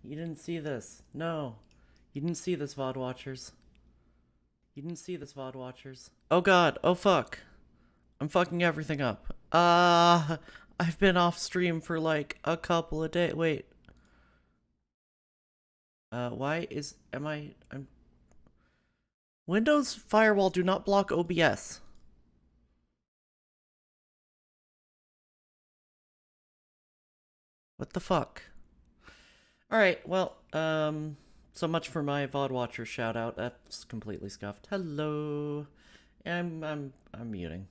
You didn't see this. No. You didn't see this, VOD watchers. You didn't see this, VOD watchers. Oh god. Oh fuck. I'm fucking everything up. I've been off stream for like a couple of days. Wait. Why is... I'm... Windows Firewall do not block OBS. What the fuck? Alright, well, so much for my VOD watcher shout out. That's completely scuffed. Hello. I'm muting.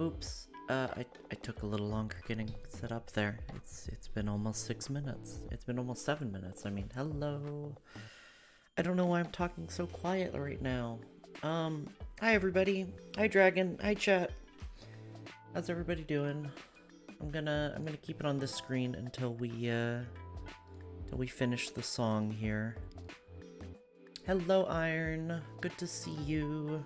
Oops. I took a little longer getting set up there. It's been almost 6 minutes. It's been almost 7 minutes. I mean, hello. I don't know why I'm talking so quiet right now. Hi everybody. Hi Dragon. Hi chat. How's everybody doing? I'm gonna keep it on this screen until we finish the song here. Hello Iron. Good to see you.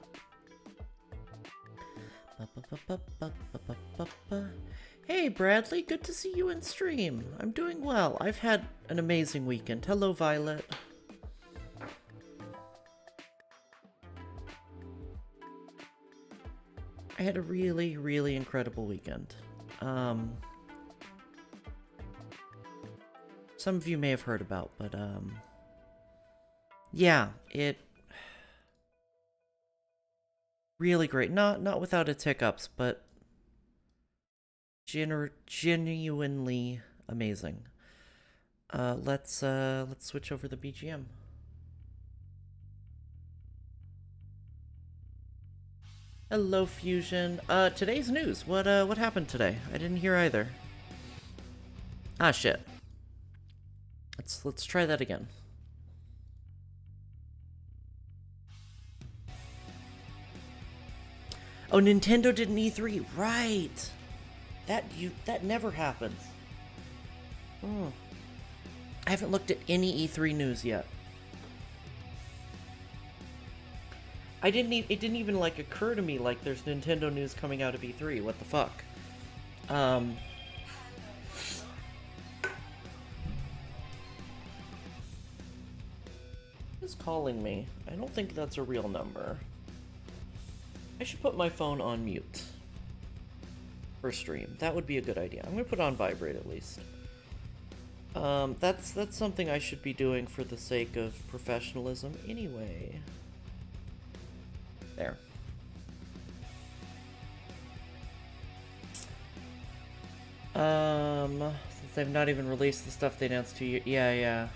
Hey Bradley, good to see you in stream. I'm doing well. I've had an amazing weekend. Hello Violet. I had a really, really incredible weekend. Some of you may have heard about, but yeah, it really great. Not without its hiccups, but genuinely amazing. Let's switch over the BGM. Hello, Fusion. Today's news. What happened today? I didn't hear either. Ah, shit. Let's try that again. Oh, Nintendo did an E3, right? That never happens. I haven't looked at any E3 news yet. It didn't even like occur to me like there's Nintendo news coming out of E3. What the fuck? Who's calling me? I don't think that's a real number. I should put my phone on mute for stream. That would be a good idea. I'm gonna put it on vibrate at least. That's something I should be doing for the sake of professionalism anyway. There. Since they've not even released the stuff they announced 2 years. Yeah.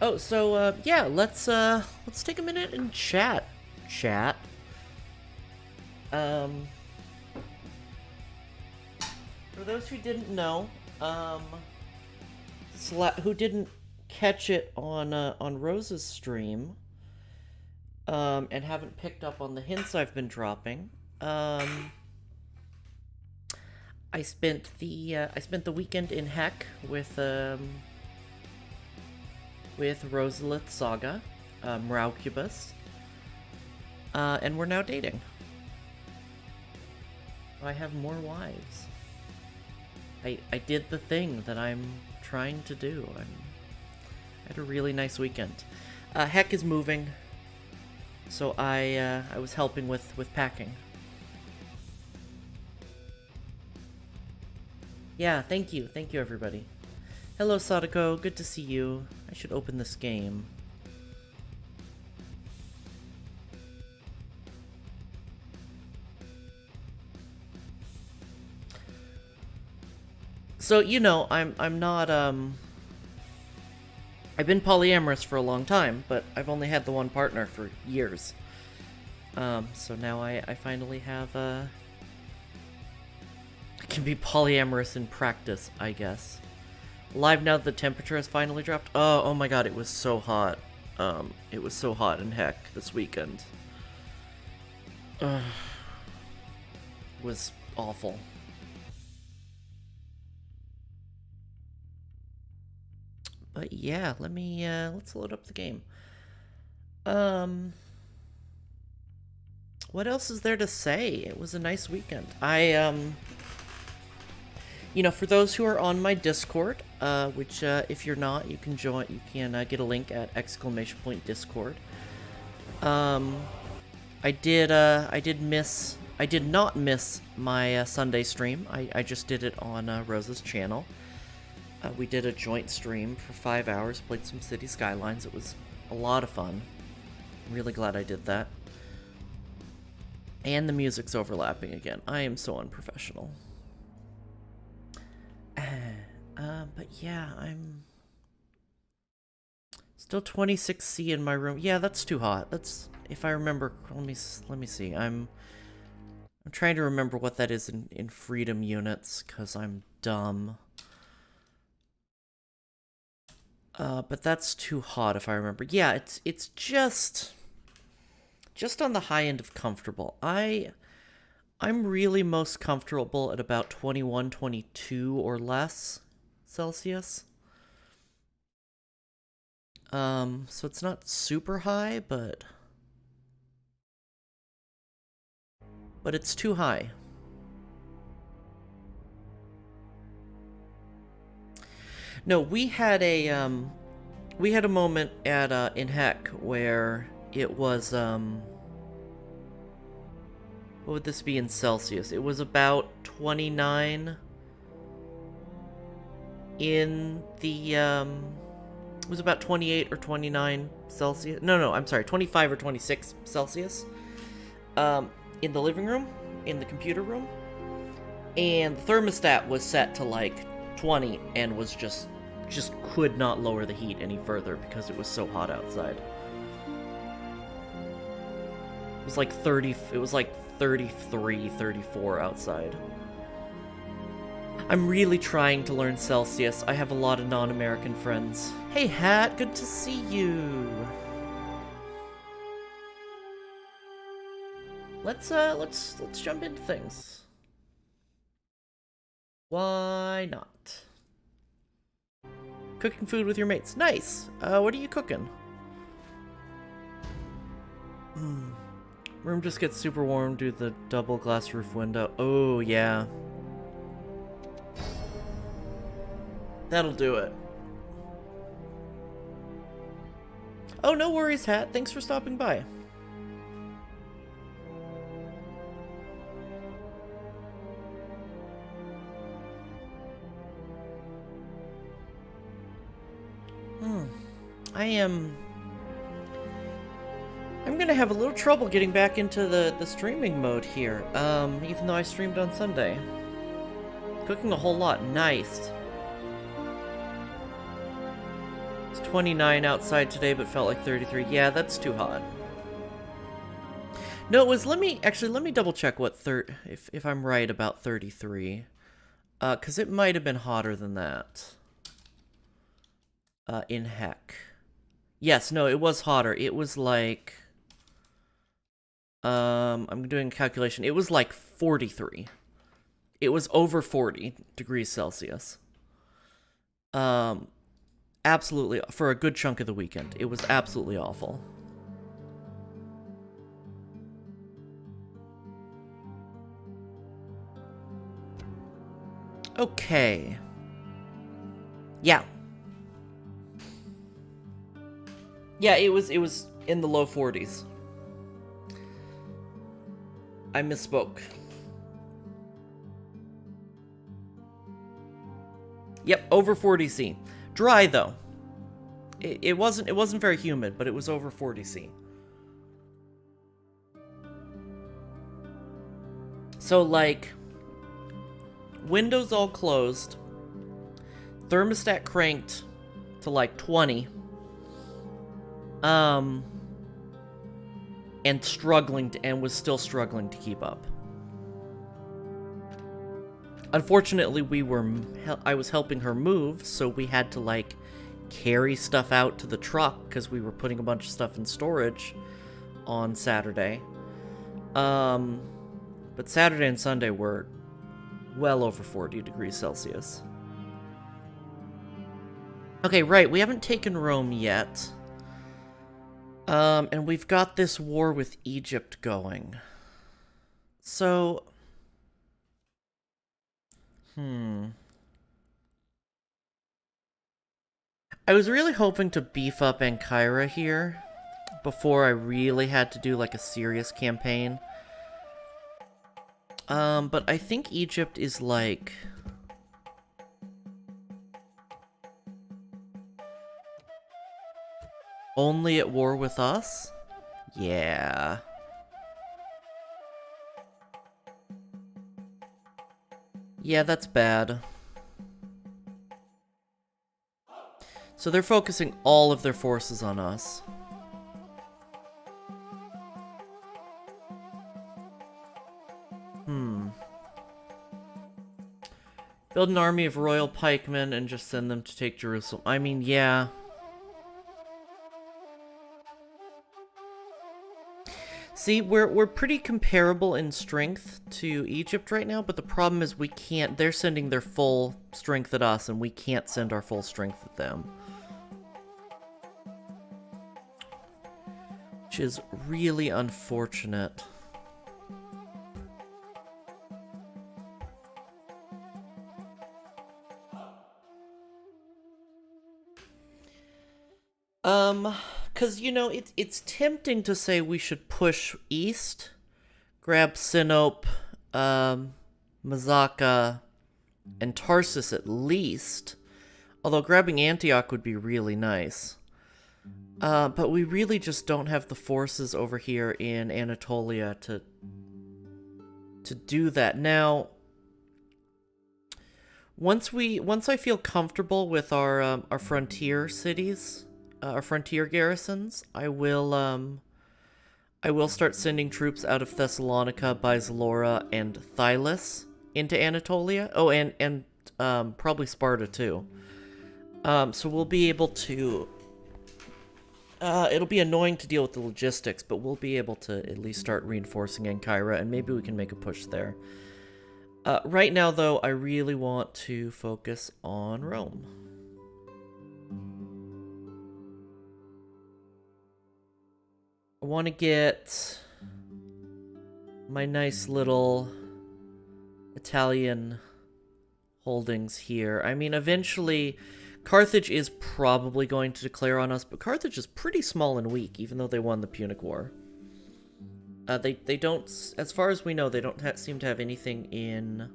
Oh, so yeah, let's take a minute and chat. For those who didn't know, who didn't catch it on Rose's stream, and haven't picked up on the hints I've been dropping, I spent the weekend in Heck with Rosalith Saga, Mraucubus, and we're now dating. I have more wives. I did the thing that I'm trying to do. I had a really nice weekend. Heck is moving, so I was helping with packing. Yeah, thank you everybody. Hello Sadako, good to see you. I should open this game. So, you know, I'm not, I've been polyamorous for a long time, but I've only had the one partner for years. So now I finally have, I can be polyamorous in practice, I guess. Live now that the temperature has finally dropped. Oh my god, it was so hot. It was so hot in Heck this weekend. It was awful. But yeah, let's load up the game. What else is there to say? It was a nice weekend. You know, for those who are on my Discord, which if you're not, you can join. You can get a link at !Discord. I did not miss my Sunday stream. I just did it on Rose's channel. We did a joint stream for 5 hours, played some City Skylines. It was a lot of fun. I'm really glad I did that. And the music's overlapping again. I am so unprofessional. But yeah, I'm Still 26C in my room. Yeah, that's too hot. That's, if I remember, let me see. I'm trying to remember what that is in freedom units, because I'm dumb. But that's too hot if I remember. Yeah, it's just on the high end of comfortable. I'm really most comfortable at about 21, 22 or less Celsius. So it's not super high, but it's too high. No, we had a moment at in Heck where it was what would this be in Celsius? It was about 29 in the it was about 28 or 29 Celsius. No, I'm sorry, 25 or 26 Celsius. In the living room, in the computer room. And the thermostat was set to like 20 and was just could not lower the heat any further because it was so hot outside. It was like 33, 34 outside. I'm really trying to learn Celsius. I have a lot of non-American friends. Hey Hat, good to see you. Let's jump into things. Why not? Cooking food with your mates. Nice. What are you cooking? Room just gets super warm due to the double glass roof window. Oh, yeah. That'll do it. Oh, no worries, Hat. Thanks for stopping by. I'm gonna have a little trouble getting back into the streaming mode here, even though I streamed on Sunday. Cooking a whole lot. Nice. It's 29 outside today, but felt like 33. Yeah, that's too hot. No, it was, let me double check what if I'm right about 33. Cause it might have been hotter than that. In Heck. Yes, no, it was hotter. It was like, I'm doing a calculation. It was like 43. It was over 40 degrees Celsius. Absolutely, for a good chunk of the weekend. It was absolutely awful. Okay. Yeah. Yeah, it was in the low 40s. I misspoke. Yep, over 40°C. Dry though. It wasn't very humid, but it was over 40°C. So like, windows all closed, thermostat cranked to like 20. And was still struggling to keep up. Unfortunately, I was helping her move, so we had to like carry stuff out to the truck because we were putting a bunch of stuff in storage on Saturday. But Saturday and Sunday were well over 40 degrees Celsius. Okay, right, we haven't taken Rome yet. And we've got this war with Egypt going. So... I was really hoping to beef up Ankara here before I really had to do like a serious campaign. But I think Egypt is like... only at war with us? Yeah. Yeah, that's bad. So they're focusing all of their forces on us. Build an army of royal pikemen and just send them to take Jerusalem. I mean, yeah. See, we're pretty comparable in strength to Egypt right now, but the problem is we can't... They're sending their full strength at us, and we can't send our full strength at them. Which is really unfortunate. Because, you know, it's tempting to say we should push east, grab Sinope, Mazaka, and Tarsus at least. Although grabbing Antioch would be really nice. But we really just don't have the forces over here in Anatolia to do that. Now, once I feel comfortable with our frontier cities, our frontier garrisons, I will start sending troops out of Thessalonica, Byzalora, and Thylis into Anatolia. Oh, and probably Sparta too. So we'll be able to... it'll be annoying to deal with the logistics, but we'll be able to at least start reinforcing Ancyra, and maybe we can make a push there. Right now, though, I really want to focus on Rome. I want to get my nice little Italian holdings here. I mean, eventually, Carthage is probably going to declare on us, but Carthage is pretty small and weak, even though they won the Punic War. They don't, as far as we know, they don't seem to have anything in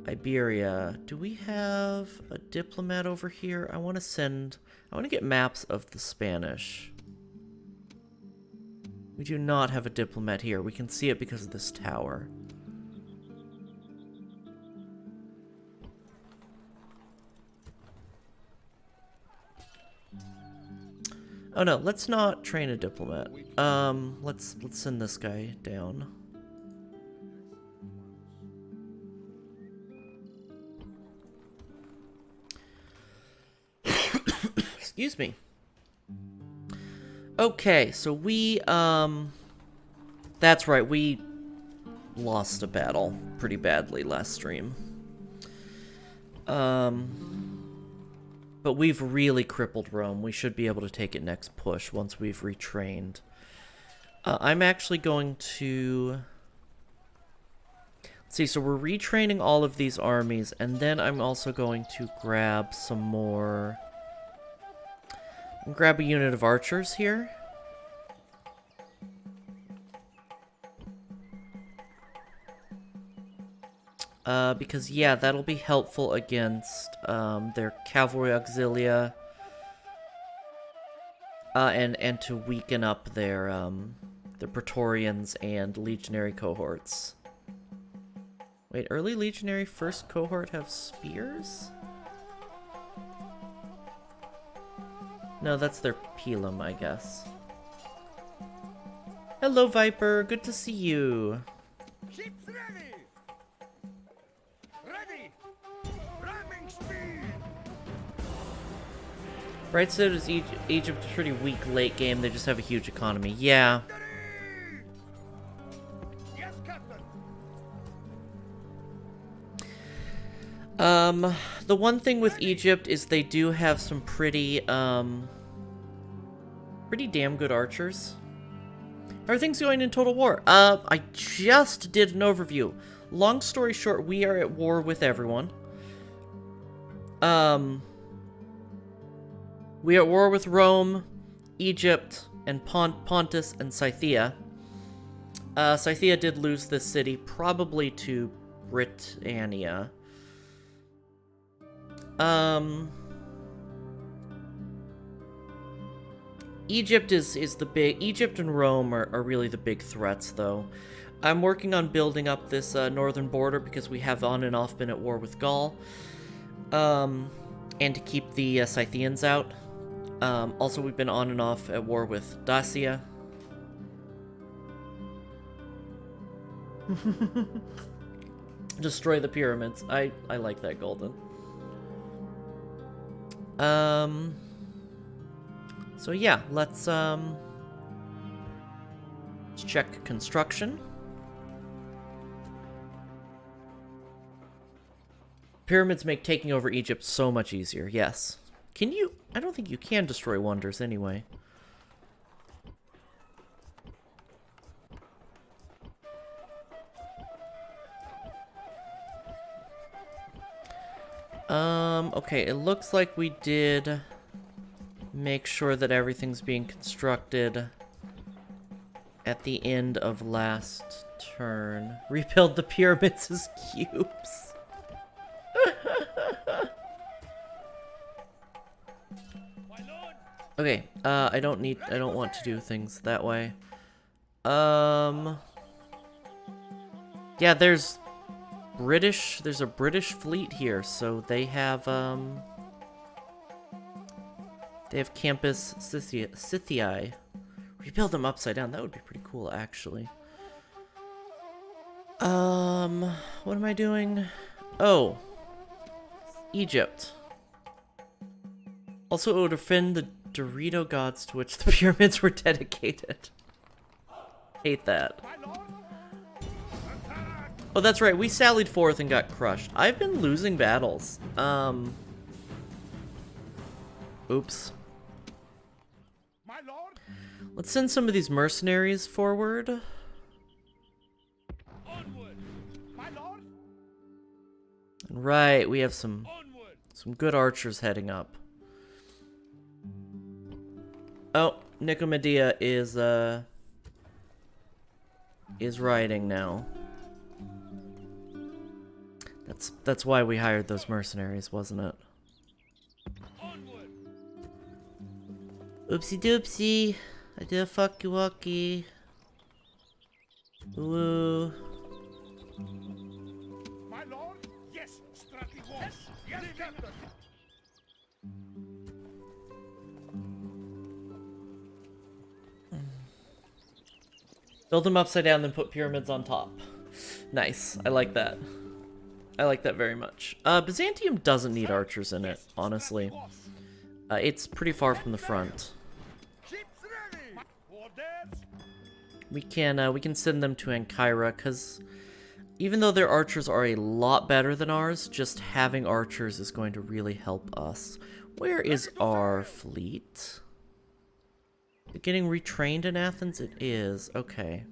Iberia. Do we have a diplomat over here? I want to get maps of the Spanish. We do not have a diplomat here. We can see it because of this tower. Oh no, let's not train a diplomat. Let's send this guy down. Excuse me. Okay, so we, that's right, we lost a battle pretty badly last stream. But we've really crippled Rome. We should be able to take it next push once we've retrained. I'm actually going to... Let's see, so we're retraining all of these armies, and then I'm also going to grab some more... Grab a unit of archers here. Because, yeah, that'll be helpful against their cavalry auxilia. And to weaken up their Praetorians and legionary cohorts. Wait, early legionary first cohort have spears? No, that's their pilum, I guess. Hello, Viper. Good to see you. Ships ready. Ready. Ramming speed. Right, so does Egypt a pretty weak late game. They just have a huge economy. Yeah. Yes, Captain. The one thing with Egypt is they do have some pretty damn good archers. How are things going in Total War? I just did an overview. Long story short, we are at war with everyone. We are at war with Rome, Egypt, and Pontus and Scythia. Scythia did lose this city, probably to Britannia. Egypt is the big... Egypt and Rome are really the big threats, though. I'm working on building up this northern border because we have on and off been at war with Gaul. and to keep the Scythians out. Also, we've been on and off at war with Dacia. Destroy the pyramids. I like that, Golden. So yeah, let's check construction. Pyramids make taking over Egypt so much easier, yes. Can you? I don't think you can destroy wonders anyway. Okay, it looks like we did make sure that everything's being constructed at the end of last turn. Rebuild the pyramids as cubes. Okay, I don't want to do things that way. Yeah, there's a British fleet here, so they have Campus Scythii. Rebuild them upside down, that would be pretty cool, actually. What am I doing? Oh. Egypt. Also, it would offend the Dorito gods to which the pyramids were dedicated. Hate that. Oh, that's right, we sallied forth and got crushed. I've been losing battles. Oops. Let's send some of these mercenaries forward. Right, we have some good archers heading up. Oh, Nicomedia is riding now. That's why we hired those mercenaries, wasn't it? Oopsie doopsie. I did a fucky wucky. Woo. My lord? Yes, Stratigos. Yes, Captain. Build them upside down, then put pyramids on top. Nice. I like that. I like that very much. Byzantium doesn't need archers in it, honestly. It's pretty far from the front. We can send them to Ancyra, because even though their archers are a lot better than ours, just having archers is going to really help us. Where is our fleet? Getting retrained in Athens? It is. Okay.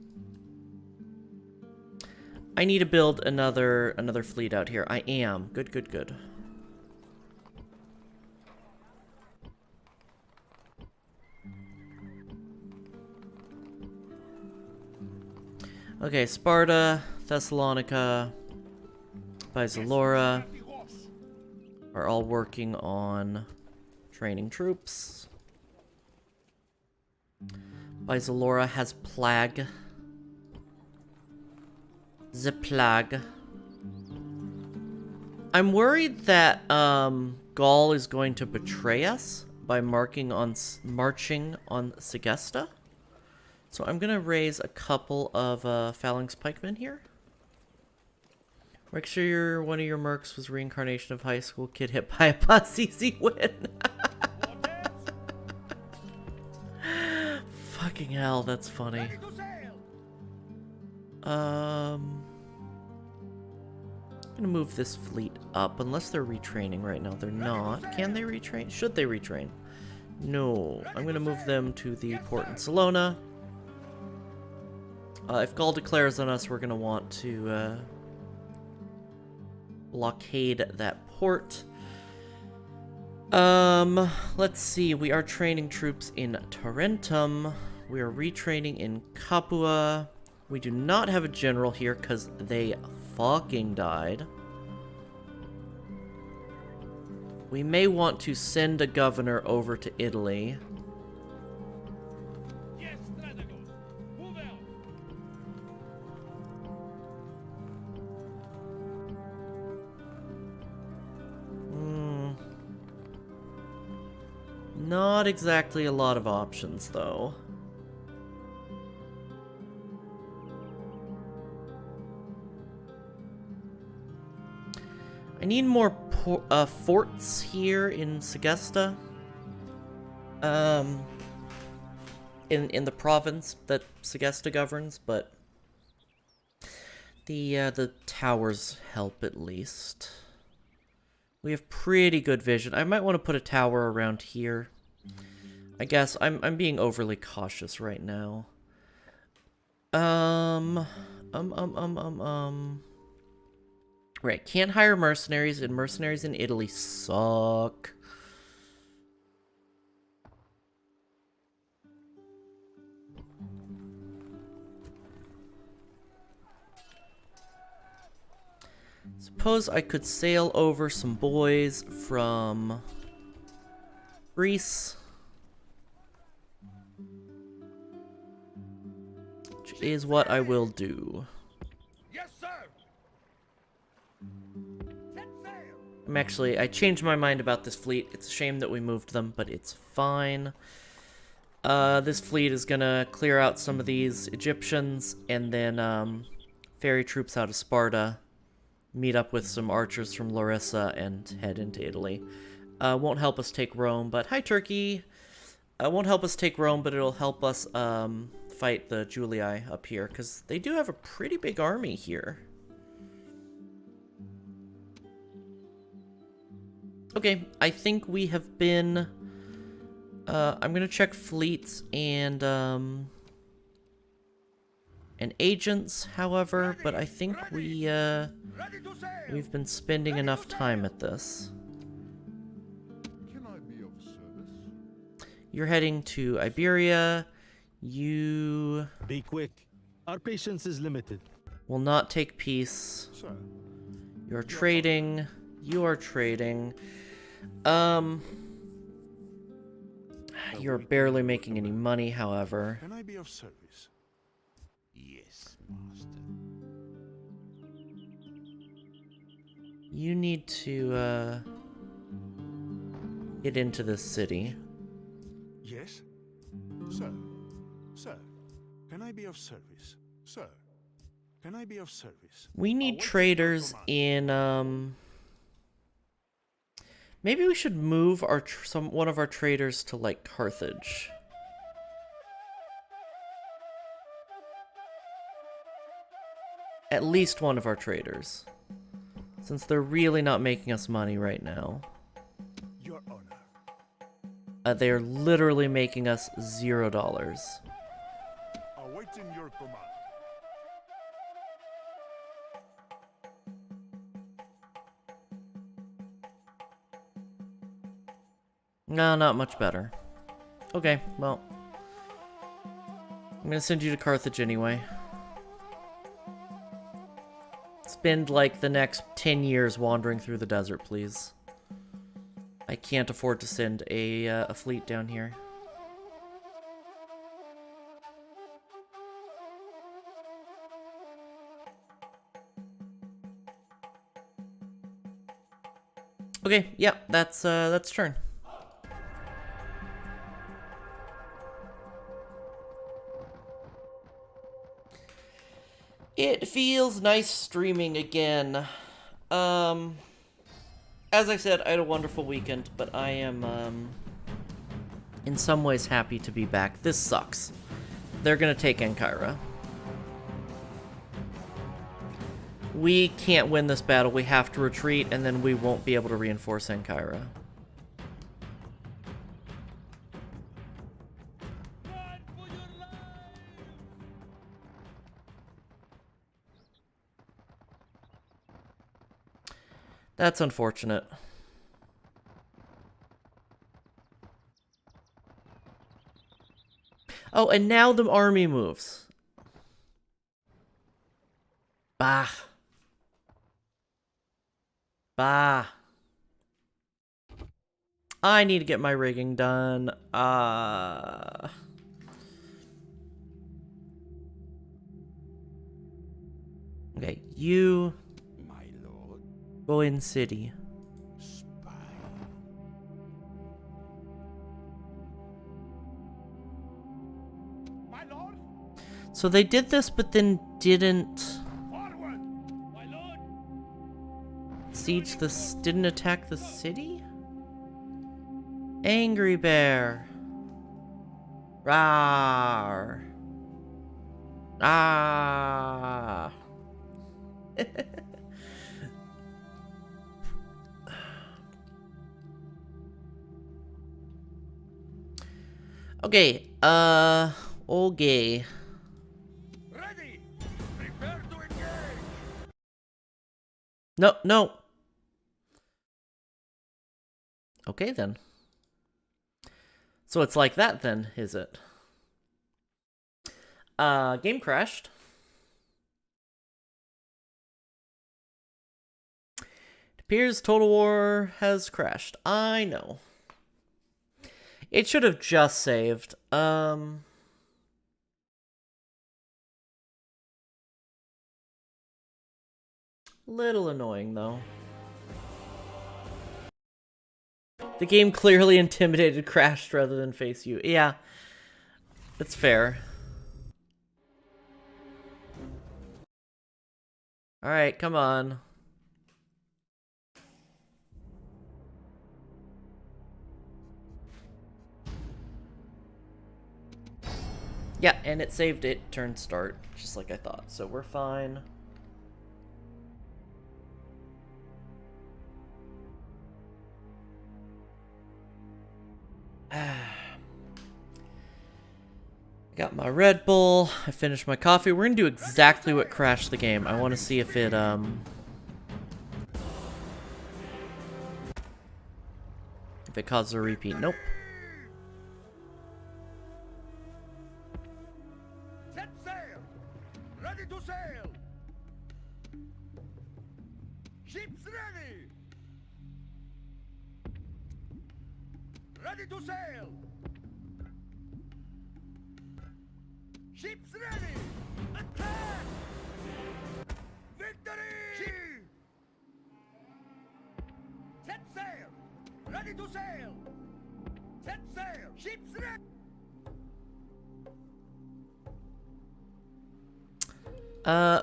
I need to build another fleet out here. I am. Good, good, good. Okay, Sparta, Thessalonica, Thessalonica are all working on training troops. Thessalonica has plague. The plague. I'm worried that Gaul is going to betray us by marching on Segesta. So I'm gonna raise a couple of phalanx pikemen here. Make sure one of your mercs was reincarnation of high school kid hit by a bus. Easy win. Fucking hell, that's funny. I'm gonna move this fleet up, unless they're retraining right now. They're not. Can they retrain? Should they retrain? No. I'm gonna move them to the port in Salona. If Gaul declares on us, we're gonna want to blockade that port. Let's see. We are training troops in Tarentum. We are retraining in Capua. We do not have a general here because they fucking died. We may want to send a governor over to Italy. Yes, Stratigos. Move out. Not exactly a lot of options, though. I need more forts here in Segesta. In the province that Segesta governs, but the towers help at least. We have pretty good vision. I might want to put a tower around here. I guess I'm being overly cautious right now. Right, can't hire mercenaries, and mercenaries in Italy suck. Suppose I could sail over some boys from Greece, which is what I will do. Yes, sir. I changed my mind about this fleet. It's a shame that we moved them, but it's fine. This fleet is gonna clear out some of these Egyptians, and then ferry troops out of Sparta, meet up with some archers from Larissa, and head into Italy. Won't help us take Rome, but hi Turkey! Won't help us take Rome, but it'll help us fight the Julii up here, because they do have a pretty big army here. Okay, I think we have been... I'm gonna check fleets and agents, however, but I think we've been spending enough time at this. Can I be of service? You're heading to Iberia. You Be quick. Our patience is limited. will not take peace. Sir, You're trading. You are trading. You're barely making any money, however. can I be of service? Yes, master. You need to, get into this city. Yes? Sir, sir, can I be of service? Sir, can I be of service? We need what's your traders command? in, maybe we should move our one of our traders to, like, Carthage. At least one of our traders. Since they're really not making us money right now. Your honor. They are literally making us $0. Awaiting your command. No, not much better. Okay, well. I'm gonna send you to Carthage anyway. Spend, like, the next 10 years wandering through the desert, please. I can't afford to send a fleet down here. Okay, yeah, that's turn. It feels nice streaming again. As I said, I had a wonderful weekend, but I am, in some ways happy to be back. This sucks. They're gonna take Ankara. We can't win this battle. We have to retreat, and then we won't be able to reinforce Ankara. That's unfortunate. Oh, and now the army moves. Bah. Bah. I need to get my rigging done. Okay, you My lord. go in city. Spy. So they did this, but then didn't Forward, my lord. siege this, didn't attack the city? Angry bear. Rawr. Ah. Okay, okay. Ready. Prepare to engage. No, no. Okay, then. So it's like that, then, is it? Game crashed. It appears Total War has crashed. I know. It should have just saved. Little annoying, though. The game clearly intimidated crashed rather than face you. Yeah. That's fair. Alright, come on. Yeah, and it saved it, turned start, just like I thought. So we're fine. I got my Red Bull, I finished my coffee. We're gonna do exactly what crashed the game. I wanna see if it, if it causes a repeat. Nope. Set sail. Ready to sail. Ships ready. Ready to sail. Ships ready. Attack. Victory. Set sail. Ready to sail. Set sail. Ships ready.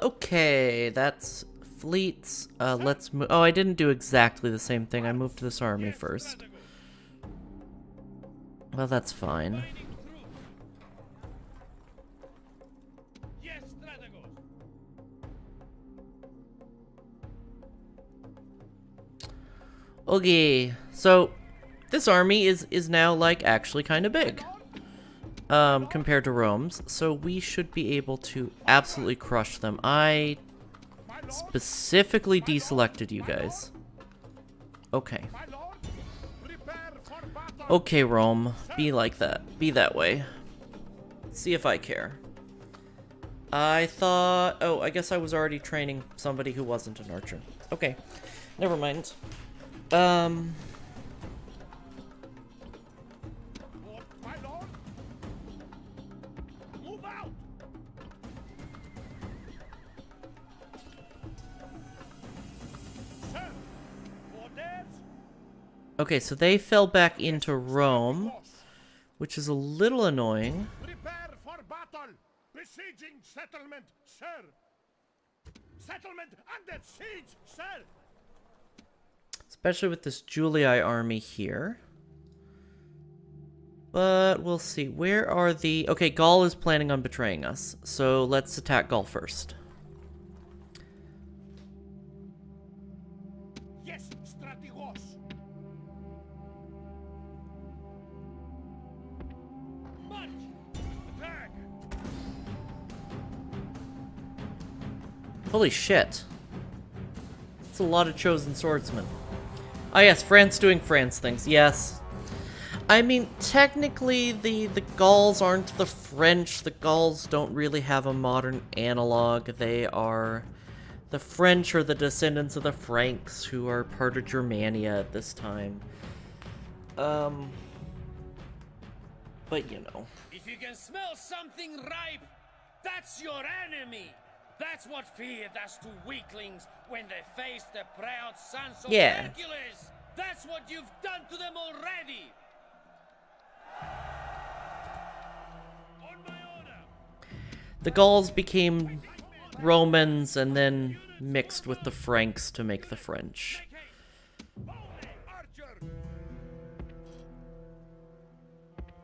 Okay, that's fleets. Let's move. Oh, I didn't do exactly the same thing. I moved this army first. Well, that's fine. Yes, Strategos. Okay, so this army is now like actually kind of big, compared to Rome's. So we should be able to absolutely crush them. I specifically deselected you guys. Okay. My lord, prepare for battle. Okay, Rome. Be like that. Be that way. See if I care. I thought... Oh, I guess I was already training somebody who wasn't an archer. Okay. Never mind. My lord, move out. Sir, orders. Okay, so they fell back into Rome, which is a little annoying. Prepare for battle. Besieging settlement, sir. Settlement under siege, sir. Especially with this Julii army here. But we'll see. Where are the... Okay, Gaul is planning on betraying us. So let's attack Gaul first. Yes, Strategos. March. Attack. Holy shit. That's a lot of chosen swordsmen. Oh yes, France doing France things. Yes. I mean, technically, the Gauls aren't the French. The Gauls don't really have a modern analog. They are... The French are the descendants of the Franks, who are part of Germania at this time. But, you know. If you can smell something ripe, that's your enemy. That's what fear does to weaklings when they face the proud sons of Yeah. Hercules. That's what you've done to them already. On my order. The Gauls became Romans and then mixed with the Franks to make the French. Archer!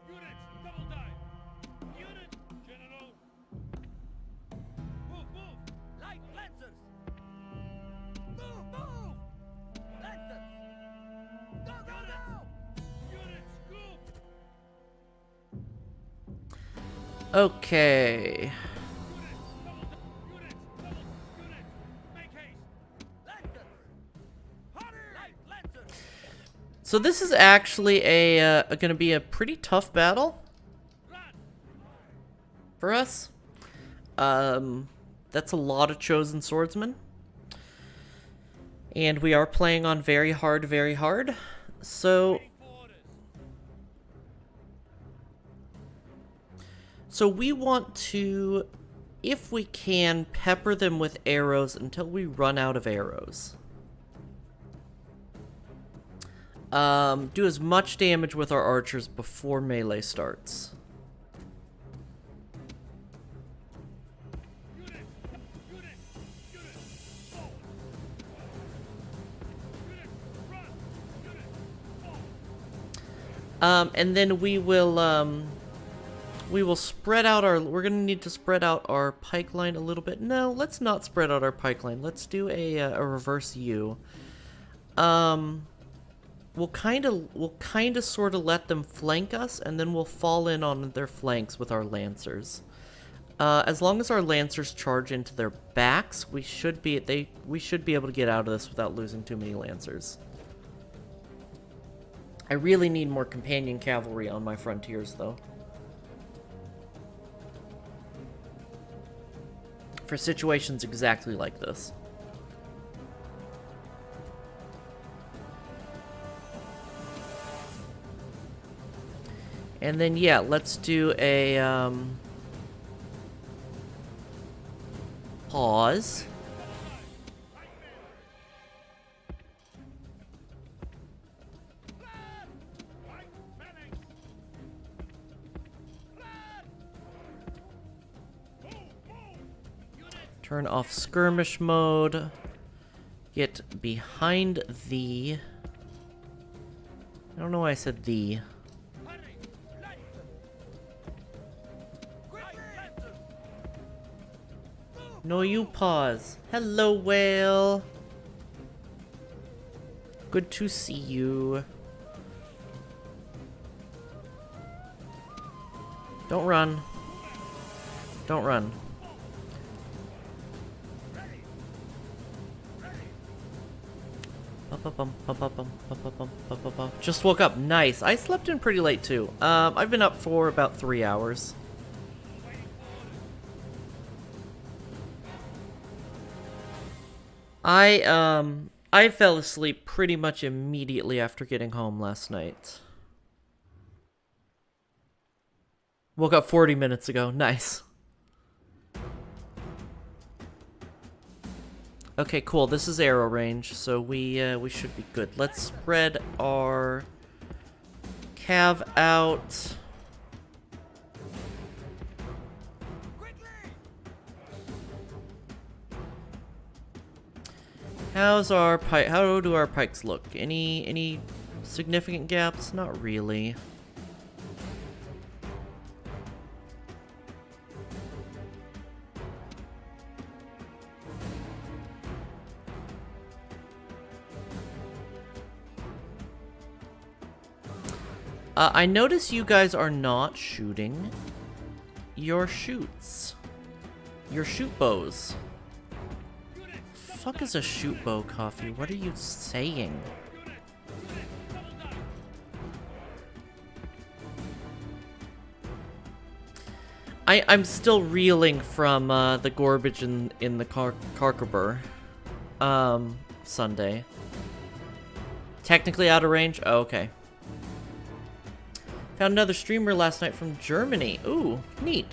Units, double time! Unit, General! Move, move! Light lancers! Move, move! Lancers! Go, go, go! Units, scoop! Okay. Units, make haste! Lancers! Hurry! Light lancers! So this is actually going to be a pretty tough battle for us. That's a lot of chosen swordsmen. And we are playing on very hard, very hard. So we want to, if we can, pepper them with arrows until we run out of arrows. Do as much damage with our archers before melee starts. And then we will spread out our, we're gonna need to spread out our pike line a little bit. No, let's not spread out our pike line. Let's do a reverse U. We'll kind of sort of let them flank us, and then we'll fall in on their flanks with our lancers. As long as our lancers charge into their backs, we should be able to get out of this without losing too many lancers. I really need more companion cavalry on my frontiers, though. For situations exactly like this. And then, yeah, let's do a, pause. Turn off skirmish mode. Get behind the... I don't know why I said the. No, you pause. Hello, whale. Good to see you. Don't run. Don't run. Just woke up. Nice. I slept in pretty late too. I've been up for about 3 hours. I fell asleep pretty much immediately after getting home last night. Woke up 40 minutes ago. Nice. Okay, cool. This is arrow range, so we should be good. Let's spread our cav out. How do our pikes look? Any significant gaps? Not really. I notice you guys are not shooting your shoots. Your shoot bows. Fuck is a shoot bow, Coffee? What are you saying? I'm still reeling from the garbage in the Karkabur Sunday. Technically out of range? Oh, okay. Found another streamer last night from Germany. Ooh, neat.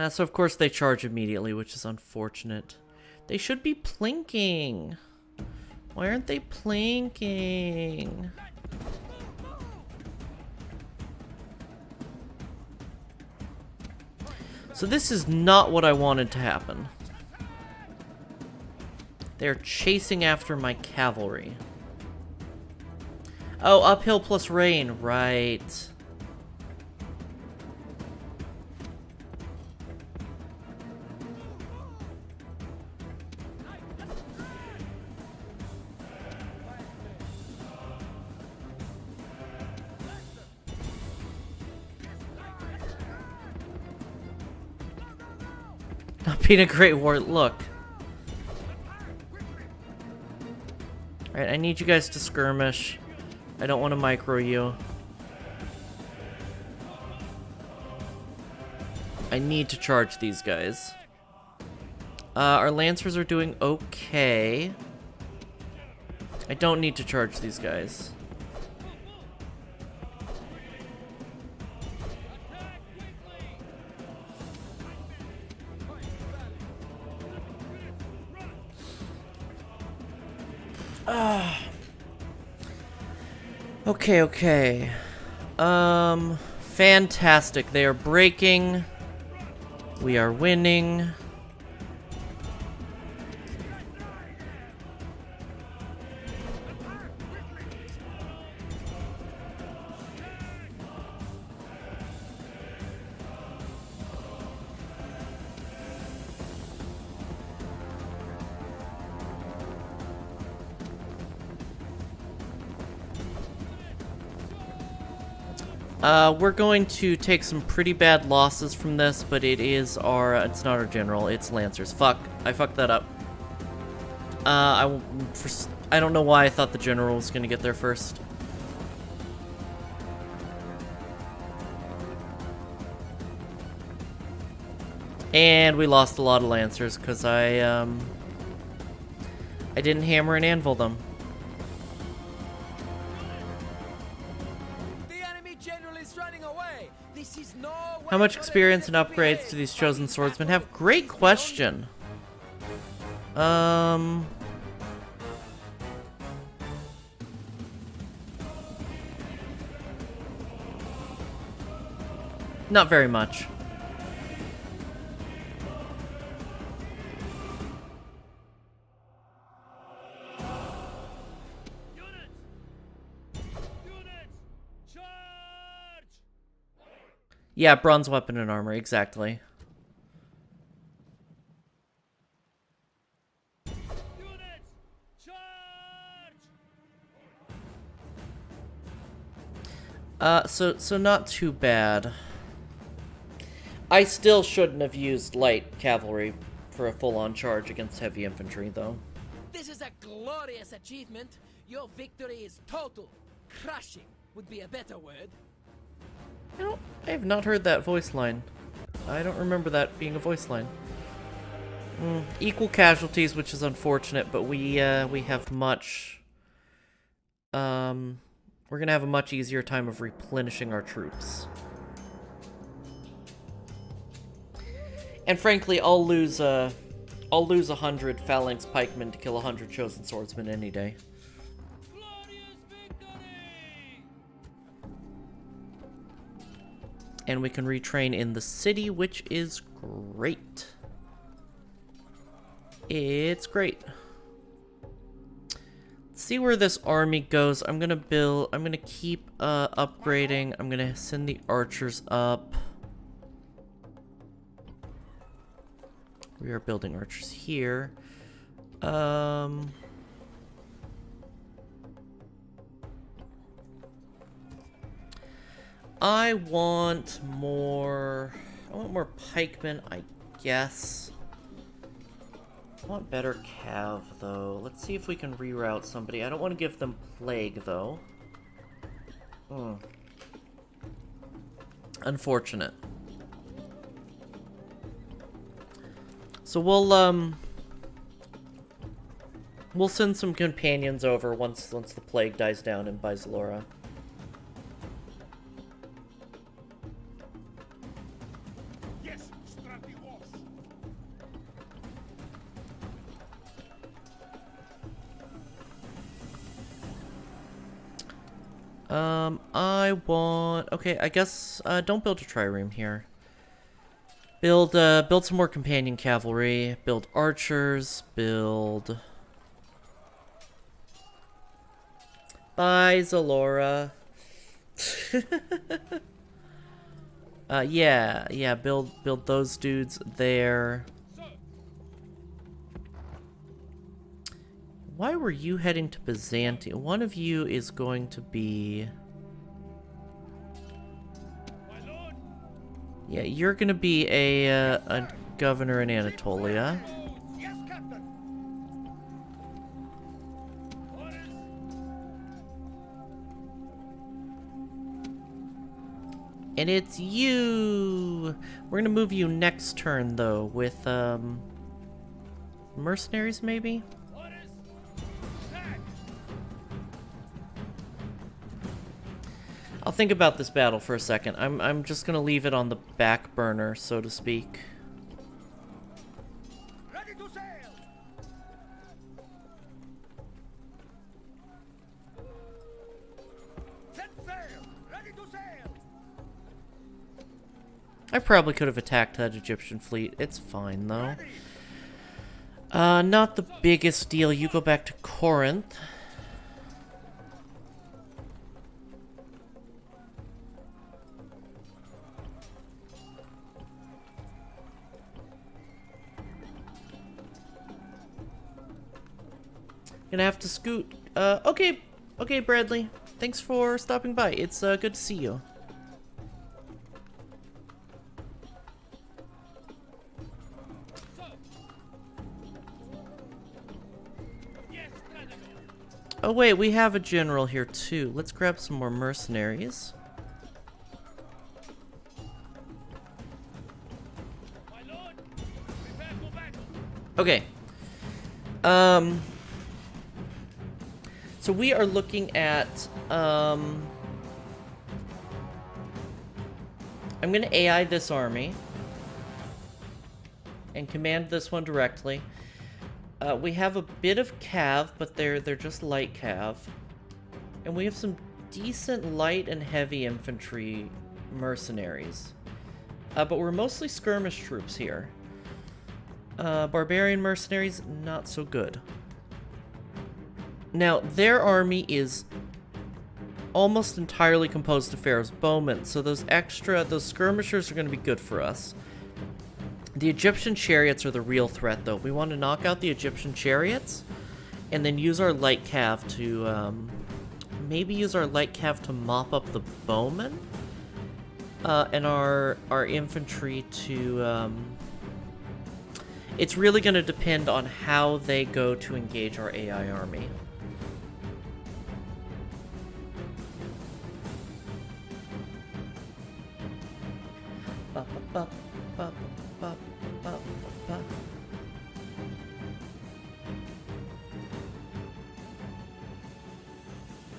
So of course they charge immediately, which is unfortunate. They should be plinking. Why aren't they plinking? So this is not what I wanted to happen. They're chasing after my cavalry. Oh, uphill plus rain, right. Not being a great war. Look. Alright, I need you guys to skirmish. I don't want to micro you. I need to charge these guys. Our lancers are doing okay. I don't need to charge these guys. Okay. Fantastic. They are breaking. We are winning. We're going to take some pretty bad losses from this, but it is our, it's not our general, it's Lancers. Fuck, I fucked that up. I don't know why I thought the general was gonna get there first. And we lost a lot of Lancers, because I didn't hammer and anvil them. How much experience and upgrades do these chosen swordsmen have? Great question. Not very much. Yeah, bronze weapon and armor, exactly. So not too bad. I still shouldn't have used light cavalry for a full-on charge against heavy infantry, though. This is a glorious achievement. Your victory is total. Crushing would be a better word. I have not heard that voice line. I don't remember that being a voice line. Equal casualties, which is unfortunate, but we have much... we're gonna have a much easier time of replenishing our troops. And frankly, I'll lose 100 phalanx pikemen to kill 100 chosen swordsmen any day. And we can retrain in the city, which is great. It's great. Let's see where this army goes. I'm gonna keep upgrading. I'm gonna send the archers up. We are building archers here. I want more pikemen, I guess. I want better cav, though. Let's see if we can reroute somebody. I don't want to give them plague, though. Unfortunate. So we'll send some companions over once the plague dies down in Byzalora. I want... Okay, I guess, don't build a trireme here. Build some more companion cavalry. Build archers. Build... Bye, Zalora. Yeah, build those dudes there. Why were you heading to Byzantium? One of you is going to be... Yeah, you're gonna be a governor in Anatolia. Yes, Captain. And it's you! We're gonna move you next turn, though, with, mercenaries, maybe? I'll think about this battle for a second. I'm just gonna leave it on the back burner, so to speak. Ready to sail. Set sail. Ready to sail. I probably could have attacked that Egyptian fleet. It's fine, though. Not the biggest deal. You go back to Corinth. Gonna have to scoot. Okay, Bradley. Thanks for stopping by. It's, good to see you. Oh wait, we have a general here too. Let's grab some more mercenaries. Okay. So we are looking at, I'm gonna AI this army and command this one directly. We have a bit of cav, but they're just light cav. And we have some decent light and heavy infantry mercenaries. But we're mostly skirmish troops here. Barbarian mercenaries, not so good. Now, their army is almost entirely composed of Pharaoh's bowmen, so those skirmishers are going to be good for us. The Egyptian chariots are the real threat, though. We want to knock out the Egyptian chariots, and then use our light cav to, maybe use our light cav to mop up the bowmen, and our infantry to, it's really going to depend on how they go to engage our AI army.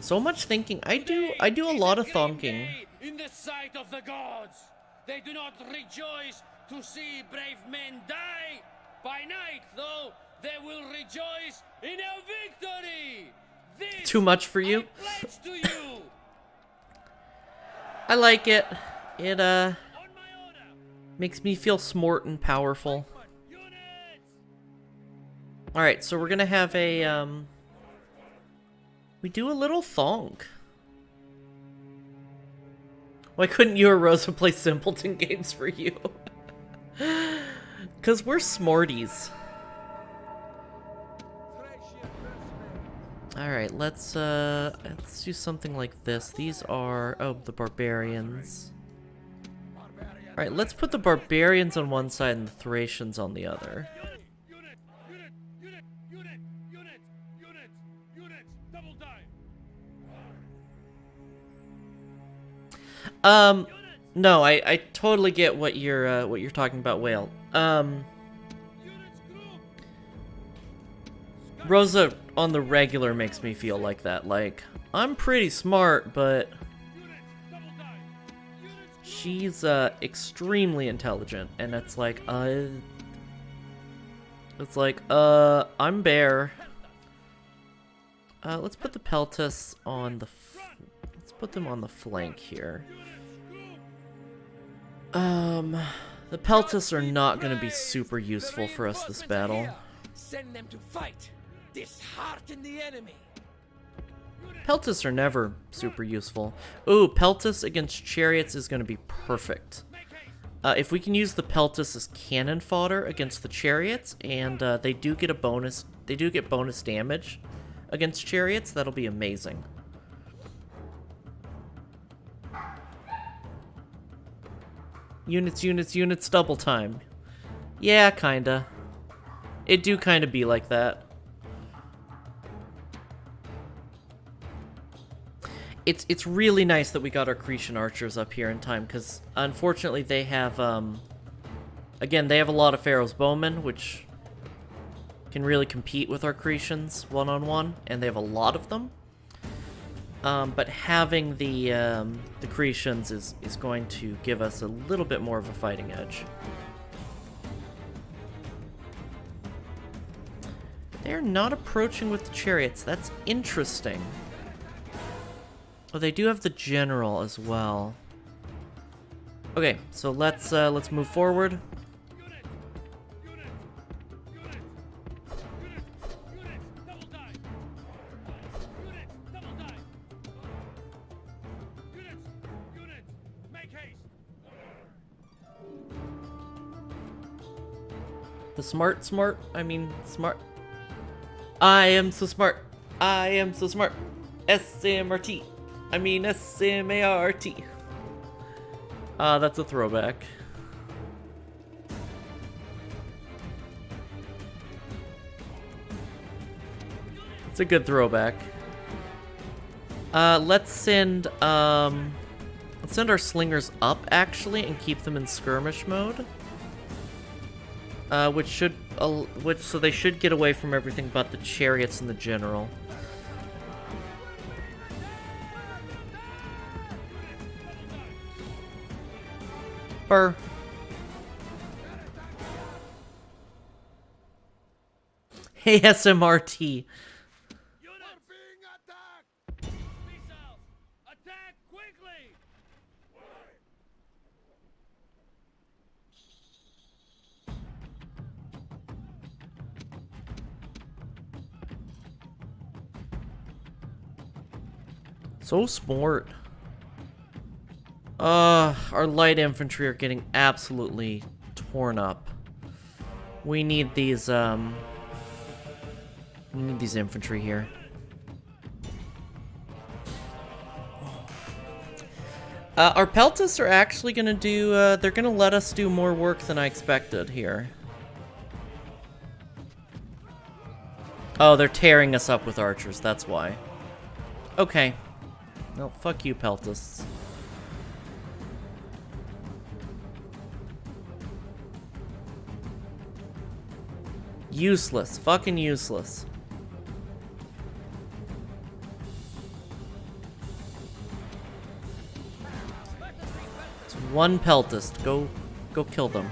So much thinking. I do a lot of thonking. In the sight of the gods, they do not rejoice to see brave men die. By night, though, they will rejoice in our victory. This Too much for you? I pledge to you. I like it. It On my order. makes me feel smart and powerful. Units. All right, so we're gonna have a we do a little thonk. Why couldn't you or Rosa play simpleton games for you? Cause we're smarties. All right, let's do something like this. These are the barbarians. All right, let's put the barbarians on one side and the Thracians on the other. Double time. No, I totally get what you're talking about, Whale. Rosa on the regular makes me feel like that. Like, I'm pretty smart, but she's extremely intelligent, and it's like, I'm Bear. Let's put the Peltas on the. Let's put them on the flank here. The Peltas are not going to be super useful for us this battle. Send them to fight. Dishearten the enemy. Peltas are never super useful. Ooh, Peltas against chariots is going to be perfect. If we can use the Peltas as cannon fodder against the chariots, and they do get a bonus, they do get bonus damage against chariots, that'll be amazing. Units, units, units, double time. Yeah, kinda. It do kinda be like that. It's really nice that we got our Cretan archers up here in time, because unfortunately they have, again, they have a lot of Pharaoh's bowmen, which can really compete with our Cretans one-on-one, and they have a lot of them. But having the Cretans is going to give us a little bit more of a fighting edge. They're not approaching with the chariots. That's interesting. Oh, they do have the general as well. Okay, so let's move forward. The smart, I mean, smart. I am so smart. I am so smart. SMRT. I mean, SMART. That's a throwback. It's a good throwback. Let's send our slingers up, actually, and keep them in skirmish mode. So they should get away from everything but the chariots and the general. Burr. Hey, SMRT. So smart. Our light infantry are getting absolutely torn up. We need these infantry here. Our Peltas are actually gonna do, they're gonna let us do more work than I expected here. Oh, they're tearing us up with archers, that's why. Okay. Well, fuck you, Peltas. Useless. Fucking useless. It's one Peltist. Go kill them.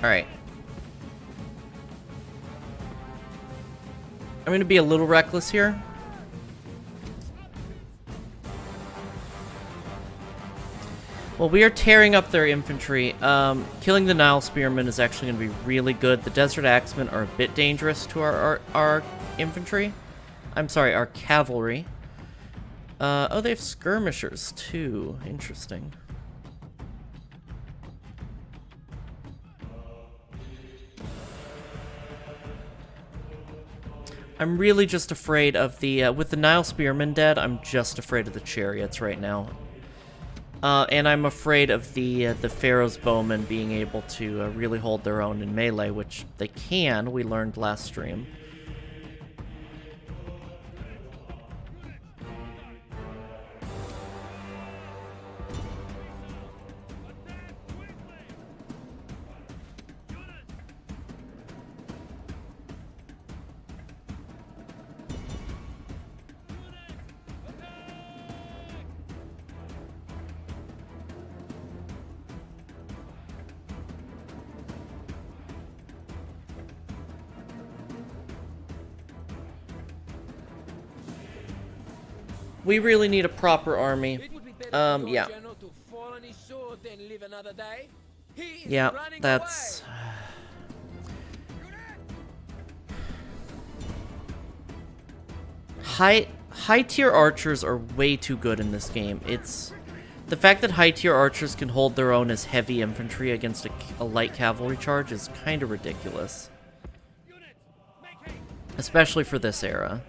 Alright. I'm gonna be a little reckless here. Well, we are tearing up their infantry. Killing the Nile Spearmen is actually going to be really good. The Desert Axemen are a bit dangerous to our infantry. I'm sorry, our cavalry. Oh, they have skirmishers, too. Interesting. I'm really just afraid of the... with the Nile Spearmen dead, I'm just afraid of the chariots right now. And I'm afraid of the Pharaoh's bowmen being able to really hold their own in melee, which they can, we learned last stream. We really need a proper army. It would be better for your Yeah. general to fall on his sword than live another day. He is Yeah, running that's... away. High tier archers are way too good in this game. It's the fact that high tier archers can hold their own as heavy infantry against a light cavalry charge is kind of ridiculous, especially for this era.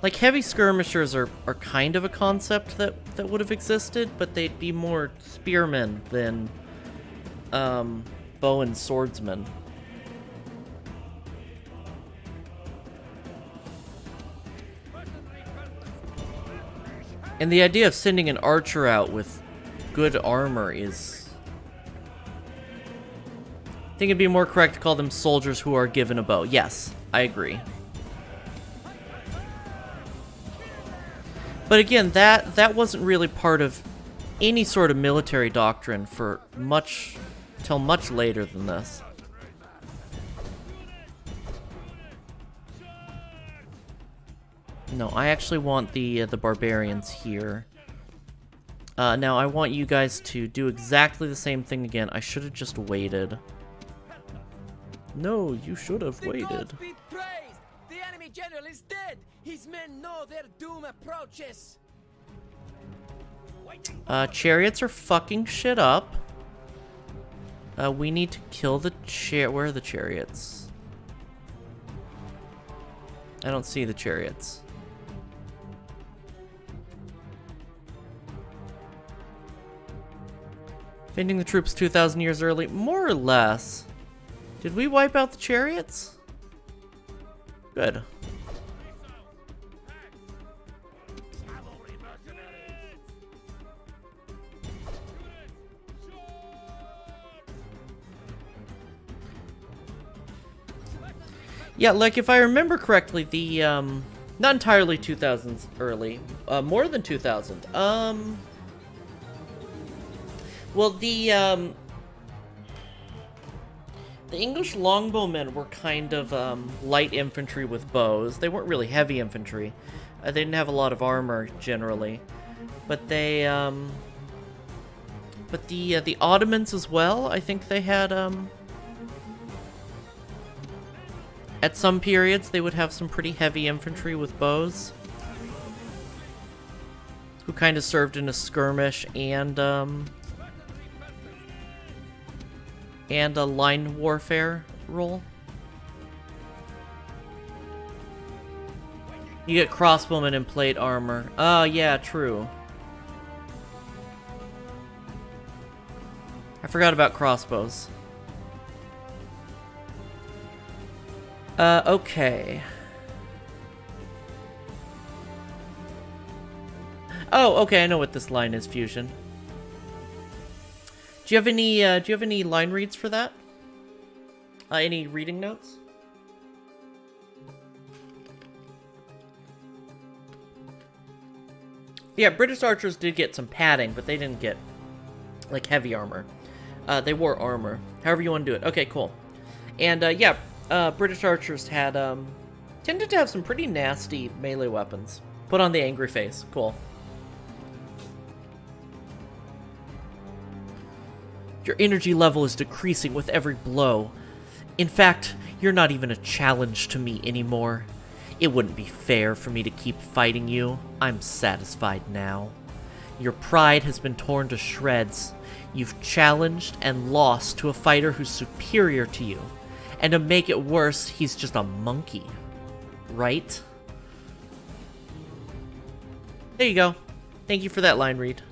Like, heavy skirmishers are kind of a concept that would have existed, but they'd be more spearmen than bow and swordsmen. And the idea of sending an archer out with good armor is... I think it'd be more correct to call them soldiers who are given a bow. Yes, I agree. But again, that wasn't really part of any sort of military doctrine for till much later than this. No, I actually want the barbarians here. Now I want you guys to do exactly the same thing again. I should have just waited. No, you should have The gods waited. be praised! The enemy general is dead! His men know their doom approaches! Chariots are fucking shit up. We need to kill the where are the chariots? I don't see the chariots. Finding the troops 2,000 years early, more or less. Did we wipe out the chariots? Good. Yeah, like if I remember correctly, the not entirely 2000s early, more than 2000. Well, the English longbowmen were kind of light infantry with bows. They weren't really heavy infantry. They didn't have a lot of armor generally, but they but the Ottomans as well. I think they had at some periods, they would have some pretty heavy infantry with bows, who kind of served in a skirmish and a line warfare role. You get crossbowmen in plate armor. Oh, yeah, true. I forgot about crossbows. Okay. Oh, okay, I know what this line is, Fusion. Do you have any line reads for that? Any reading notes? Yeah, British archers did get some padding, but they didn't get, like, heavy armor. They wore armor. However you want to do it. Okay, cool. And, yeah, British archers had, tended to have some pretty nasty melee weapons. Put on the angry face. Cool. Your energy level is decreasing with every blow. In fact, you're not even a challenge to me anymore. It wouldn't be fair for me to keep fighting you. I'm satisfied now. Your pride has been torn to shreds. You've challenged and lost to a fighter who's superior to you. And to make it worse, he's just a monkey. Right? There you go. Thank you for that line read.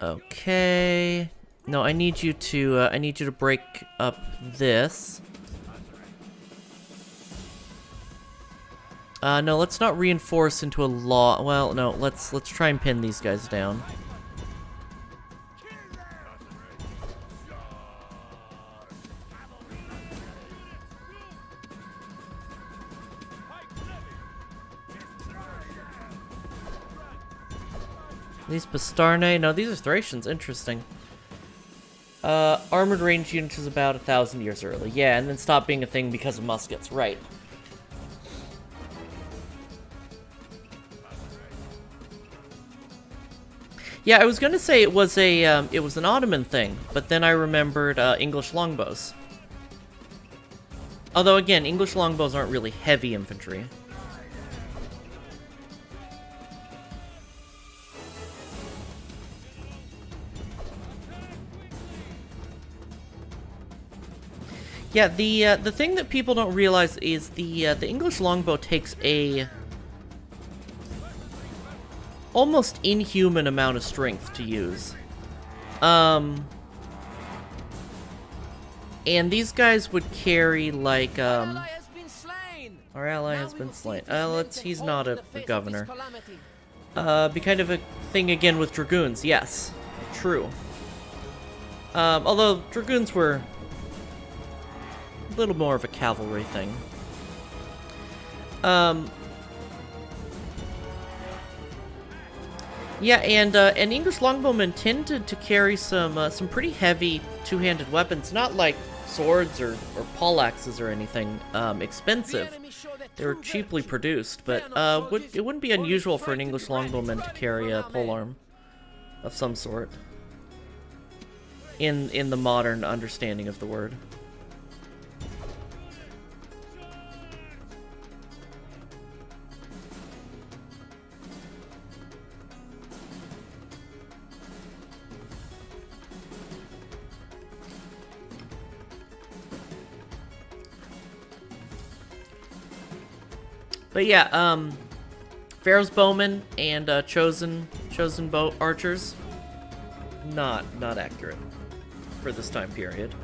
Okay. No, I need you to break up this. No, let's not reinforce into a law. Well, no, let's try and pin these guys down. These Bastarnae? No, these are Thracians. Interesting. Armored range unit is about 1,000 years early. Yeah, and then stopped being a thing because of muskets. Right. Yeah, I was gonna say it was an Ottoman thing, but then I remembered English longbows. Although again, English longbows aren't really heavy infantry. Yeah, the thing that people don't realize is the English longbow takes a almost inhuman amount of strength to use. And these guys would carry like Our ally has been slain. our ally Now has we been will slain. seize this land He's and not halt a the face of governor. this calamity. Be kind of a thing again with dragoons. Yes, true. Although dragoons were a little more of a cavalry thing. Yeah, and English longbowmen tended to carry some pretty heavy two-handed weapons, not like swords or poleaxes or anything expensive. The enemy show their They were true cheaply virtue. produced, but it wouldn't be unusual for an English longbowman to carry a polearm of some sort. In the modern understanding of the word. But yeah, Pharaoh's bowmen and chosen bow archers, not accurate for this time period.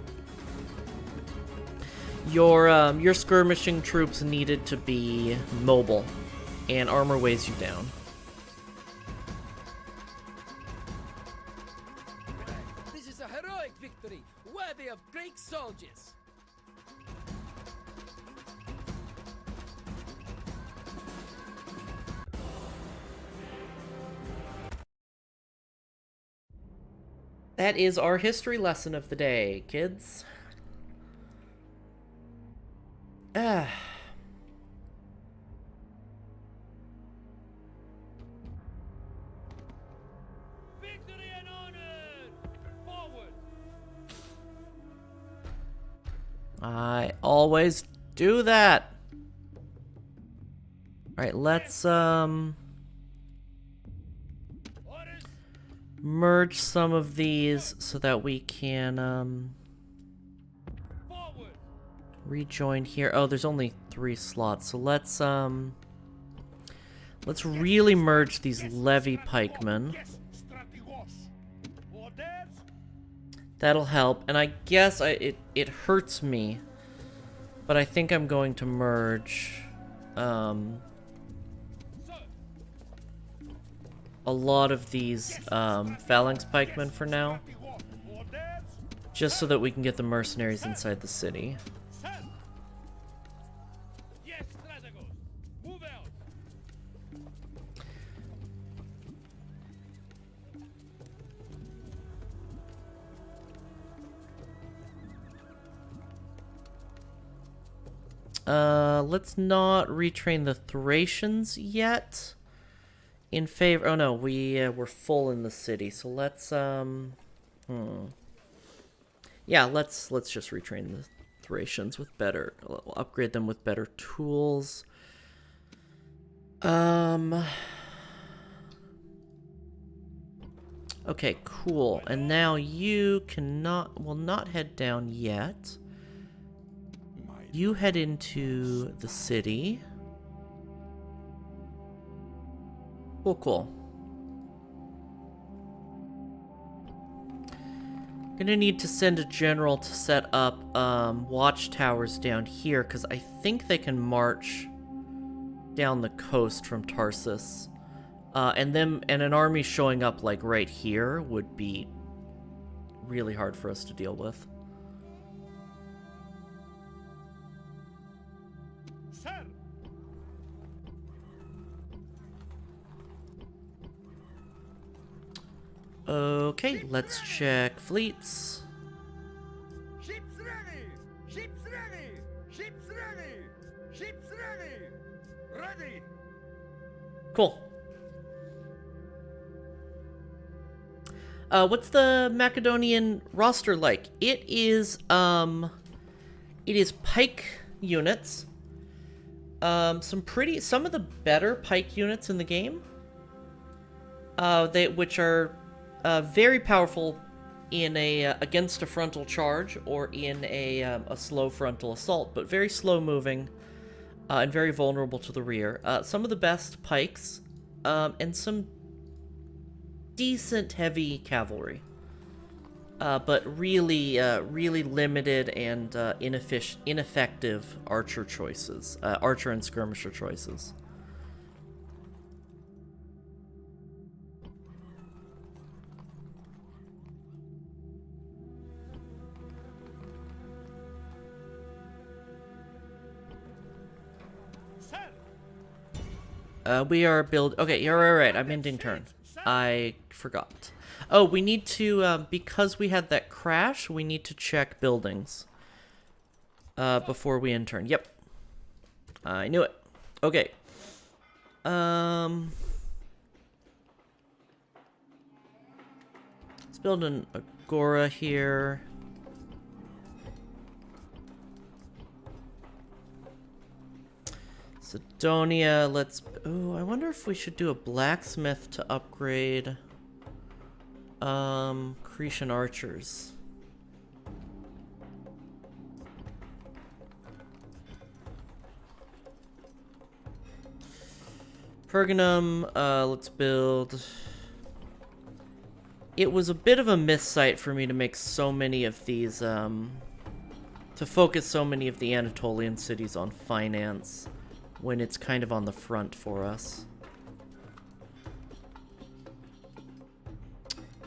Your skirmishing troops needed to be mobile, and armor weighs you down. This is a heroic victory, worthy of Greek soldiers. That is our history lesson of the day, kids. Victory and honor! Forward! I always do that. Alright, let's Orders! merge some of these so that we can Forward! rejoin here. Oh, there's only 3 slots, so let's really merge these levy pikemen. Yes, strategos. Orders? That'll help, and I guess it hurts me, but I think I'm going to merge a lot of these phalanx pikemen for now, Orders? just so that we can get the mercenaries inside the city. Sir! Yes, strategos! Move out! Let's not retrain the Thracians yet. In favor, oh no, we're full in the city, so let's yeah, let's just retrain the Thracians with better, we'll upgrade them with better tools. Okay, cool. And now you will not head down yet. You head into the city. Cool. Gonna need to send a general to set up watchtowers down here, because I think they can march down the coast from Tarsus. And an army showing up like right here would be really hard for us to deal with. Sir! Okay, let's check fleets. Ships ready! Ships ready! Ships ready! Ships ready! Ready! Cool. What's the Macedonian roster like? It is pike units. Some of the better pike units in the game. Which are very powerful in against a frontal charge or in a slow frontal assault, but very slow moving and very vulnerable to the rear. Some of the best pikes and some decent heavy cavalry, but really limited and ineffective archer choices, archer and skirmisher choices. We are okay, you're right. I'm ending turn. I forgot. Oh, we need to, because we had that crash, we need to check buildings. Before we end turn. Yep. I knew it. Okay. Let's build an agora here. Macedonia, let's... Ooh, I wonder if we should do a blacksmith to upgrade... Cretan archers. Pergamum, let's build... It was a bit of a missight for me to make so many of these, to focus so many of the Anatolian cities on finance, when it's kind of on the front for us.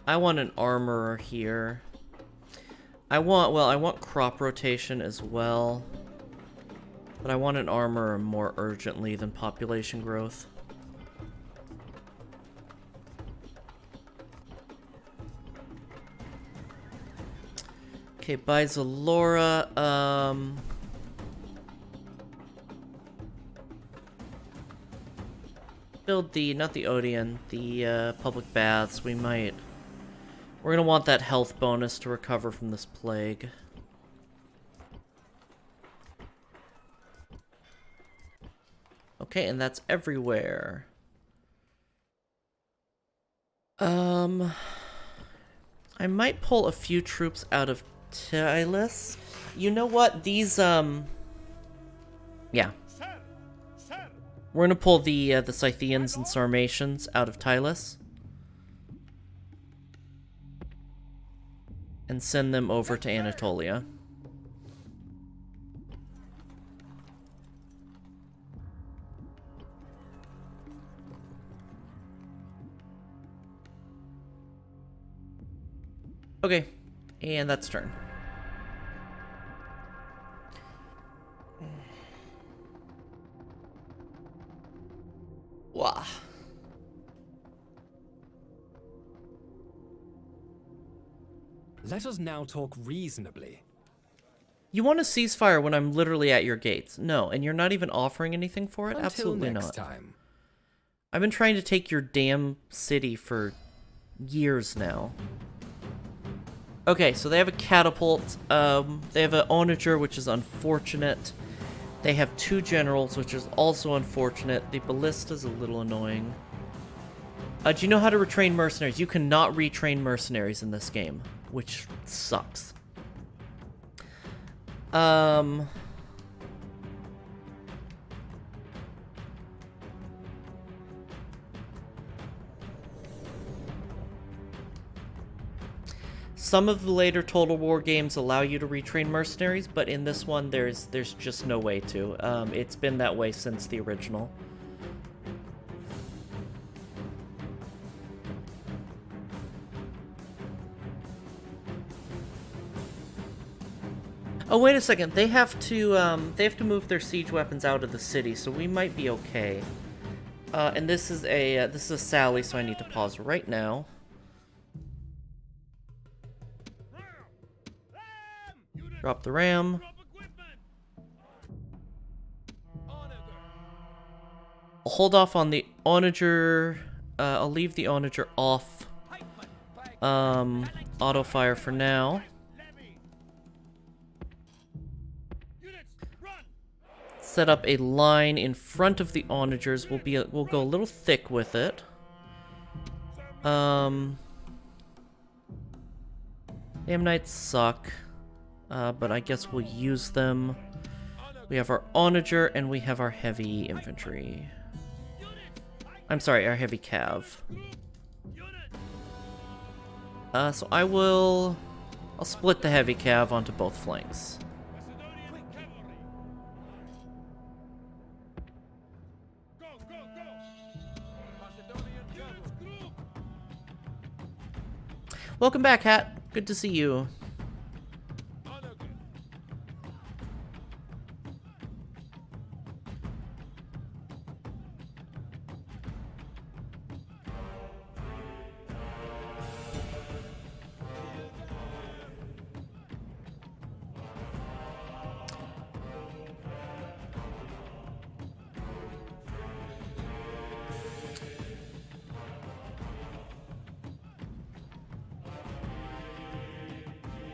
I want an armorer here. I want crop rotation as well. But I want an armorer more urgently than population growth. Okay, by Zalora, build not the Odeon, the public baths. We're gonna want that health bonus to recover from this plague. Okay, and that's everywhere. I might pull a few troops out of Tylus. You know what? These, yeah. We're gonna pull the Scythians and Sarmatians out of Tylus. And send them over to Anatolia. Okay, and that's turn. Wow. Let us now talk reasonably. You want a ceasefire when I'm literally at your gates? No, and you're not even offering anything for it? Until Absolutely next not. time. I've been trying to take your damn city for years now. Okay, so they have a catapult. They have an onager, which is unfortunate. They have 2 generals, which is also unfortunate. The ballista's a little annoying. Do you know how to retrain mercenaries? You cannot retrain mercenaries in this game, which sucks. Some of the later Total War games allow you to retrain mercenaries, but in this one, there's just no way to. It's been that way since the original. Oh, wait a second. They have to move their siege weapons out of the city, so we might be okay. And this is a Sally, so I need to pause right now. Drop the ram. Drop equipment. I'll hold off on the onager. I'll leave the onager off. Auto fire for now. Units, run. Set up a line in front of the onagers. We'll go a little thick with it. Ammonites suck, but I guess we'll use them. We have our onager and we have our heavy infantry. I'm sorry, our heavy cav. So I'll split the heavy cav onto both flanks. Macedonian cavalry. Go, go, go. Macedonian cavalry. Group. Welcome back, Hat. Good to see you.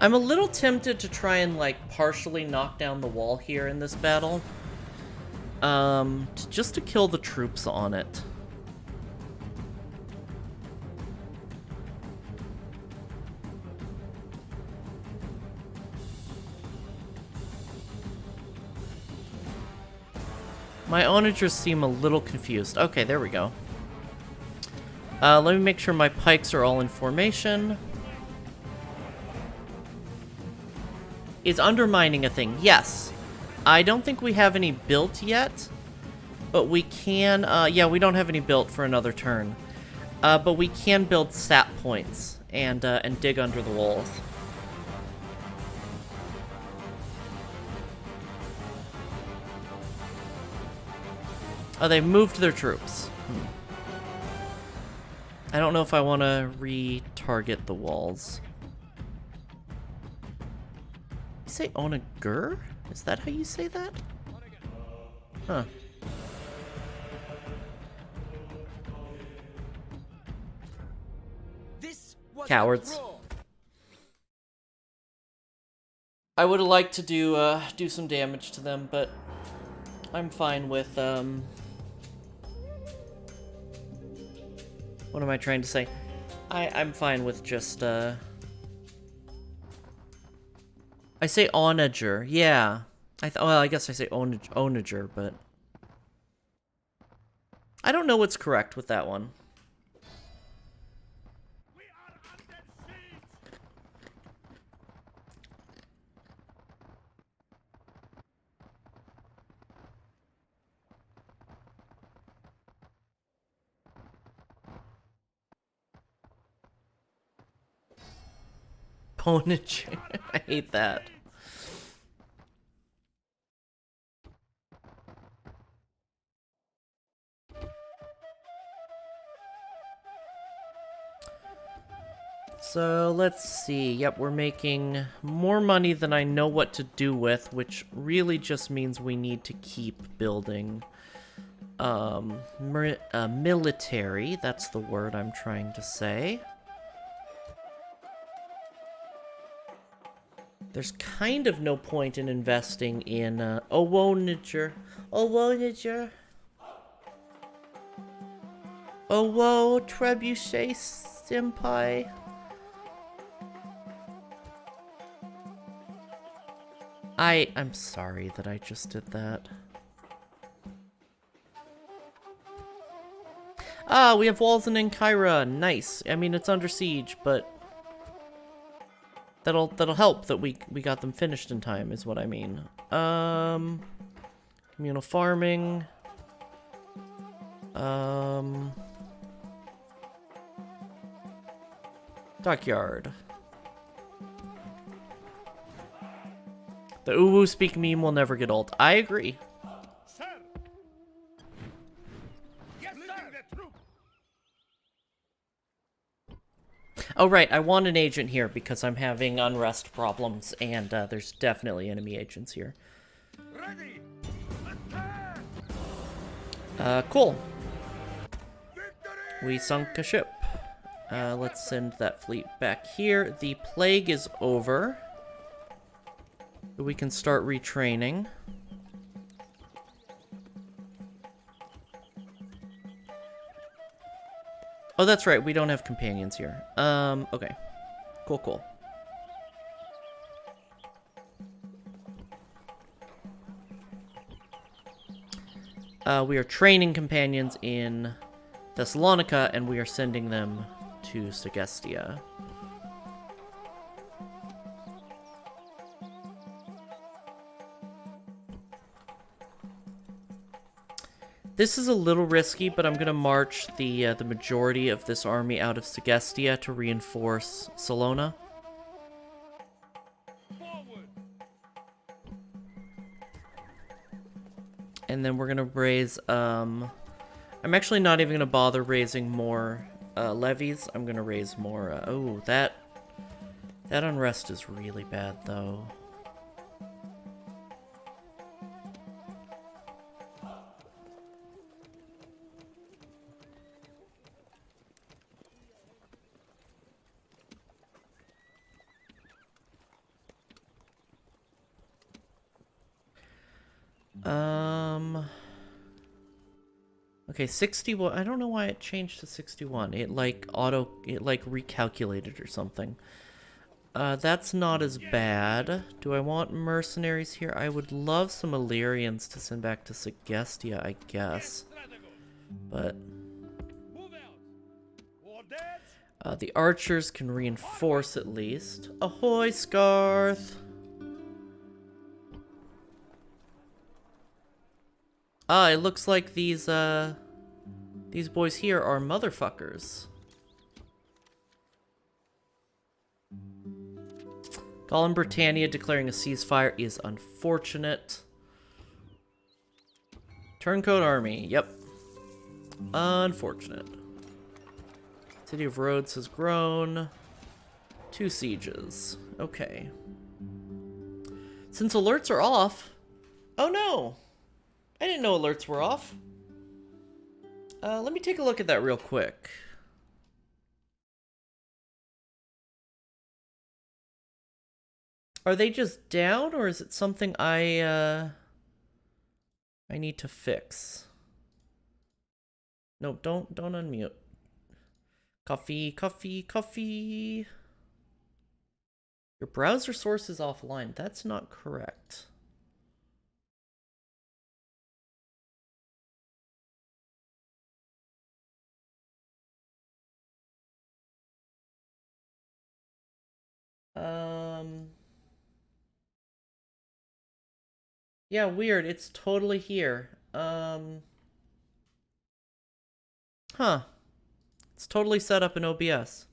I'm a little tempted to try and, like, partially knock down the wall here in this battle. Just to kill the troops on it. My onagers seem a little confused. Okay, there we go. Let me make sure my pikes are all in formation. Is undermining a thing? Yes. I don't think we have any built yet, but we can, yeah, we don't have any built for another turn. But we can build sap points and dig under the walls. Oh, they moved their troops. I don't know if I want to re-target the walls. You say onager? Is that how you say that? Huh. This was Cowards. a draw. I would have liked to do some damage to them, but I'm fine with what am I trying to say? I'm fine with just I say onager, yeah. Well, I guess I say onager, but I don't know what's correct with that one. We are under siege. Onager. I hate that. So let's see. Yep, we're making more money than I know what to do with, which really just means we need to keep building military. That's the word I'm trying to say. There's kind of no point in investing in Owonager. Owonager. Owo Trebuchet Senpai. I'm sorry that I just did that. Ah, we have walls in Enkyra. Nice. I mean, it's under siege, but that'll help that we got them finished in time, is what I mean. Communal farming. Dockyard. The Uwu speak meme will never get old. I agree. Sir! Yes, sir! The troop! Oh, right, I want an agent here because I'm having unrest problems, and there's definitely enemy agents here. Ready! Attack! Cool. Victory! We sunk a ship. Let's send that fleet back here. The plague is over. We can start retraining. Oh, that's right. We don't have companions here. Okay. Cool, cool. We are training companions in Thessalonica, and we are sending them to Segestia. This is a little risky, but I'm gonna march the majority of this army out of Segestia to reinforce Salona. Forward! And then we're gonna raise, I'm actually not even gonna bother raising more levies. I'm gonna raise more, oh, that unrest is really bad, though. Okay, 61. I don't know why it changed to 61. It like recalculated or something. That's not as bad. Do I want mercenaries here? I would love some Illyrians to send back to Segestia, I guess. But Move out! Orders! the archers can reinforce at least. Ahoy, Scarth! Ah, it looks like these boys here are motherfuckers. Gaul and Britannia declaring a ceasefire is unfortunate. Turncoat army, yep. Unfortunate. City of Rhodes has grown. 2 sieges. Okay. Since alerts are off... Oh no! I didn't know alerts were off. Let me take a look at that real quick. Are they just down, or is it something I need to fix? No, don't unmute. Coffee, coffee, coffee. Your browser source is offline. That's not correct. Yeah, weird. It's totally here. Huh. It's totally set up in OBS.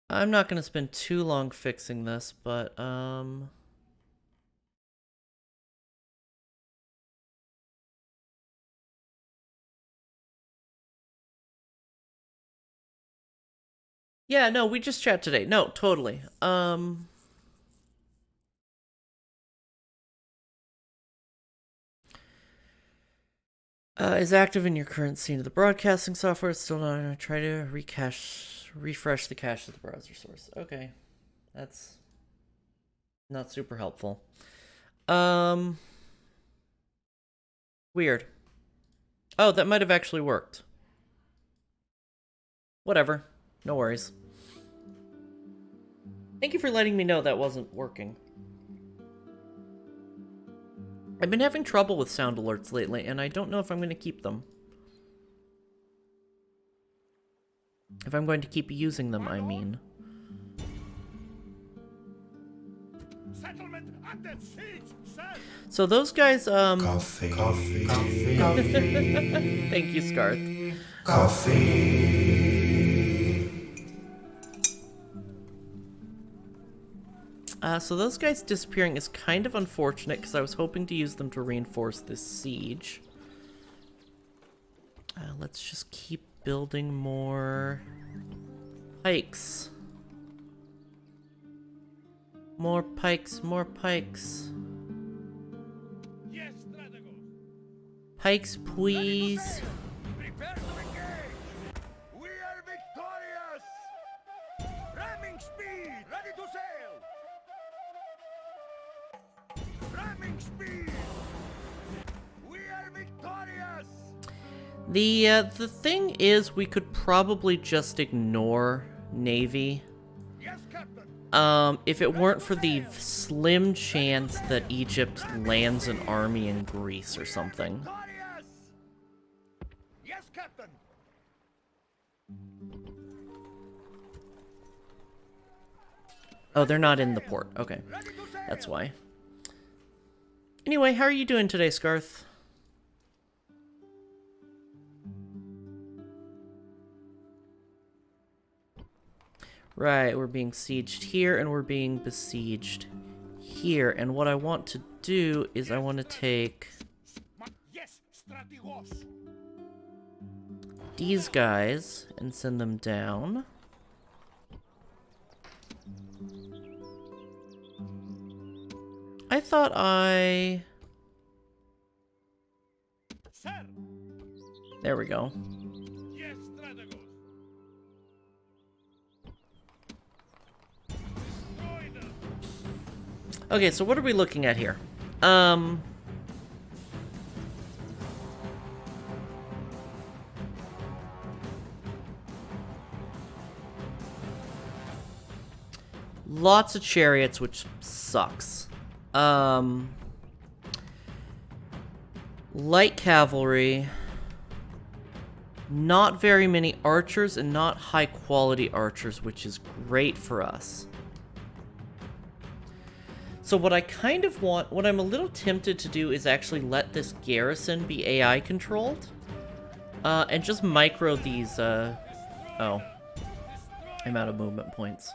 I'm not gonna spend too long fixing this, but, yeah, no, we just chat today. No, totally. Is active in your current scene of the broadcasting software. It's still not gonna try to refresh the cache of the browser source. Okay. That's not super helpful. Weird. Oh, that might have actually worked. Whatever. No worries. Thank you for letting me know that wasn't working. I've been having trouble with sound alerts lately, and I don't know if I'm going to keep them. If I'm going to keep using them, I mean. Settlement under siege, sir! So those guys, Coffee. Thank you, Scarth. Coffee. Thank you, Scarth. Coffee. Coffee. Coffee. Coffee. Coffee. Coffee. Coffee. Coffee. Coffee. Coffee. Coffee. Coffee. Coffee. Coffee. Coffee. Coffee. Coffee. So those guys disappearing is kind of unfortunate because I was hoping to use them to reinforce this siege. Let's just keep building more pikes. More pikes, more pikes. Yes, Strategos. Pikes, please. Prepare to engage. We are victorious. Ramming speed. Ready to sail. Ramming speed. We are victorious. The thing is, we could probably just ignore Navy. Yes, Captain. If it weren't for the slim chance that Egypt lands an army in Greece or something. Victorious. Yes, Captain. Oh, they're not in the port. Okay, Ready to sail. that's why. Anyway, how are you doing today, Scarth? Right, we're being sieged here, and we're being besieged here. And what I want to do is I want to take Yes, Strategos. these guys and send them down. I thought Sir. There we go. Yes, Strategos. Destroy them. Okay, so what are we looking at here? Lots of chariots, which sucks. Light cavalry. Not very many archers and not high quality archers, which is great for us. So what I kind of want, what I'm a little tempted to do is actually let this garrison be AI controlled. And just micro these, oh. I'm out of movement points.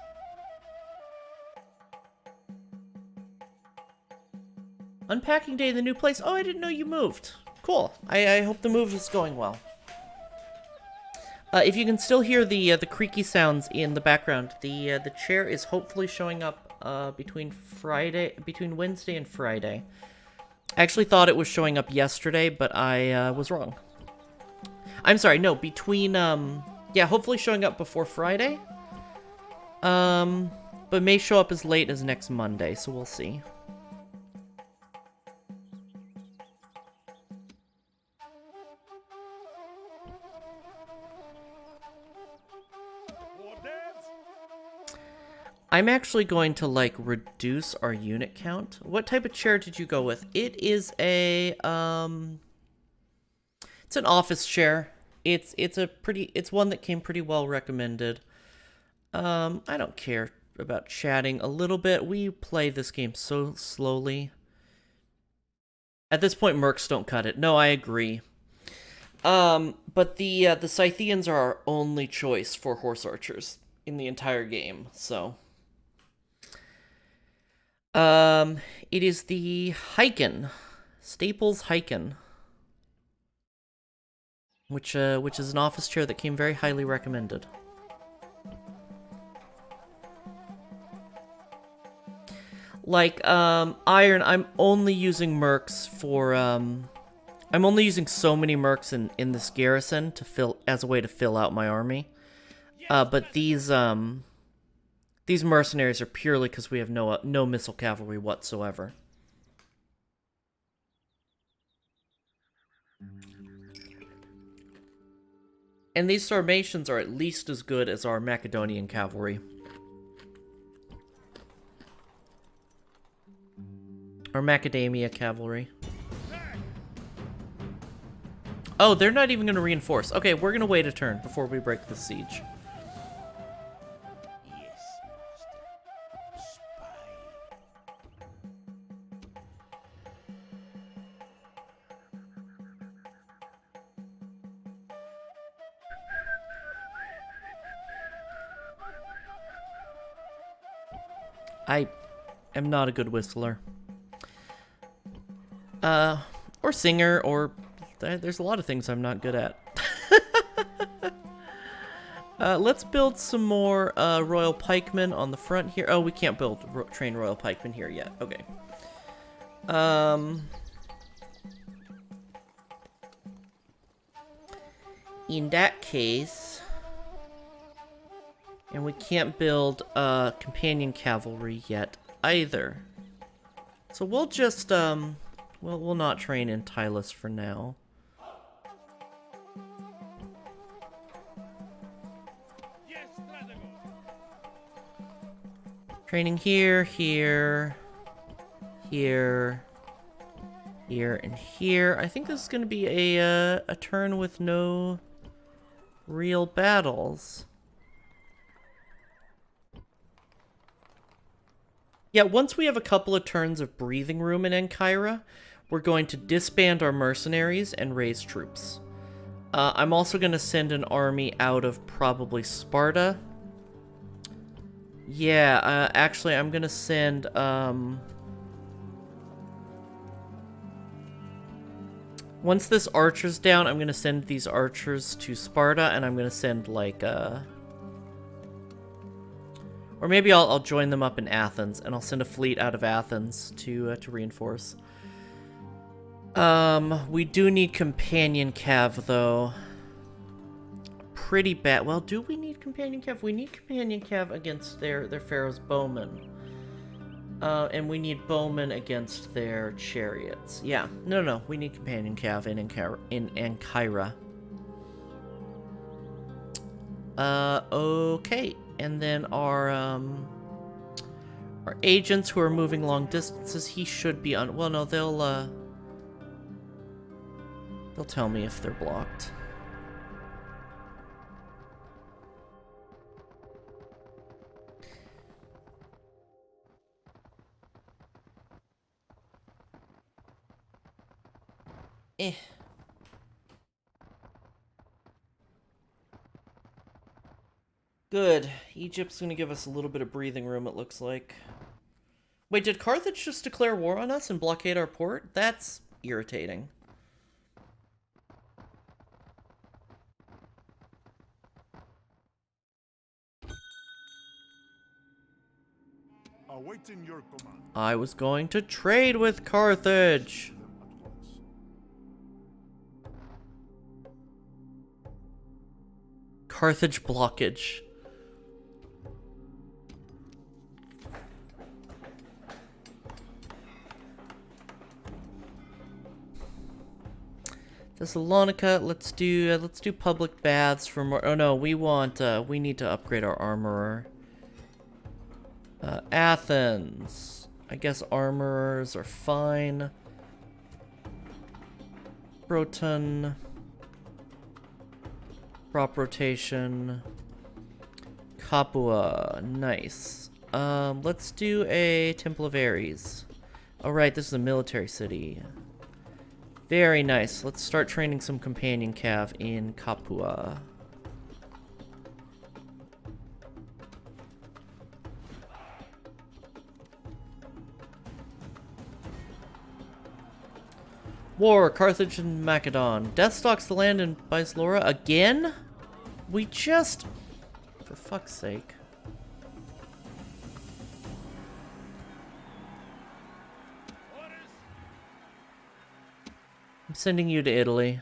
Unpacking day in the new place. Oh, I didn't know you moved. Cool. I hope the move is going well. If you can still hear the creaky sounds in the background, the chair is hopefully showing up between Wednesday and Friday. I actually thought it was showing up yesterday, but I was wrong. I'm sorry, no, between yeah, hopefully showing up before Friday. But may show up as late as next Monday, so we'll see. I'm actually going to, like, reduce our unit count. What type of chair did you go with? It is a, it's an office chair. It's one that came pretty well recommended. I don't care about chatting a little bit. We play this game so slowly. At this point, mercs don't cut it. No, I agree. But the Scythians are our only choice for horse archers in the entire game, so... it is the Hyken, Staples Hyken, which is an office chair that came very highly recommended. Like, Iron, I'm only using mercs for, I'm only using so many mercs in this garrison to as a way to fill out my army. But these mercenaries are purely because we have no missile cavalry whatsoever. And these Sarmatians are at least as good as our Macedonian cavalry. Or Macadamia cavalry. Oh, they're not even going to reinforce. Okay, we're going to wait a turn before we break the siege. am not a good whistler. Or singer, or there's a lot of things I'm not good at. Let's build some more Royal Pikemen on the front here. Oh, we can't train Royal Pikemen here yet. Okay. In that case, and we can't build companion cavalry yet either. So we'll just we'll not train in Tylus for now. Training here, here, here, here, and here. I think this is going to be a turn with no real battles. Yeah, once we have a couple of turns of breathing room in Ankara, we're going to disband our mercenaries and raise troops. I'm also going to send an army out of probably Sparta. Yeah, actually, I'm going to send, once this archer's down, I'm going to send these archers to Sparta, and I'm going to send, like, or maybe I'll join them up in Athens, and I'll send a fleet out of Athens to reinforce. We do need companion cav, though. Pretty bad. Well, do we need companion cav? We need companion cav against their pharaoh's bowmen. And we need bowmen against their chariots. Yeah, no, we need companion cav in Ankara. Okay. And then our agents who are moving long distances, he should be on. Well, no, they'll tell me if they're blocked. Good. Egypt's gonna give us a little bit of breathing room, it looks like. Wait, did Carthage just declare war on us and blockade our port? That's irritating. Awaiting your command. I was going to trade with Carthage. Carthage blockage. Thessalonica, let's do public baths for more. Oh no, we need to upgrade our armorer. Athens, I guess armorers are fine. Broton, prop rotation. Capua, nice. Let's do a Temple of Ares. Oh right, this is a military city. Very nice. Let's start training some companion cav in Capua. War, Carthage and Macedon. Death stalks the land in Bislora again? We just... For fuck's sake. I'm sending you to Italy.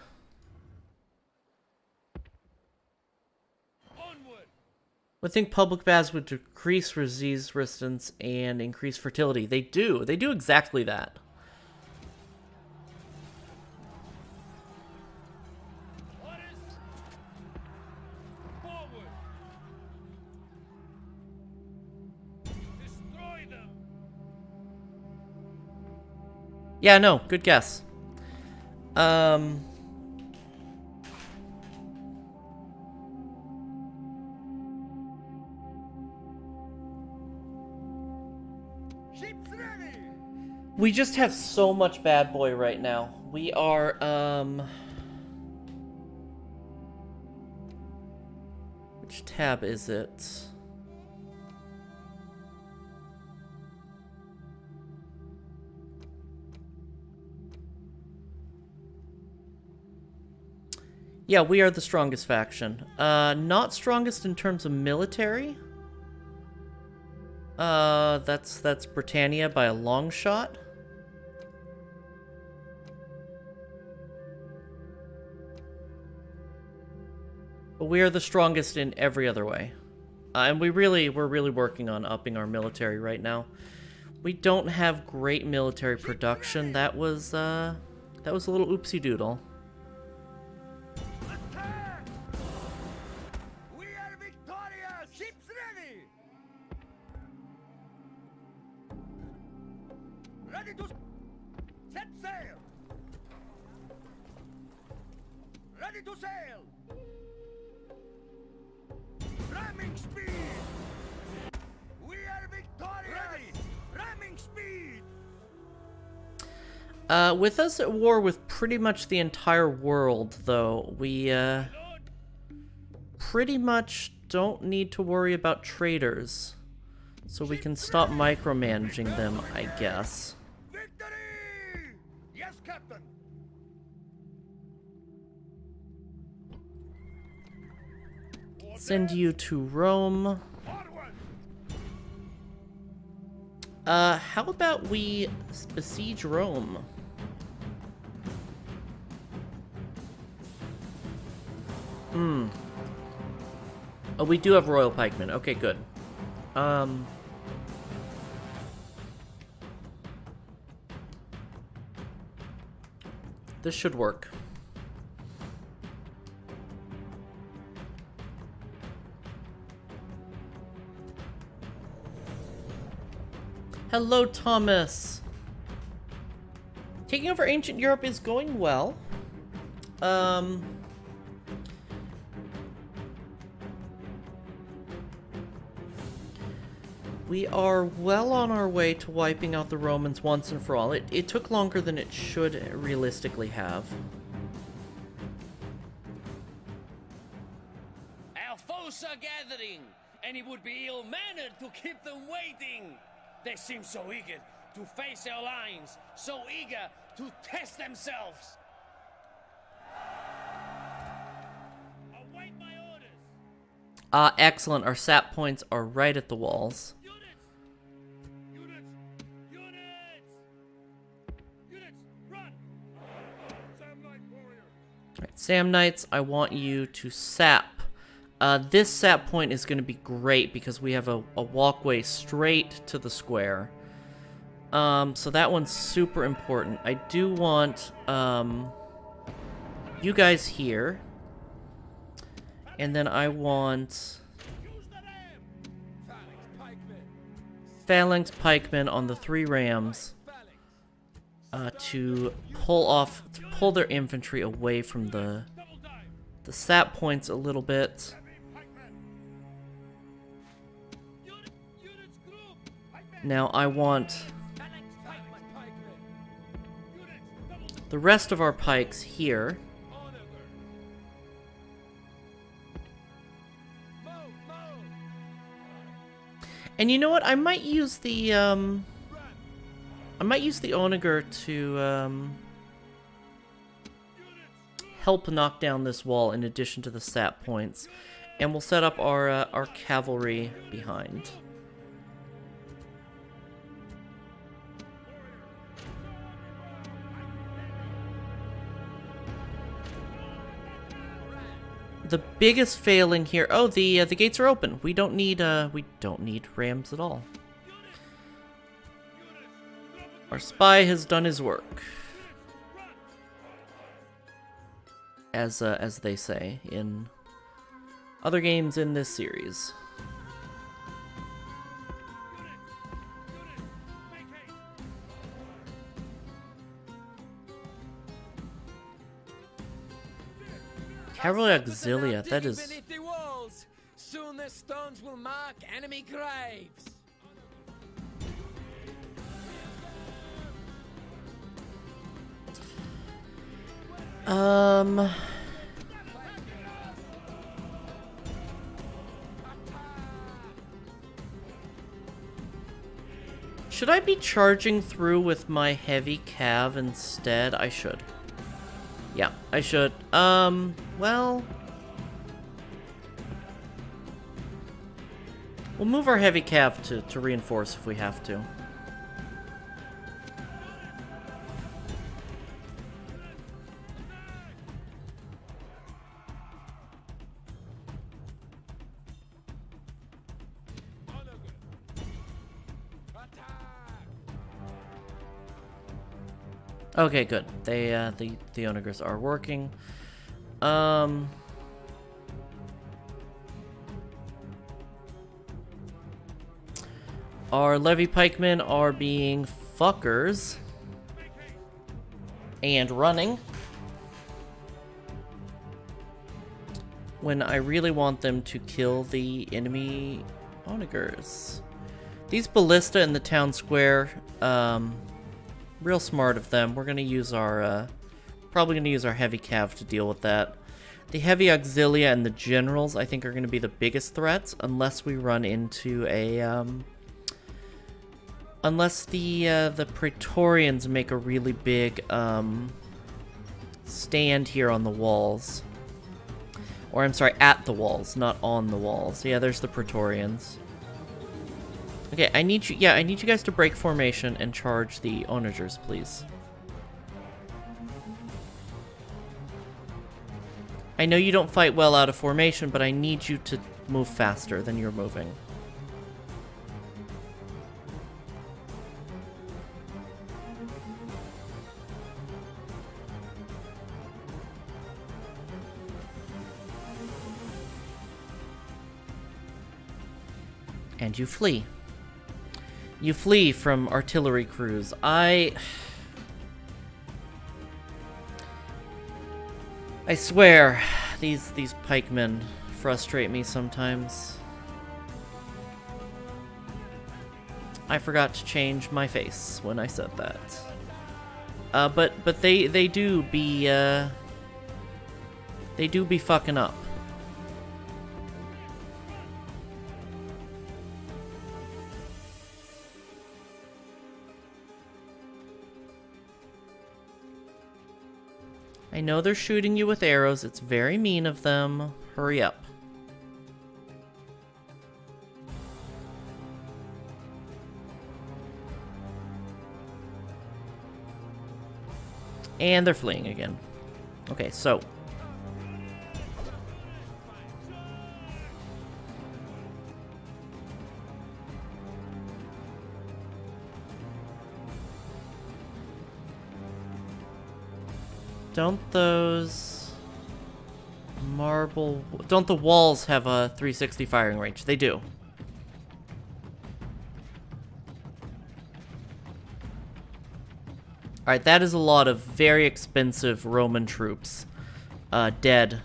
I think public baths would decrease disease resistance and increase fertility. They do. They do exactly that. Yeah, no, good guess. Ships ready! We just have so much bad boy right now. We are, which tab is it? Yeah, we are the strongest faction. Not strongest in terms of military. That's Britannia by a long shot. But we are the strongest in every other way. And we're really working on upping our military right now. We don't have great military production. That was a little oopsie doodle. Attack! We are victorious! Ships ready! Ready to set sail! Ready to sail! Ramming speed! We are victorious! Ready! Ramming speed! With us at war with pretty much the entire world, though, we, pretty much don't need to worry about traders. So we can stop micromanaging them, I guess. Victory! Yes, Captain! Send you to Rome. Forward! How about we besiege Rome? Oh, we do have Royal Pikemen. Okay, good. This should work. Hello, Thomas. Taking over ancient Europe is going well. We are well on our way to wiping out the Romans once and for all. It took longer than it should realistically have. Our foes are gathering, and it would be ill-mannered to keep them waiting. They seem so eager to face our lines, so eager to test themselves. Await my orders. Excellent. Our sap points are right at the walls. Units! Run! Samnite warrior! Alright, Sam Knights, I want you to sap. This sap point is going to be great because we have a walkway straight to the square. So that one's super important. I do want you guys here. And then I want Phalanx Pikemen on the 3 rams to pull their infantry away from the sap points a little bit. Now I want the rest of our pikes here. And you know what? I might use the onager to help knock down this wall in addition to the sap points, and we'll set up our cavalry behind. The biggest failing here. Oh, the gates are open. We don't need rams at all. Our spy has done his work, as they say in other games in this series. Cavalry Auxilia, that is... Beneath the walls. Soon the stones will mark enemy graves. Should I be charging through with my heavy cav instead? I should. Yeah, I should. Well... We'll move our heavy cav to reinforce if we have to. Okay, good. They, the onagers are working. Our levy pikemen are being fuckers. And running. When I really want them to kill the enemy onagers. These ballista in the town square, real smart of them. We're gonna use our, probably gonna use our heavy cav to deal with that. The heavy auxilia and the generals, I think, are gonna be the biggest threats, unless we run into a, unless the Praetorians make a really big, stand here on the walls. Or, I'm sorry, at the walls, not on the walls. Yeah, there's the Praetorians. Okay, I need you guys to break formation and charge the onagers, please. I know you don't fight well out of formation, but I need you to move faster than you're moving. And you flee. You flee from artillery crews. I swear, these pikemen frustrate me sometimes. I forgot to change my face when I said that. But they do be fucking up. I know they're shooting you with arrows. It's very mean of them. Hurry up. And they're fleeing again. Okay, so. Don't the walls have a 360 firing range? They do. Alright, that is a lot of very expensive Roman troops dead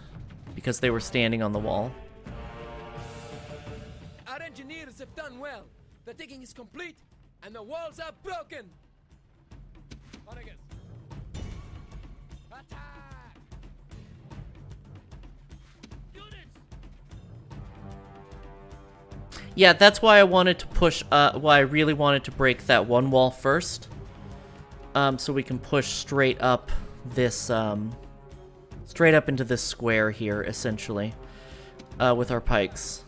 because they were standing on the wall. Our engineers have done well. The digging is complete, and the walls are broken. Yeah, that's why I wanted to push, why I really wanted to break that one wall first. So we can push straight up this, straight up into this square here, essentially, with our pikes.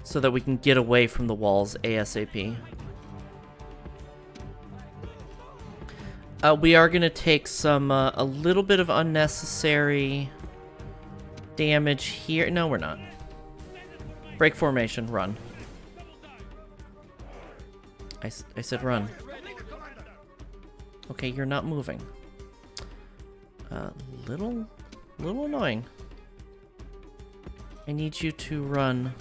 So that we can get away from the walls ASAP. We are going to take some, a little bit of unnecessary damage here. No, we're not. Break formation, run. I said run. Okay, you're not moving. Little annoying. I need you to run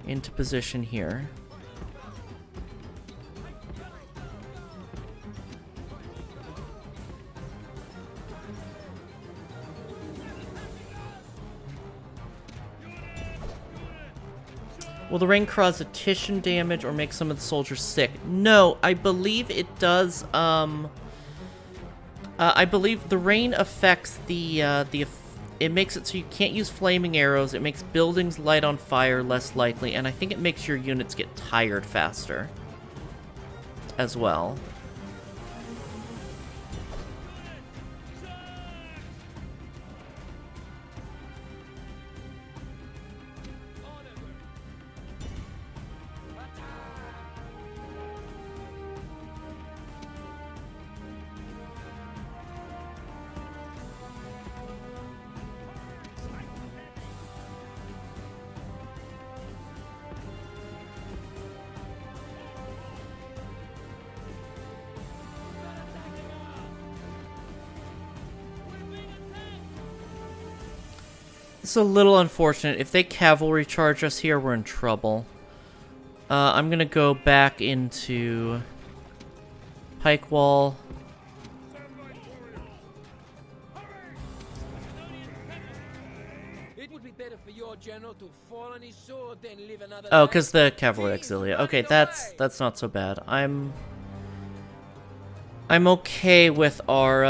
into position here. Will the rain cause attrition damage or make some of the soldiers sick? No, I believe it does, I believe the rain affects it makes it so you can't use flaming arrows, it makes buildings light on fire less likely, and I think it makes your units get tired faster as well. It's a little unfortunate. If they cavalry charge us here, we're in trouble. I'm gonna go back into Pike Wall. It would be better for your general to fall on his sword than live another Oh, day. because the cavalry He's auxilia. running Okay, away. that's not so bad. I'm okay with our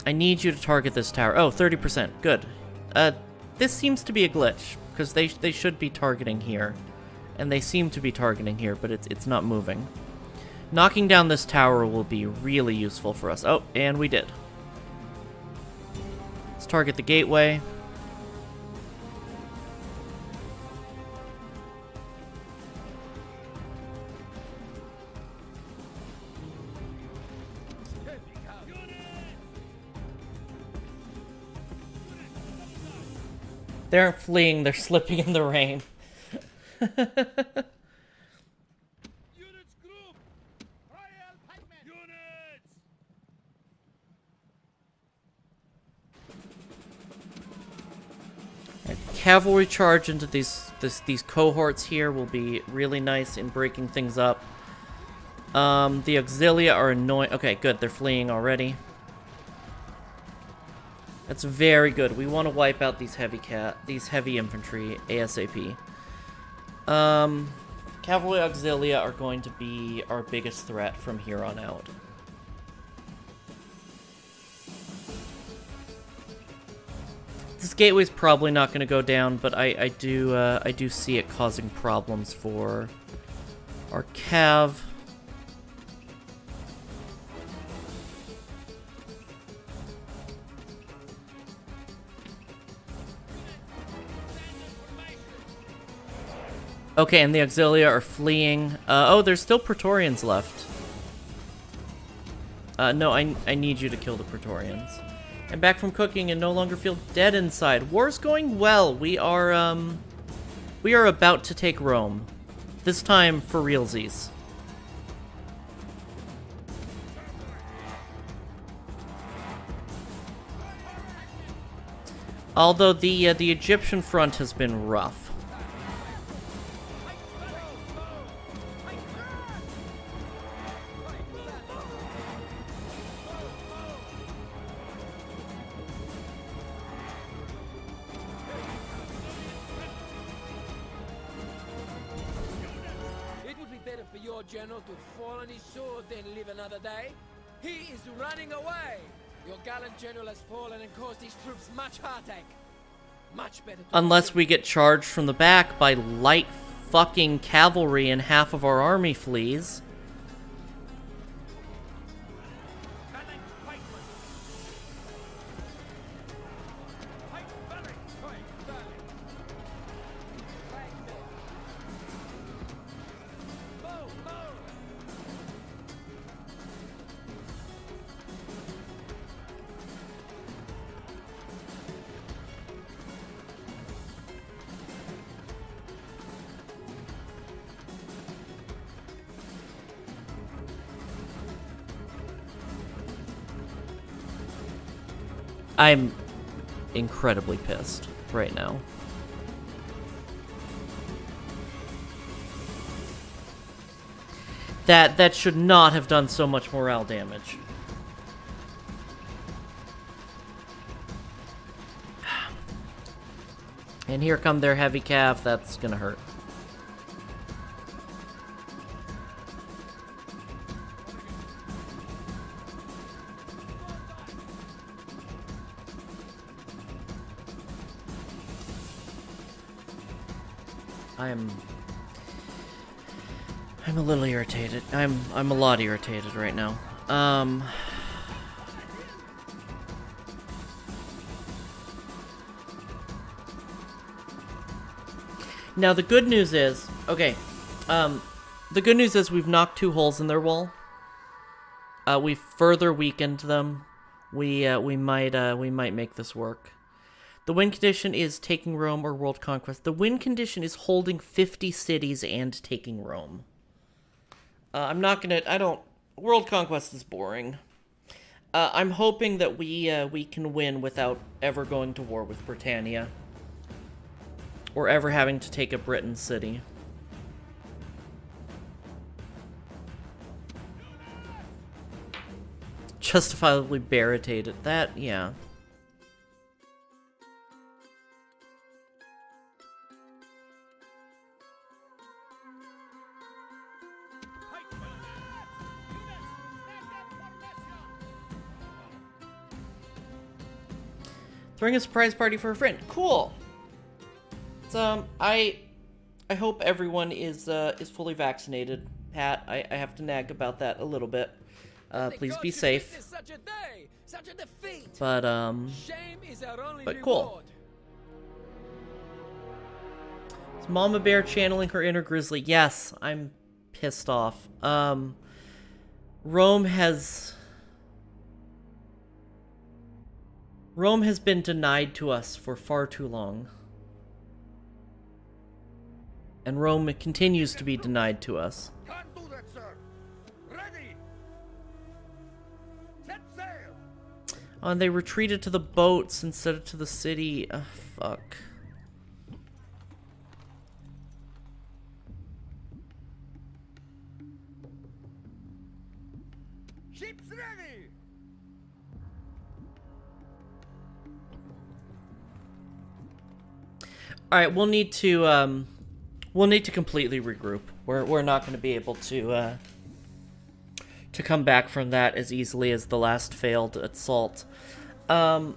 I need you to target this tower. Oh, 30%. Good. This seems to be a glitch because they should be targeting here, and they seem to be targeting here, but it's not moving. Knocking down this tower will be really useful for us. Oh, and we did. Let's target the gateway. They aren't fleeing, they're slipping in the rain. Units group! Royal pikemen! Units! Cavalry charge into these cohorts here will be really nice in breaking things up. The auxilia are annoying. Okay, good. They're fleeing already. That's very good. We want to wipe out these heavy infantry ASAP. Cavalry auxilia are going to be our biggest threat from here on out. This gateway's probably not going to go down, but I do see it causing problems for our cav. Okay, and the auxilia are fleeing. Oh, there's still Praetorians left. No, I need you to kill the Praetorians. I'm back from cooking and no longer feel dead inside. War's going well. We are about to take Rome. This time for realsies. Although the Egyptian front has been rough. It would be better for your general to fall on his sword than live another day. He is running away. Your gallant general has fallen and caused his troops much heartache. Much better. Unless we get charged from the back by light fucking cavalry and half of our army flees. I'm incredibly pissed right now. That should not have done so much morale damage. And here come their heavy cav. That's gonna hurt. I'm a little irritated. I'm a lot irritated right now. Now the good news is, okay, the good news is we've knocked 2 holes in their wall. We've further weakened them. We might make this work. The win condition is taking Rome or world conquest. The win condition is holding 50 cities and taking Rome. World conquest is boring. I'm hoping that we can win without ever going to war with Britannia. Or ever having to take a Britain city. Justifiably barricaded. That, yeah. Throwing a surprise party for a friend. Cool. So, I hope everyone is fully vaccinated. Pat, I have to nag about that a little bit. Please be safe. But cool. Is Mama Bear channeling her inner grizzly? Yes, I'm pissed off. Rome has been denied to us for far too long. And Rome continues to be denied to us. Can't do that, sir. Ready. Set sail. Oh, and they retreated to the boats instead of to the city. Ugh, fuck. Ships ready. All right, we'll need to completely regroup. We're not going to be able to come back from that as easily as the last failed assault. Roll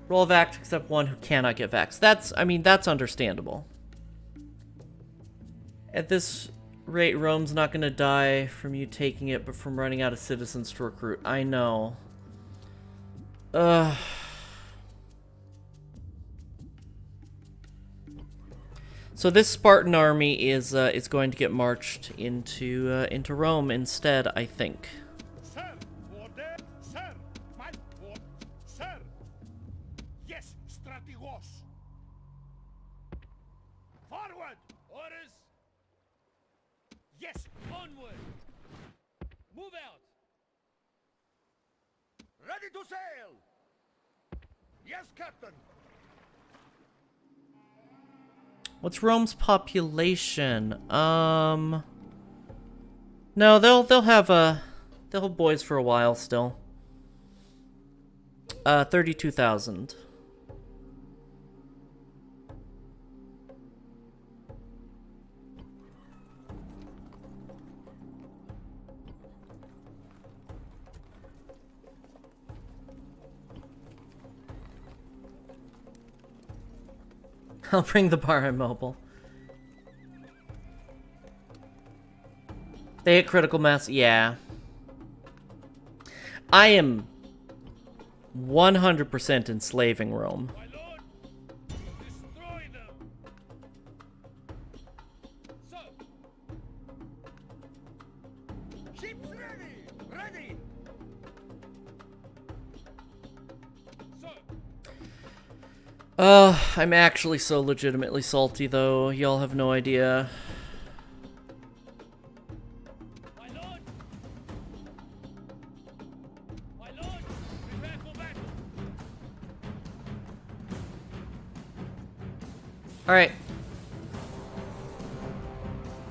vax except one who cannot get vax. That's understandable. At this rate, Rome's not going to die from you taking it, but from running out of citizens to recruit. I know. Ugh. So this Spartan army is going to get marched into Rome instead, I think. Sir, order, sir, my word, sir. Yes, strategos. Forward. Orders. Yes, Onward. Move out. Ready to sail. Yes, Captain. What's Rome's population? No, they'll have boys for a while still. 32,000. I'll bring the bar immobile. They hit critical mass. Yeah. I am 100% enslaving Rome. My lord. Destroy them. So. Ships ready. Ready. So. I'm actually so legitimately salty though. Y'all have no idea. My lord. My lord. Prepare for battle. Alright.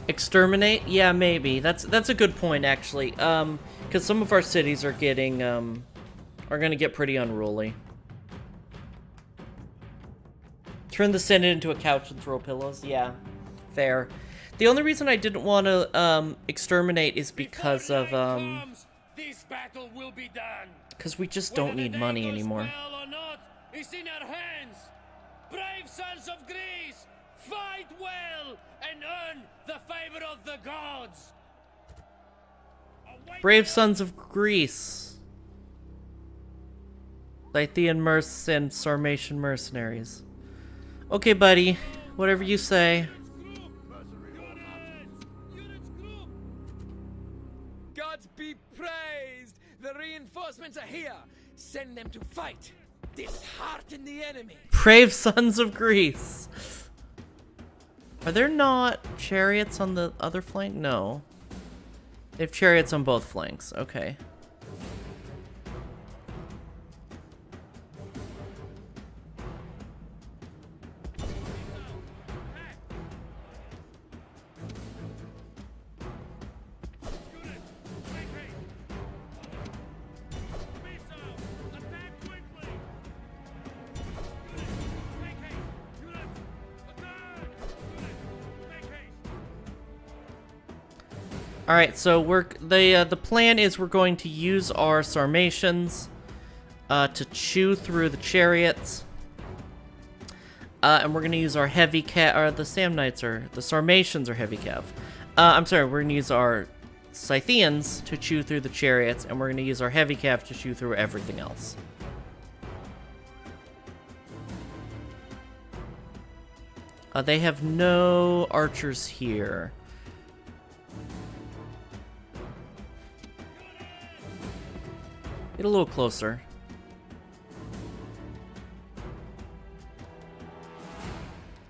Exterminate? Yeah, maybe. That's a good point actually. Because some of our cities are getting are gonna get pretty unruly. Turn the Senate into a couch and throw pillows? Yeah, fair. The only reason I didn't want to exterminate is because of This battle will be done. because we just don't need money anymore. Well or not, is in our hands. Brave sons of Greece, fight well and earn the favor of the gods. Brave sons of Greece. Scythian mercs and Sarmatian mercenaries. Okay, buddy. Whatever you say. Gods be praised! The reinforcements are here! Send them to fight! Dishearten the enemy! Brave sons of Greece. Are there not chariots on the other flank? No. They have chariots on both flanks. Okay. All right, so the plan is we're going to use our Sarmatians to chew through the chariots, and we're gonna use our heavy the Sarmatians are heavy cav. I'm sorry, we're gonna use our Scythians to chew through the chariots, and we're gonna use our heavy cav to chew through everything else. They have no archers here. Get a little closer.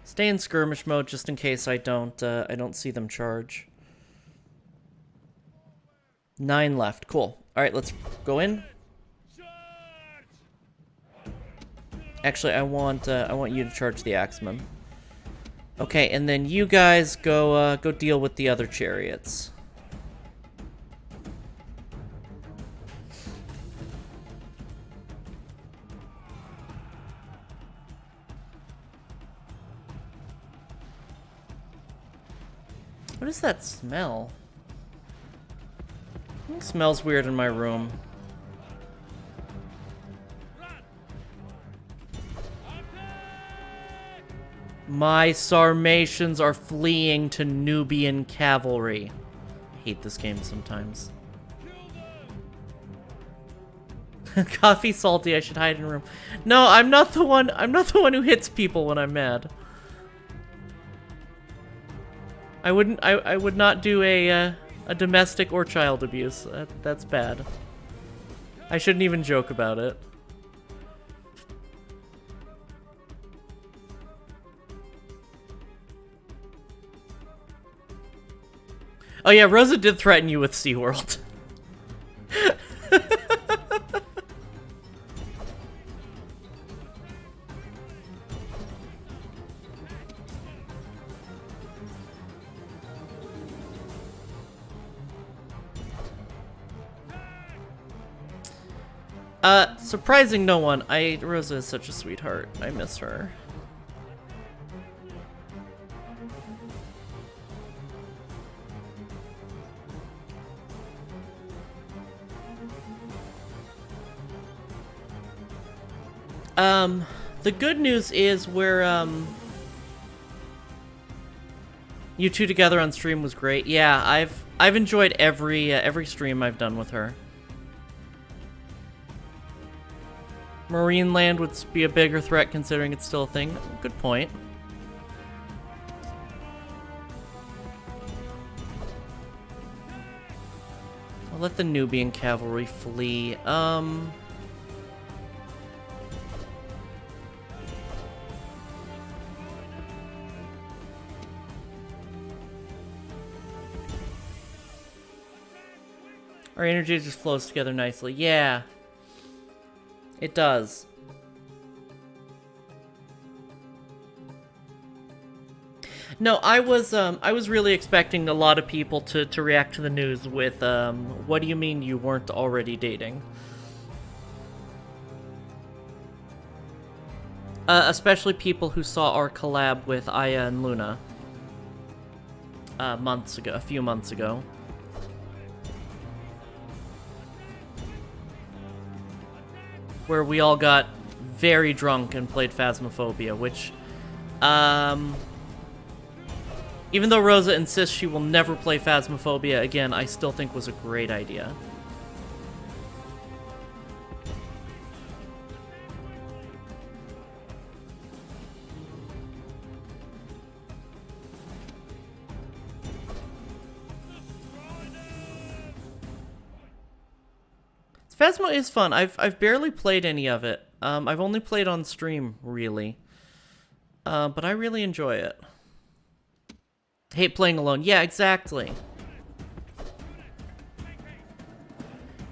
Stay in skirmish mode just in case I don't see them charge. 9 left. Cool. All right, let's go in. Actually, I want you to charge the axeman. Okay, and then you guys go deal with the other chariots. What is that smell? It smells weird in my room. My Sarmatians are fleeing to Nubian cavalry. I hate this game sometimes. Coffee salty, I should hide in a room. No, I'm not the one who hits people when I'm mad. I would not do a domestic or child abuse. That's bad. I shouldn't even joke about it. Oh yeah, Rosa did threaten you with SeaWorld. Surprising no one. Rosa is such a sweetheart. I miss her. The good news is you two together on stream was great. Yeah, I've enjoyed every stream I've done with her. Marine land would be a bigger threat considering it's still a thing. Good point. I'll let the Nubian cavalry flee. Our energy just flows together nicely. Yeah. It does. No, I was really expecting a lot of people to react to the news with, what do you mean you weren't already dating? Especially people who saw our collab with Aya and Luna. A few months ago. Where we all got very drunk and played Phasmophobia, which, even though Rosa insists she will never play Phasmophobia again, I still think was a great idea. Phasmo is fun. I've barely played any of it. I've only played on stream, really. But I really enjoy it. Hate playing alone. Yeah, exactly.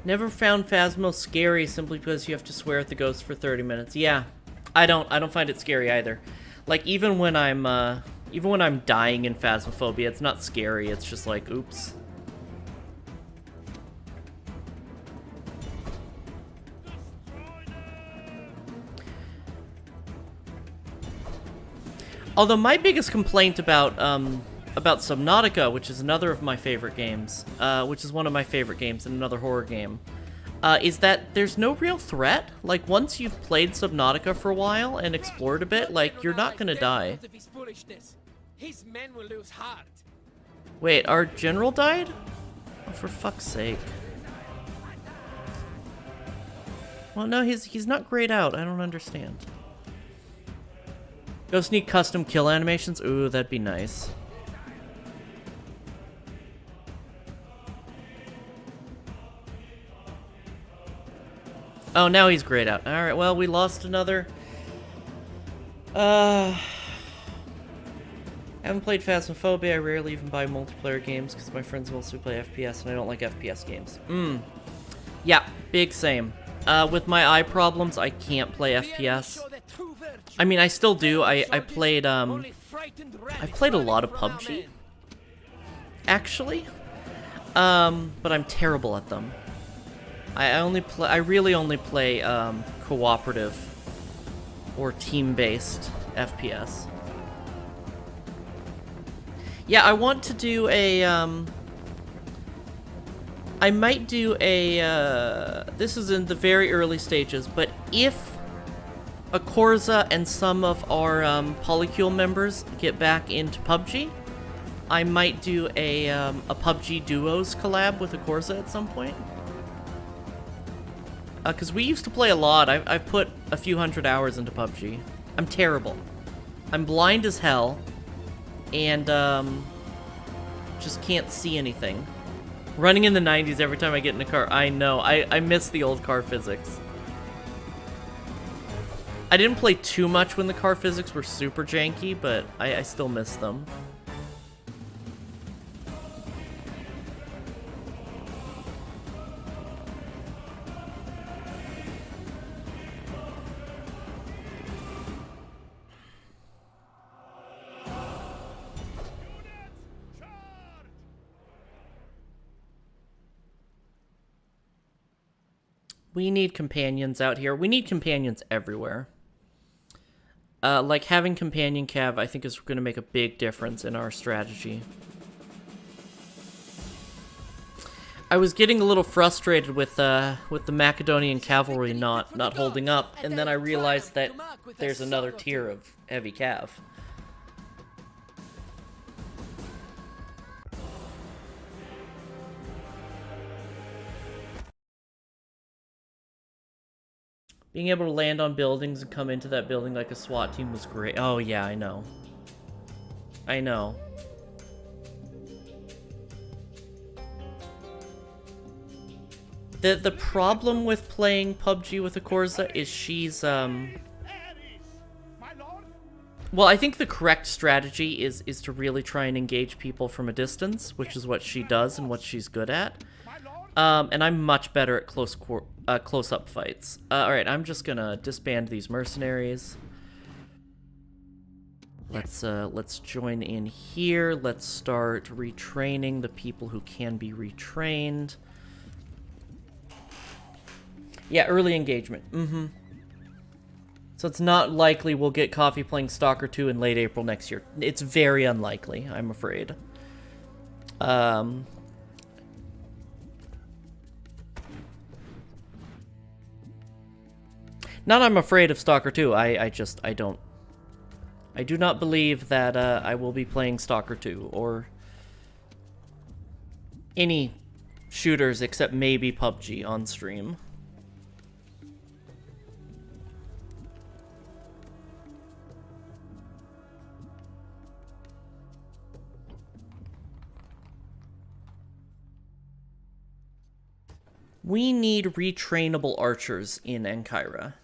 Never found Phasmo scary simply because you have to swear at the ghost for 30 minutes. Yeah, I don't find it scary either. Like even when I'm dying in Phasmophobia, it's not scary. It's just like, oops. Although my biggest complaint about about Subnautica, which is another of my favorite games, which is one of my favorite games and another horror game, is that there's no real threat. Like, once you've played Subnautica for a while and explored a bit, like, you're not gonna die. His men will lose heart. Wait, our general died? Oh, for fuck's sake. Well, no, he's not grayed out. I don't understand. Ghosts need custom kill animations? Ooh, that'd be nice. Oh, now he's grayed out. Alright, well, we lost another. I haven't played Phasmophobia. I rarely even buy multiplayer games because my friends mostly play FPS and I don't like FPS games. Yeah, big same. With my eye problems, I can't play FPS. I mean, I still do. I played a lot of PUBG, actually. But I'm terrible at them. I really only play cooperative or team-based FPS. Yeah, I want to do a I might do a this is in the very early stages, but if Akorza and some of our Polycule members get back into PUBG, I might do a PUBG Duos collab with Akorza at some point. Because we used to play a lot. I've put a few hundred hours into PUBG. I'm terrible. I'm blind as hell. And, just can't see anything. Running in the 90s every time I get in a car. I know. I miss the old car physics. I didn't play too much when the car physics were super janky, but I still miss them. We need companions out here. We need companions everywhere. Like, having companion cav, I think, is going to make a big difference in our strategy. I was getting a little frustrated with the Macedonian cavalry not holding up, and then I realized that there's another tier of heavy cav. Being able to land on buildings and come into that building like a SWAT team was great. Oh, yeah, I know. I know. The problem with playing PUBG with Akorza is she's, well, I think the correct strategy is to really try and engage people from a distance, which is what she does and what she's good at. And I'm much better at close-up fights. Alright, I'm just gonna disband these mercenaries. Let's join in here. Let's start retraining the people who can be retrained. Yeah, early engagement. So it's not likely we'll get Coffee playing Stalker 2 in late April next year. It's very unlikely, I'm afraid. Not I'm afraid of Stalker 2, I do not believe that I will be playing Stalker 2, or any shooters except maybe PUBG on stream. We need retrainable archers in Ankara.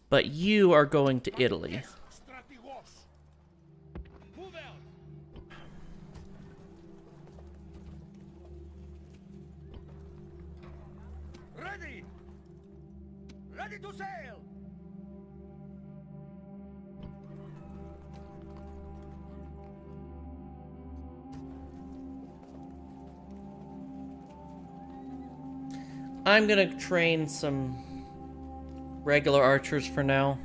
But you are going to Italy. Ready! Ready to sail! I'm gonna train some regular archers for now.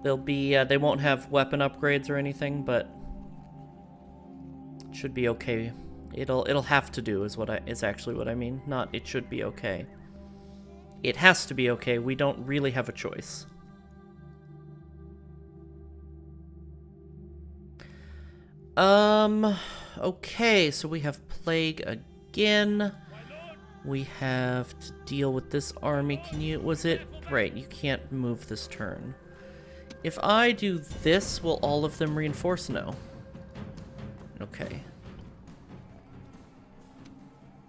They'll be, they won't have weapon upgrades or anything, but it should be okay. It'll have to do is actually what I mean. Not it should be okay. It has to be okay. We don't really have a choice. Okay, so we have plague again. We have to deal with this army. Right, you can't move this turn. If I do this, will all of them reinforce? No. Okay.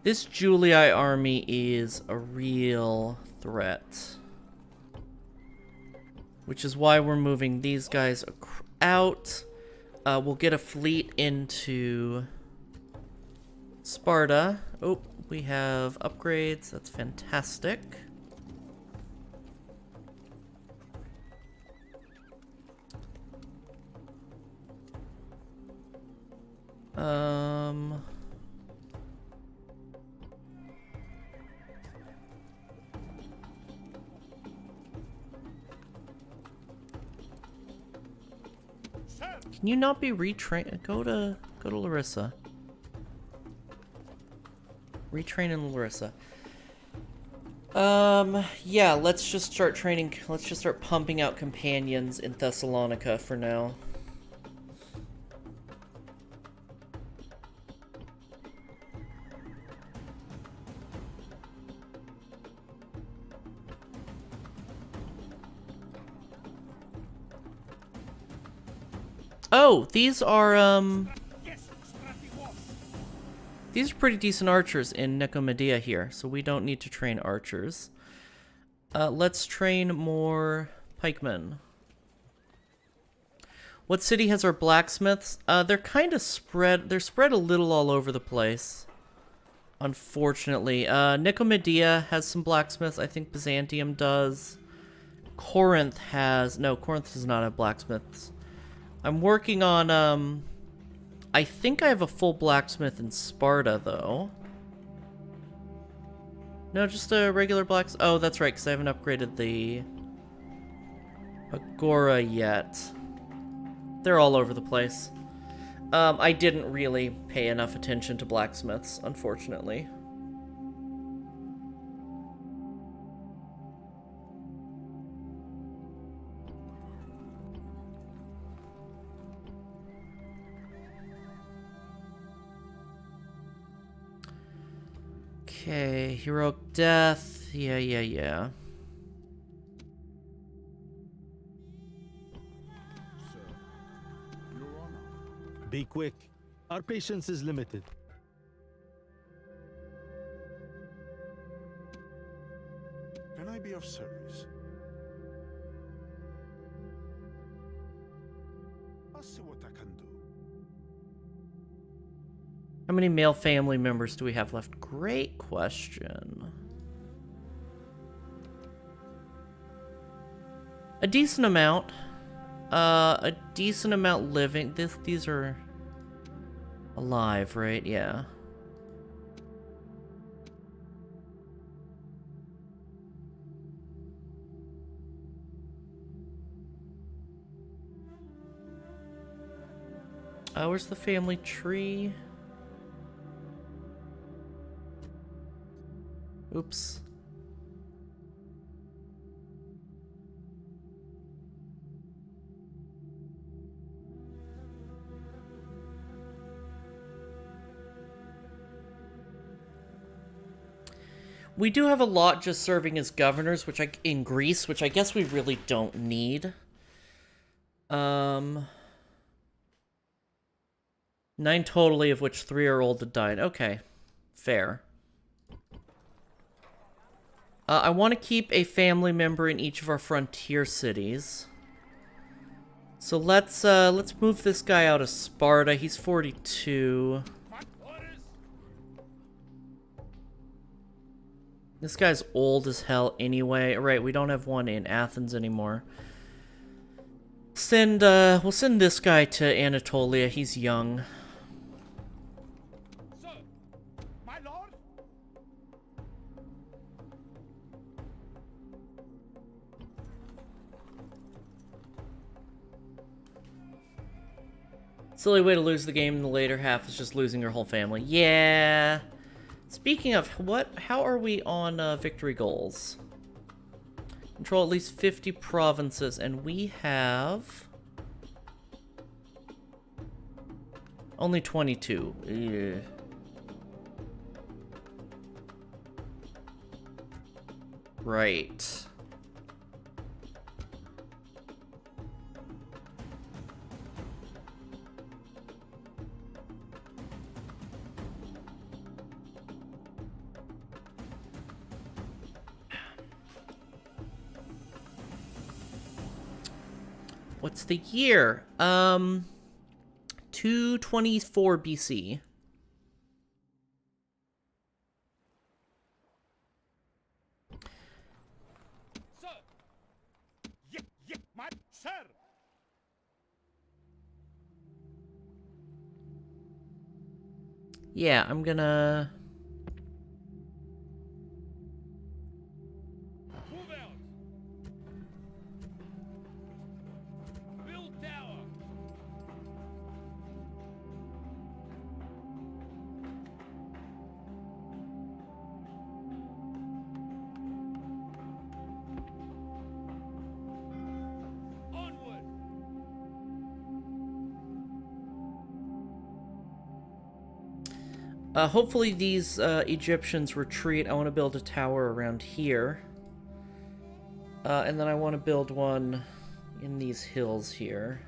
This Julii army is a real threat. Which is why we're moving these guys out. We'll get a fleet into Sparta. Oh, we have upgrades. That's fantastic. Can you not be retrained? Go to Larissa. Retrain in Larissa. Yeah, let's just start training. Let's just start pumping out companions in Thessalonica for now. Oh, these are pretty decent archers in Nicomedia here, so we don't need to train archers. Let's train more pikemen. What city has our blacksmiths? They're kind of spread. They're spread a little all over the place, unfortunately. Nicomedia has some blacksmiths. I think Byzantium does. Corinth has... No, Corinth does not have blacksmiths. I'm working on, I think I have a full blacksmith in Sparta, though. No, just a regular blacksmith. Oh, that's right, because I haven't upgraded the Agora yet. They're all over the place. I didn't really pay enough attention to blacksmiths, unfortunately. Okay, heroic death. Yeah. Be quick. Our patience is limited. Can I be of service? I'll see what I can do. How many male family members do we have left? Great question. A decent amount. A decent amount living. These are alive, right? Yeah. Where's the family tree? Oops. We do have a lot just serving as governors, in Greece, which I guess we really don't need. 9 totally, of which 3 are old and died. Okay, fair. I want to keep a family member in each of our frontier cities. So let's move this guy out of Sparta. He's 42. This guy's old as hell anyway. Right, we don't have one in Athens anymore. We'll send this guy to Anatolia. He's young. Sir, my lord. Silly way to lose the game in the later half is just losing your whole family. Yeah. Speaking of, how are we on victory goals? Control at least 50 provinces, and we have only 22. Yeah. Right. What's the year? 224 BC. Sir! Yeah, my sir! Yeah, I'm gonna... Move out! Build tower! Onward! Hopefully these Egyptians retreat. I want to build a tower around here. And then I want to build one in these hills here.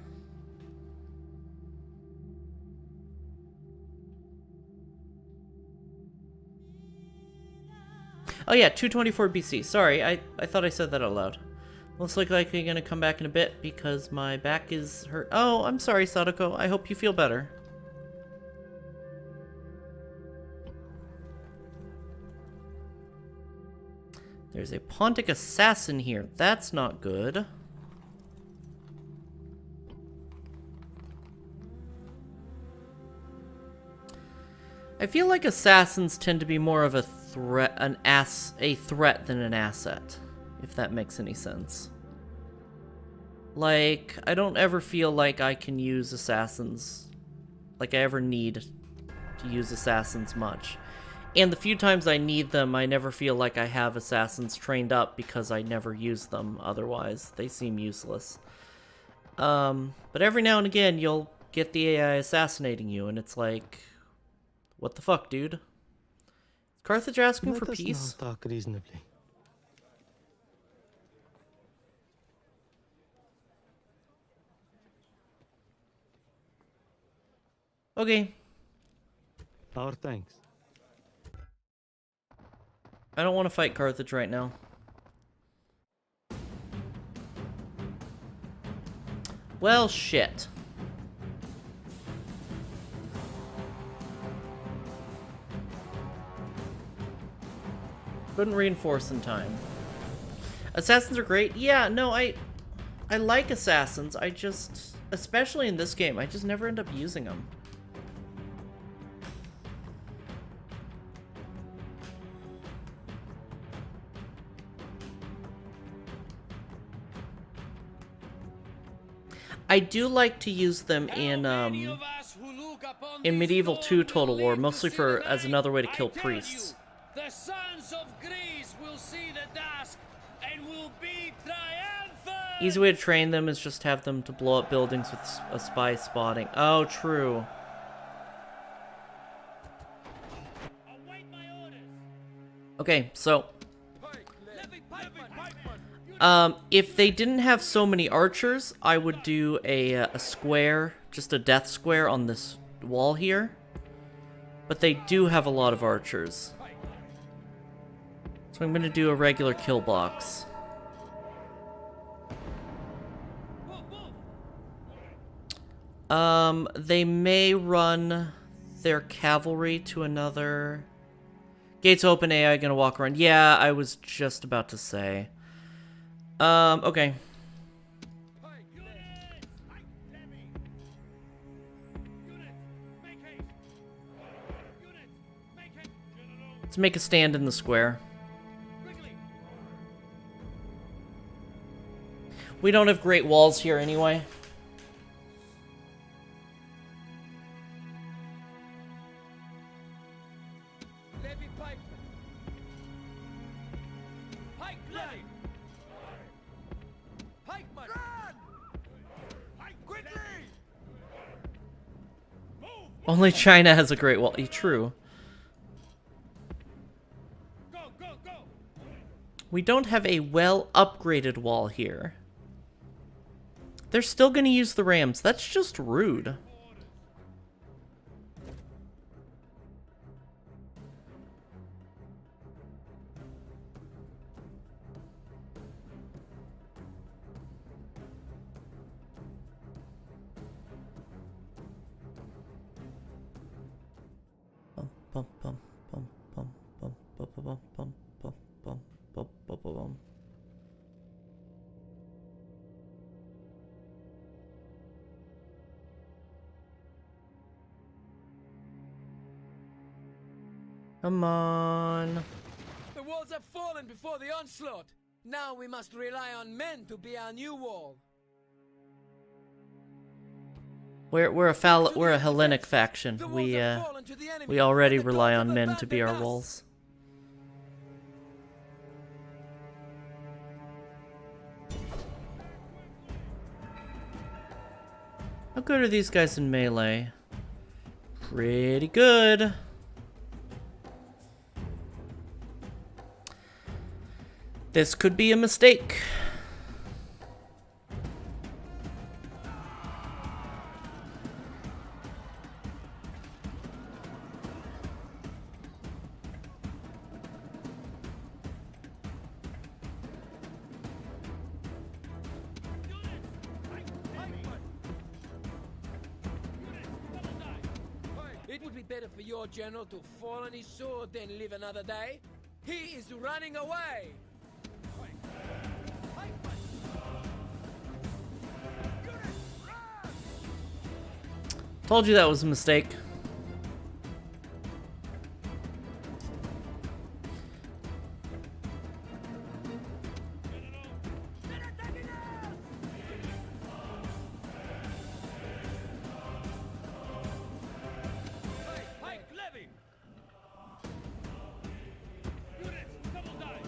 Oh yeah, 224 BC. Sorry, I thought I said that out loud. Looks like I'm gonna come back in a bit because my back is hurt. Oh, I'm sorry, Sadako. I hope you feel better. There's a Pontic assassin here. That's not good. I feel like assassins tend to be more of a threat, a threat than an asset, if that makes any sense. Like, I don't ever feel like I can use assassins, like I ever need to use assassins much. And the few times I need them, I never feel like I have assassins trained up because I never use them otherwise. They seem useless. But every now and again, you'll get the AI assassinating you, and it's like, what the fuck, dude? Is Carthage asking for peace? Now talk reasonably. Okay. Our thanks. I don't want to fight Carthage right now. Well, shit. Couldn't reinforce in time. Assassins are great. Yeah, no, I like assassins. I just, especially in this game, I just never end up using them. I do like to use them in Medieval 2 Total War, mostly for as another way to kill priests. The sons of Greece will see the task and will be triumphant. Easy way to train them is just have them to blow up buildings with a spy spotting. Oh, true. Okay, so if they didn't have so many archers, I would do a square, just a death square on this wall here. But they do have a lot of archers. So I'm going to do a regular kill box. They may run their cavalry to another... Gates open, AI gonna walk around. Yeah, I was just about to say. Okay. Let's make a stand in the square. We don't have great walls here anyway. Pike levy! Pikeman! Run! Quickly! Only China has a great wall. True. Go, go, go! We don't have a well-upgraded wall here. They're still gonna use the rams. That's just rude. Bum, bum, bum, bum, bum, bum, bum, bum, bum, bum, bum, bum, bum, bum. Come on. The walls have fallen before the onslaught. Now we must rely on men to be our new wall. We're a Hellenic faction. We already rely on men to be our walls. How good are these guys in melee? Pretty good. This could be a mistake. It would be better for your general to fall on his sword than live another day. He is running away! Told you that was a mistake. Pike levy! Units, double die!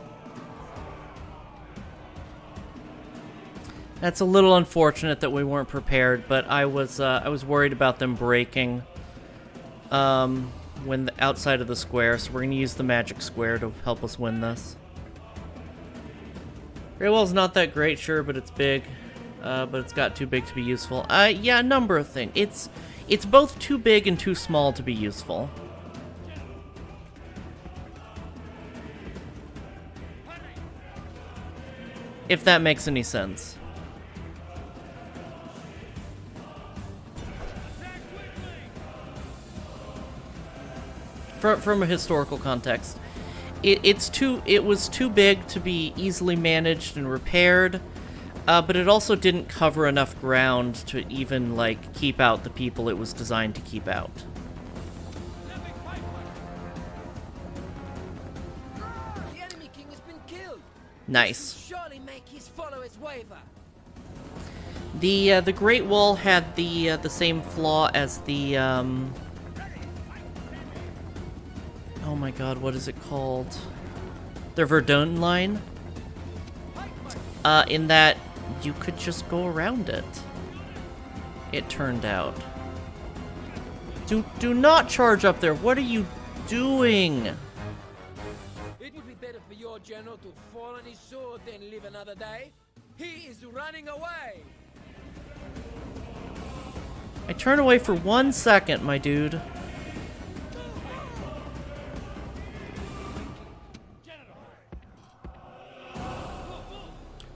That's a little unfortunate that we weren't prepared, but I was worried about them breaking when outside of the square, so we're gonna use the magic square to help us win this. Great Wall's not that great, sure, but it's big. But it's got too big to be useful. Yeah, a number of things. It's both too big and too small to be useful. If that makes any sense. From a historical context, it was too big to be easily managed and repaired, but it also didn't cover enough ground to even like keep out the people it was designed to keep out. The enemy king has been killed. Nice. Surely make his followers waver. The Great Wall had the same flaw as the oh my god, what is it called? The Verdun line. In that you could just go around it. It turned out. Do not charge up there. What are you doing? It would be better for your general to fall on his sword than live another day. He is running away. I turn away for 1 second, my dude.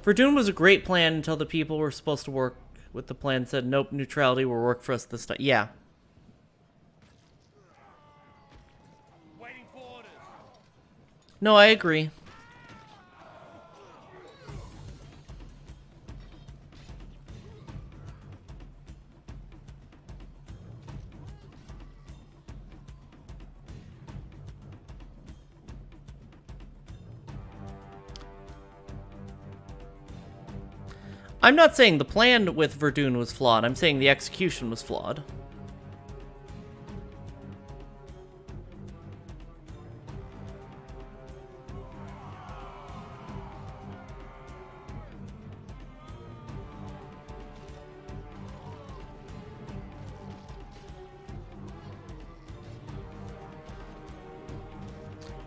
Verdun was a great plan until the people were supposed to work with the plan said, nope, neutrality will work for us this time. Yeah. Waiting for orders. No, I agree. I'm not saying the plan with Verdun was flawed. I'm saying the execution was flawed.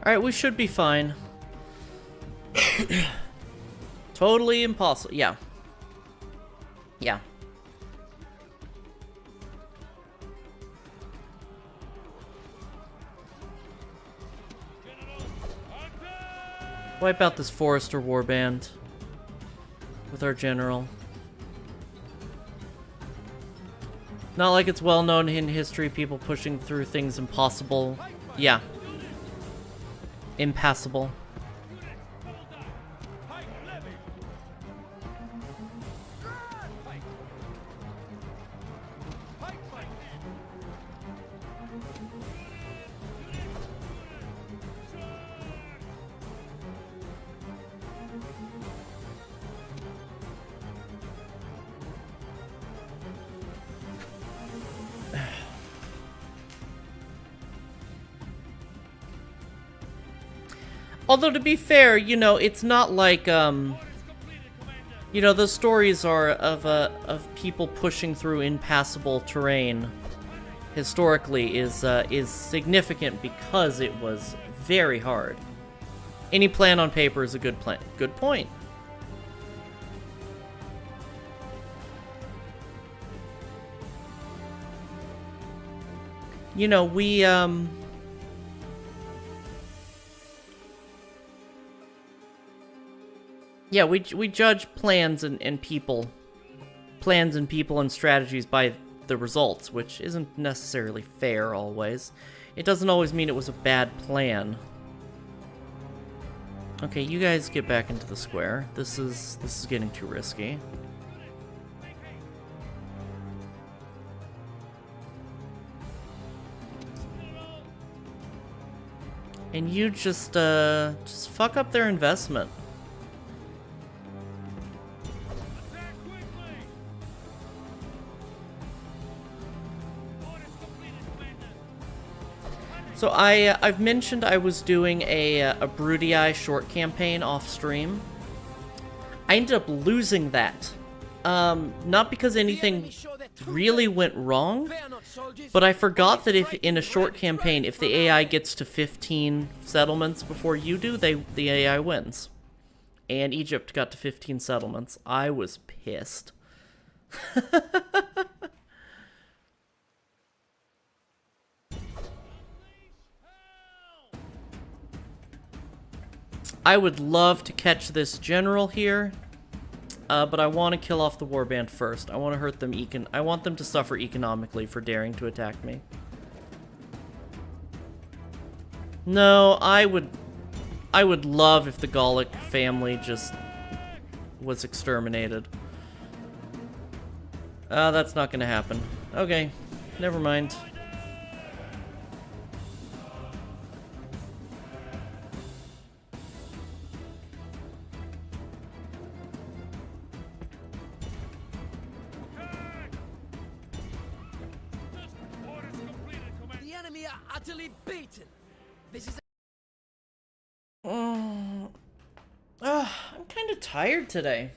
Alright, we should be fine. Totally impossible. Yeah. Yeah. Wipe out this Forester warband with our general. Not like it's well known in history, people pushing through things impossible. Yeah. Impassable. Although, to be fair, you know, it's not like, you know, the stories are of people pushing through impassable terrain historically is significant because it was very hard. Any plan on paper is a good plan. Good point. You know, we yeah, we judge plans and people and strategies by the results, which isn't necessarily fair always. It doesn't always mean it was a bad plan. Okay, you guys get back into the square. This is getting too risky. And you just fuck up their investment. So I've mentioned I was doing a Broody short campaign off stream. I ended up losing that. Not because anything really went wrong, but I forgot that if in a short campaign, if the AI gets to 15 settlements before you do, the AI wins. And Egypt got to 15 settlements. I was pissed. I would love to catch this general here, but I want to kill off the warband first. I want to hurt them I want them to suffer economically for daring to attack me. No, I would love if the Gallic family just was exterminated. That's not gonna happen. Okay, never mind. Utterly beaten. This is. I'm kind of tired today.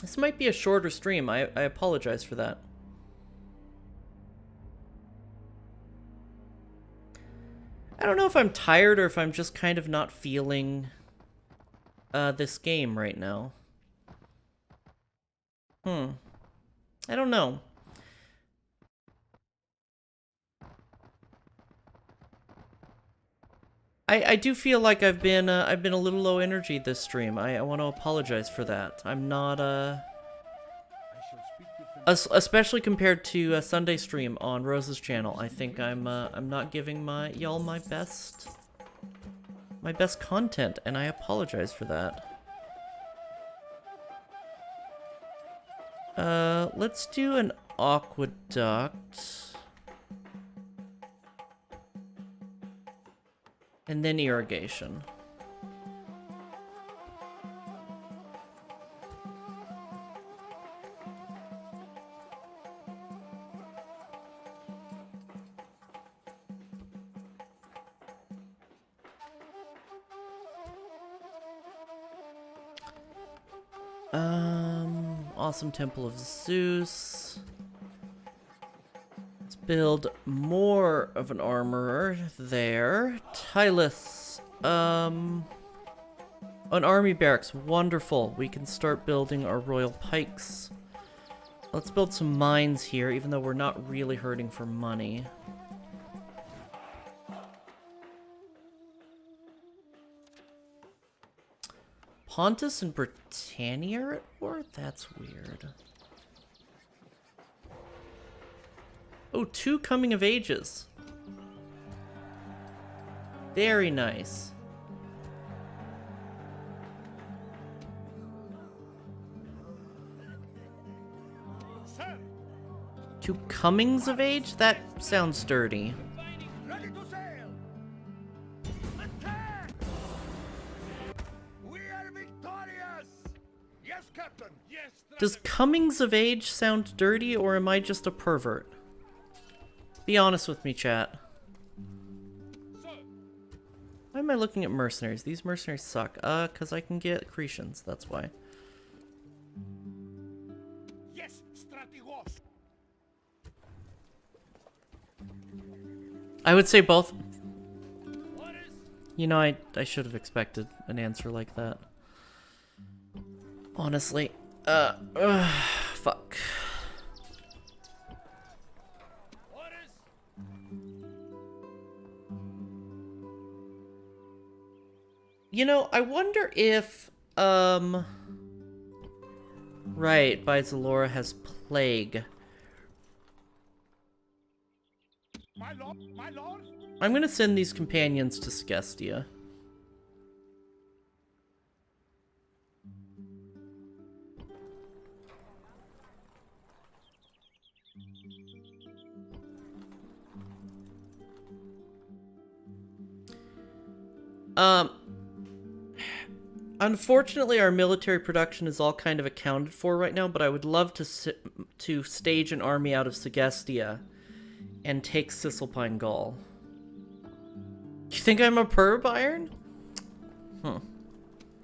This might be a shorter stream. I apologize for that. I don't know if I'm tired or if I'm just kind of not feeling this game right now. I don't know. I do feel like I've been a little low energy this stream. I want to apologize for that. I'm not especially compared to a Sunday stream on Rose's channel. I think I'm not giving y'all my best content, and I apologize for that. Let's do an aqueduct. And then irrigation. Awesome Temple of Zeus. Let's Build more of an armorer there. Tylus. An army barracks. Wonderful. We can start building our royal pikes. Let's build some mines here, even though we're not really hurting for money. Pontus and Britannia are at war? That's weird. Oh, 2 coming of ages. Very nice. Sir, 2 comings of age? That sounds dirty. ready to sail. Attack! We are victorious. Yes, Captain. Yes. Does comings of age sound dirty, or am I just a pervert? Be honest with me, chat. Why am I looking at mercenaries? These mercenaries suck. Because I can get Cretians, that's why. Yes, strategos. I would say both. You know, I should have expected an answer like that. Honestly. Fuck. You know, I wonder if, right, Byzalora has plague. My lord, my lord. I'm gonna send these companions to Sgestia. Unfortunately, our military production is all kind of accounted for right now, but I would love to stage an army out of Sgestia and take Cisalpine Gaul. You think I'm a perv, Iron? Huh.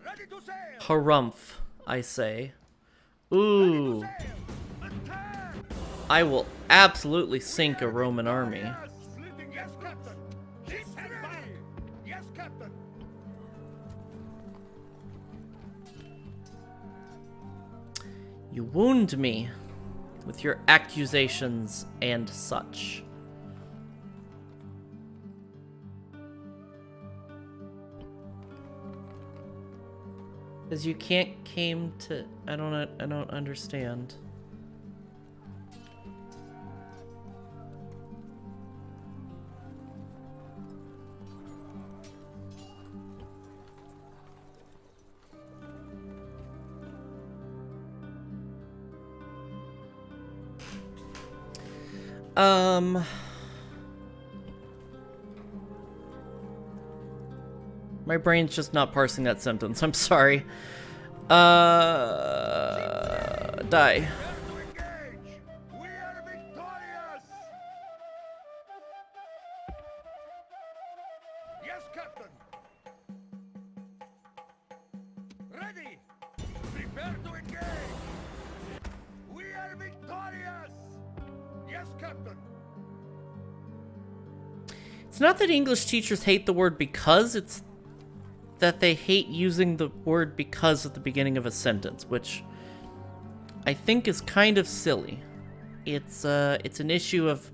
Ready to sail. Harumph, I say. Ooh. Attack! I will absolutely sink a Roman army. Yes, Captain. Ships ready. Yes, Captain. You wound me with your accusations and such. Because you can't came to... I don't understand. My brain's just not parsing that sentence. I'm sorry. Die. Prepare to engage. We are victorious. Yes, Captain. Ready. Prepare to engage. We are victorious. Yes, Captain. It's not that English teachers hate the word because, it's that they hate using the word because at the beginning of a sentence, which I think is kind of silly. It's an issue of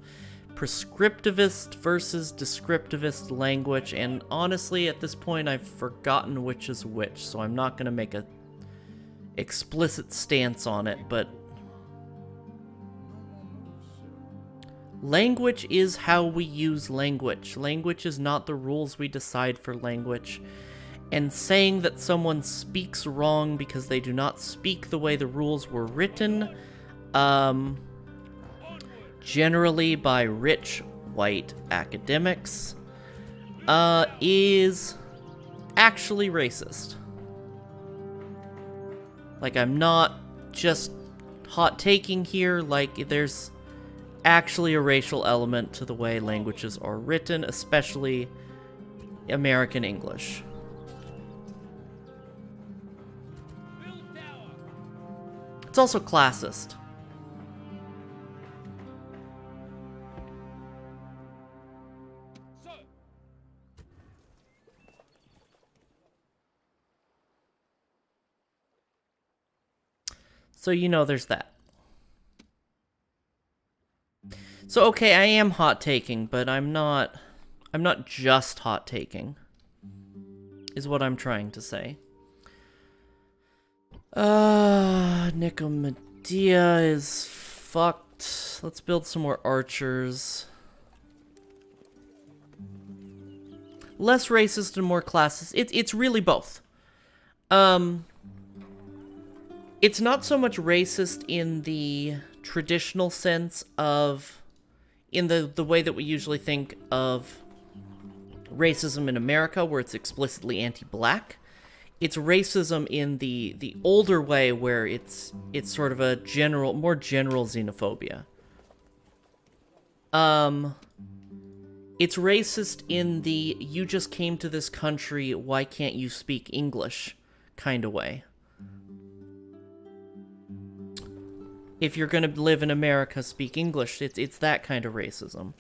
prescriptivist versus descriptivist language, and honestly, at this point, I've forgotten which is which, so I'm not going to make a explicit stance on it, but language is how we use language. Language is not the rules we decide for language. And saying that someone speaks wrong because they do not speak the way the rules were written, generally by rich white academics, is actually racist. Like, I'm not just hot taking here, like, there's actually a racial element to the way languages are written, especially American English. It's also classist. So you know there's that. So okay, I am hot taking, but I'm not just hot taking. Is what I'm trying to say. Nicomedia is fucked. Let's build some more archers. Less racist and more classist. It's really both. It's not so much racist in the traditional sense of, in the way that we usually think of racism in America, where it's explicitly anti-black. It's racism in the older way, where it's sort of a more general xenophobia. It's racist in the you just came to this country, why can't you speak English kind of way. If you're gonna live in America, speak English. It's that kind of racism.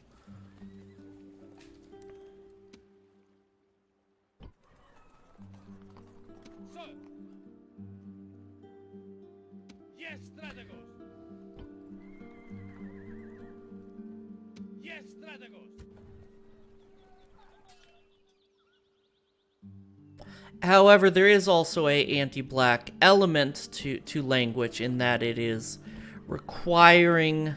Yes, Strategos. Yes, Strategos. However, there is also a anti-black element to language, in that it is requiring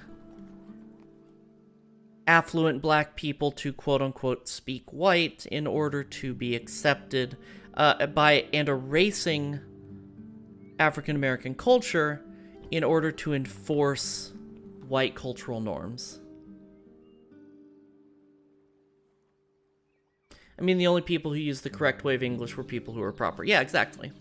affluent black people to quote-unquote speak white in order to be accepted and erasing African-American culture in order to enforce white cultural norms. I mean, the only people who used the correct way of English were people who were proper. Yeah, exactly.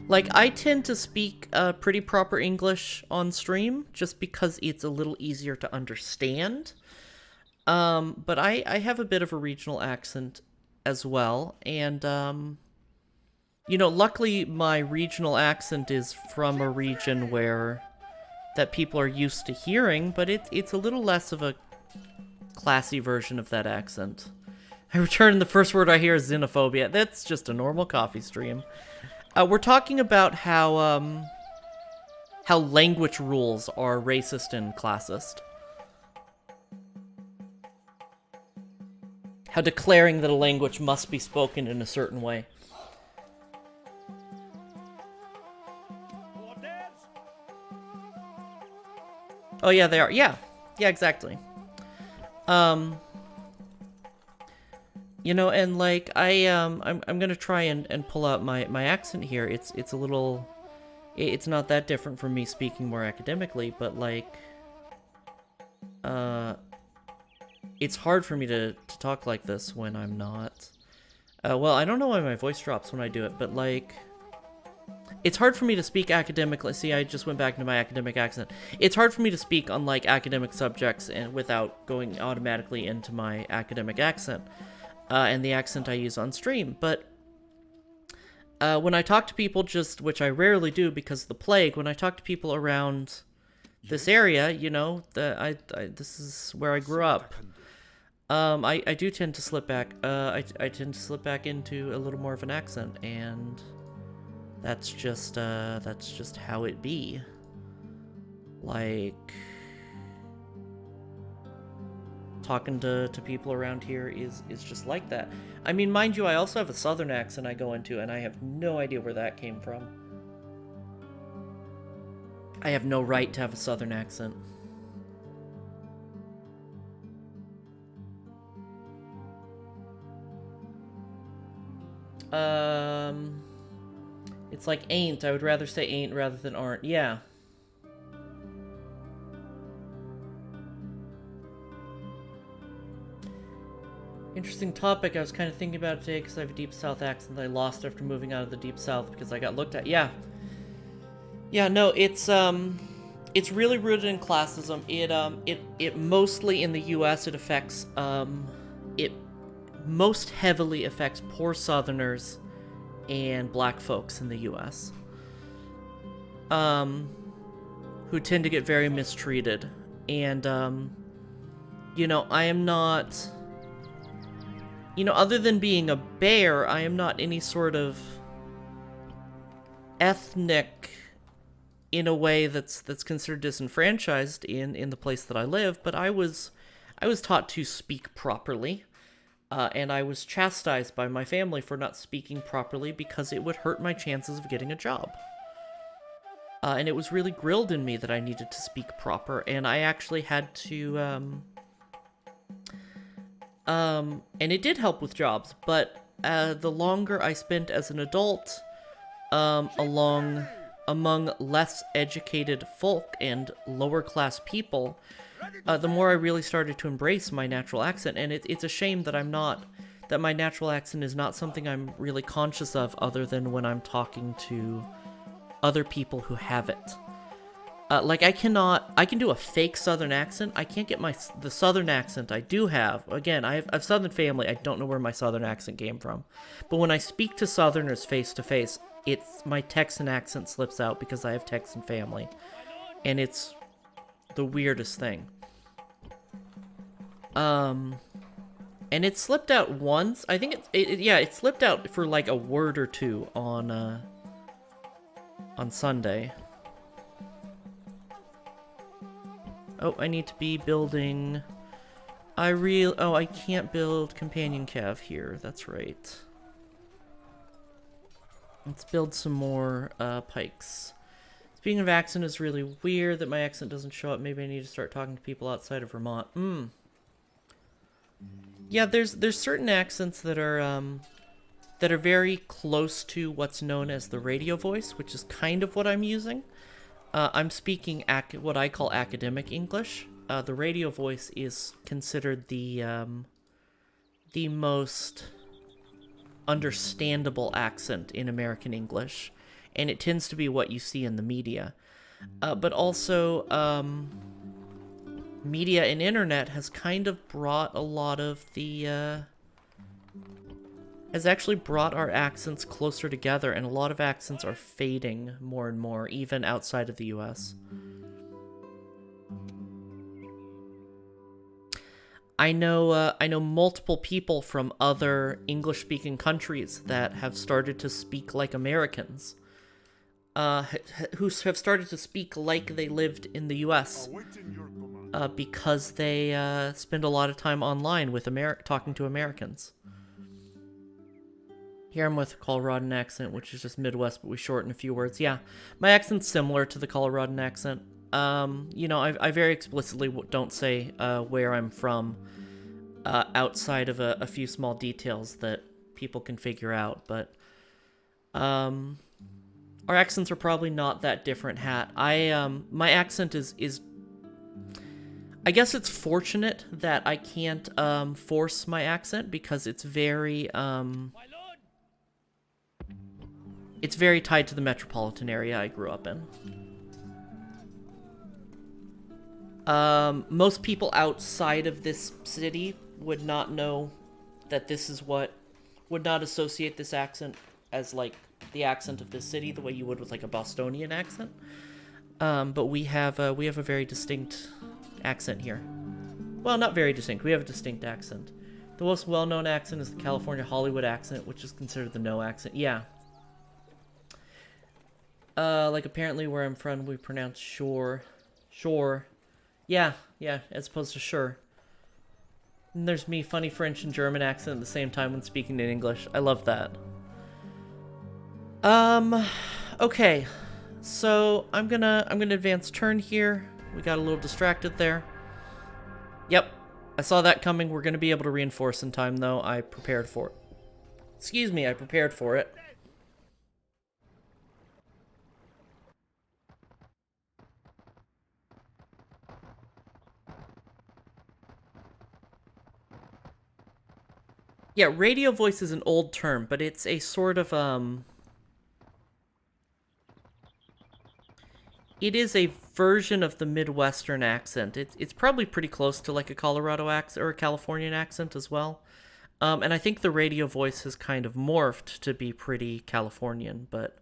Like, I tend to speak pretty proper English on stream, just because it's a little easier to understand. But I have a bit of a regional accent as well, and, you know, luckily my regional accent is from a region that people are used to hearing, but it's a little less of a classy version of that accent. I return, and the first word I hear is xenophobia. That's just a normal coffee stream. We're talking about how language rules are racist and classist. How declaring that a language must be spoken in a certain way. Oh yeah, they are. Yeah, exactly. You know, and like I'm gonna try and pull out my accent here. It's a little, it's not that different from me speaking more academically, but like, it's hard for me to talk like this when I'm not. Well, I don't know why my voice drops when I do it, but like, it's hard for me to speak academically. See, I just went back into my academic accent. It's hard for me to speak on like academic subjects and without going automatically into my academic accent. And the accent I use on stream, but when I talk to people, which I rarely do because of the plague, when I talk to people around this area, you know, this is where I grew up. I do tend to slip back. I tend to slip back into a little more of an accent, and that's just how it be. Like, talking to people around here is just like that. I mean, mind you, I also have a southern accent I go into, and I have no idea where that came from. I have no right to have a southern accent. It's like ain't. I would rather say ain't rather than aren't. Yeah. Interesting topic. I was kind of thinking about it today because I have a deep south accent that I lost after moving out of the deep south because I got looked at. Yeah. Yeah, no, it's really rooted in classism. It mostly in the US it affects it most heavily affects poor southerners and black folks in the US. Who tend to get very mistreated. And you know, I am not you know, other than being a bear, I am not any sort of ethnic in a way that's considered disenfranchised in the place that I live, but I was taught to speak properly, and I was chastised by my family for not speaking properly because it would hurt my chances of getting a job. And it was really grilled in me that I needed to speak proper, and I actually had to, and it did help with jobs, but the longer I spent as an adult, among less educated folk and lower class people, the more I really started to embrace my natural accent. And it's a shame that that my natural accent is not something I'm really conscious of other than when I'm talking to other people who have it. Like I can do a fake Southern accent. I can't get the Southern accent I do have. Again, I have Southern family. I don't know where my Southern accent came from. But when I speak to Southerners face to face, my Texan accent slips out because I have Texan family. And it's the weirdest thing. And it slipped out once. I think it slipped out for like a word or two on Sunday. Oh, I need to be building... I can't build companion cav here. That's right. Let's build some more pikes. Speaking of accent, it's really weird that my accent doesn't show up. Maybe I need to start talking to people outside of Vermont. Yeah, there's certain accents that are very close to what's known as the radio voice, which is kind of what I'm using. I'm speaking what I call academic English. The radio voice is considered the most understandable accent in American English, and it tends to be what you see in the media. But also, media and internet has kind of brought a lot of has actually brought our accents closer together, and a lot of accents are fading more and more, even outside of the US. I know multiple people from other English-speaking countries that have started to speak like Americans, who have started to speak like they lived in the US, because they spend a lot of time online with talking to Americans. Here I'm with a Coloradan accent, which is just Midwest, but we shorten a few words. Yeah, my accent's similar to the Coloradan accent. You know, I very explicitly don't say where I'm from outside of a few small details that people can figure out, but our accents are probably not that different. My accent is I guess it's fortunate that I can't force my accent because it's very tied to the metropolitan area I grew up in. Most people outside of this city would not know that this is would not associate this accent as like the accent of this city the way you would with like a Bostonian accent. But we have a very distinct accent here. Well, not very distinct. We have a distinct accent. The most well-known accent is the California Hollywood accent, which is considered the no accent. Yeah. Like apparently where I'm from, we pronounce shore. Shore. Yeah, as opposed to sure. And there's me, funny French and German accent at the same time when speaking in English. I love that. Okay. So I'm gonna advance turn here. We got a little distracted there. Yep. I saw that coming. We're gonna be able to reinforce in time though. I prepared for it. Excuse me, I prepared for it. Yeah, radio voice is an old term, but it's a sort of, it is a version of the Midwestern accent. It's probably pretty close to like a Colorado accent or a Californian accent as well. And I think the radio voice has kind of morphed to be pretty Californian, but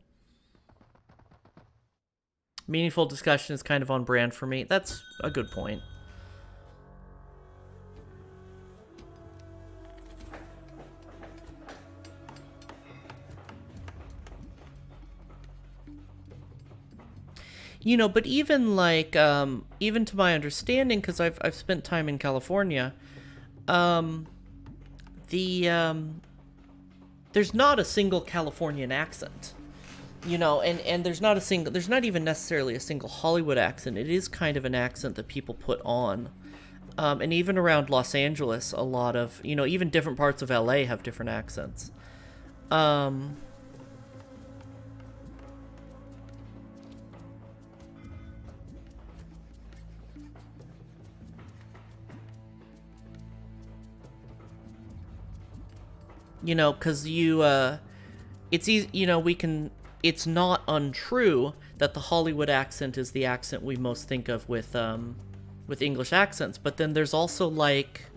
meaningful discussion is kind of on brand for me. That's a good point. You know, but even like, even to my understanding, because I've spent time in California, there's not a single Californian accent. You know, and there's not even necessarily a single Hollywood accent. It is kind of an accent that people put on. And even around Los Angeles, a lot of, you know, even different parts of LA have different accents. You know, because it's easy, you know, it's not untrue that the Hollywood accent is the accent we most think of with English accents, but then there's also, like,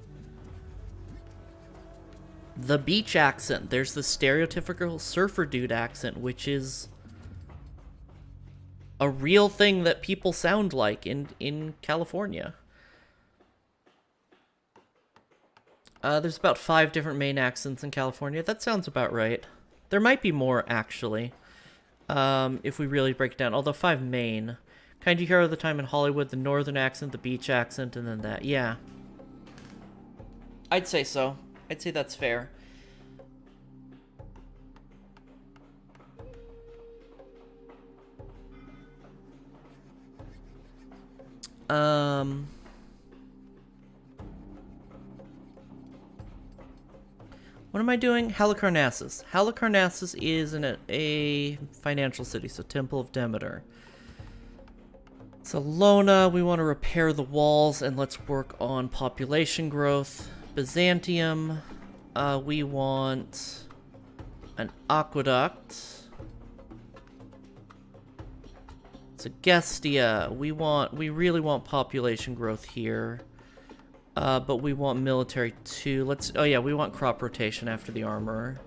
the beach accent. There's the stereotypical surfer dude accent, which is a real thing that people sound like in California. There's about 5 different main accents in California. That sounds about right. There might be more, actually, if we really break it down. Although 5 main. Kind you hear all the time in Hollywood, the northern accent, the beach accent, and then that. Yeah. I'd say so. I'd say that's fair. What am I doing? Halicarnassus. Halicarnassus is a financial city, so Temple of Demeter. Salona, we want to repair the walls, and let's work on population growth. Byzantium, we want an aqueduct. Segestia, we really want population growth here. But we want military too. Oh yeah, we want crop rotation after the armorer.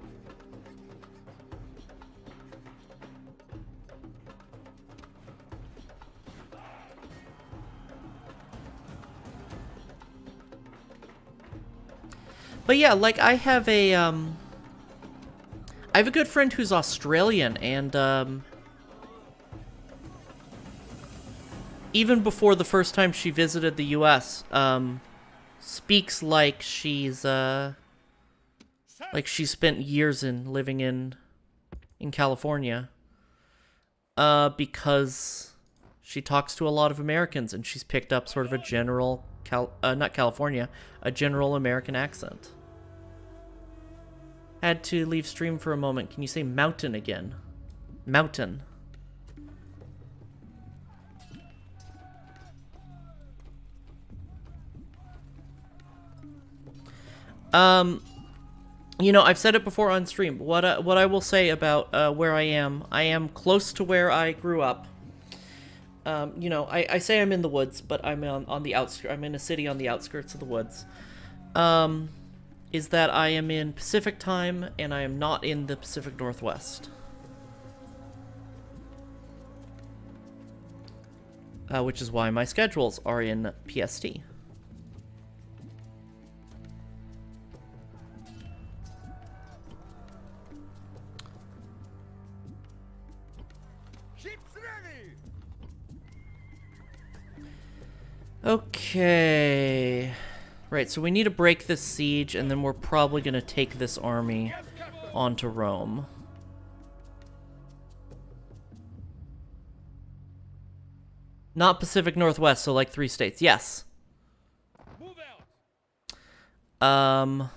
But yeah, like I have a good friend who's Australian, and even before the first time she visited the US, speaks like she's spent years living in California, because she talks to a lot of Americans, and she's picked up sort of a general a general American accent. Had to leave stream for a moment. Can you say mountain again? Mountain. You know, I've said it before on stream. What I will say about where I am close to where I grew up. You know, I say I'm in the woods, but I'm on the outskirts. I'm in a city on the outskirts of the woods. Is that I am in Pacific time, and I am not in the Pacific Northwest. Which is why my schedules are in PST. Okay. Right, so we need to break this siege, and then we're probably going to take this army onto Rome. Not Pacific Northwest, so like 3 states. Yes. Move out.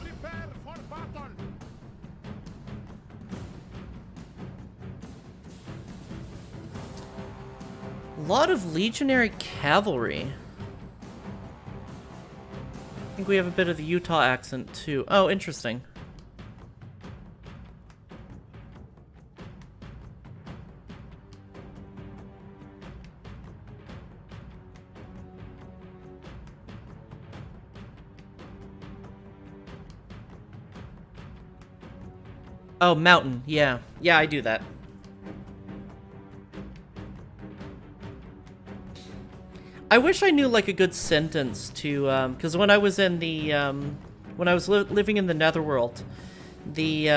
Prepare for battle. A lot of legionary cavalry. I think we have a bit of the Utah accent, too. Oh, interesting. Oh, mountain. Yeah. Yeah, I do that. I wish I knew, like, a good sentence to, because when I was in the when I was living in the Netherworld, the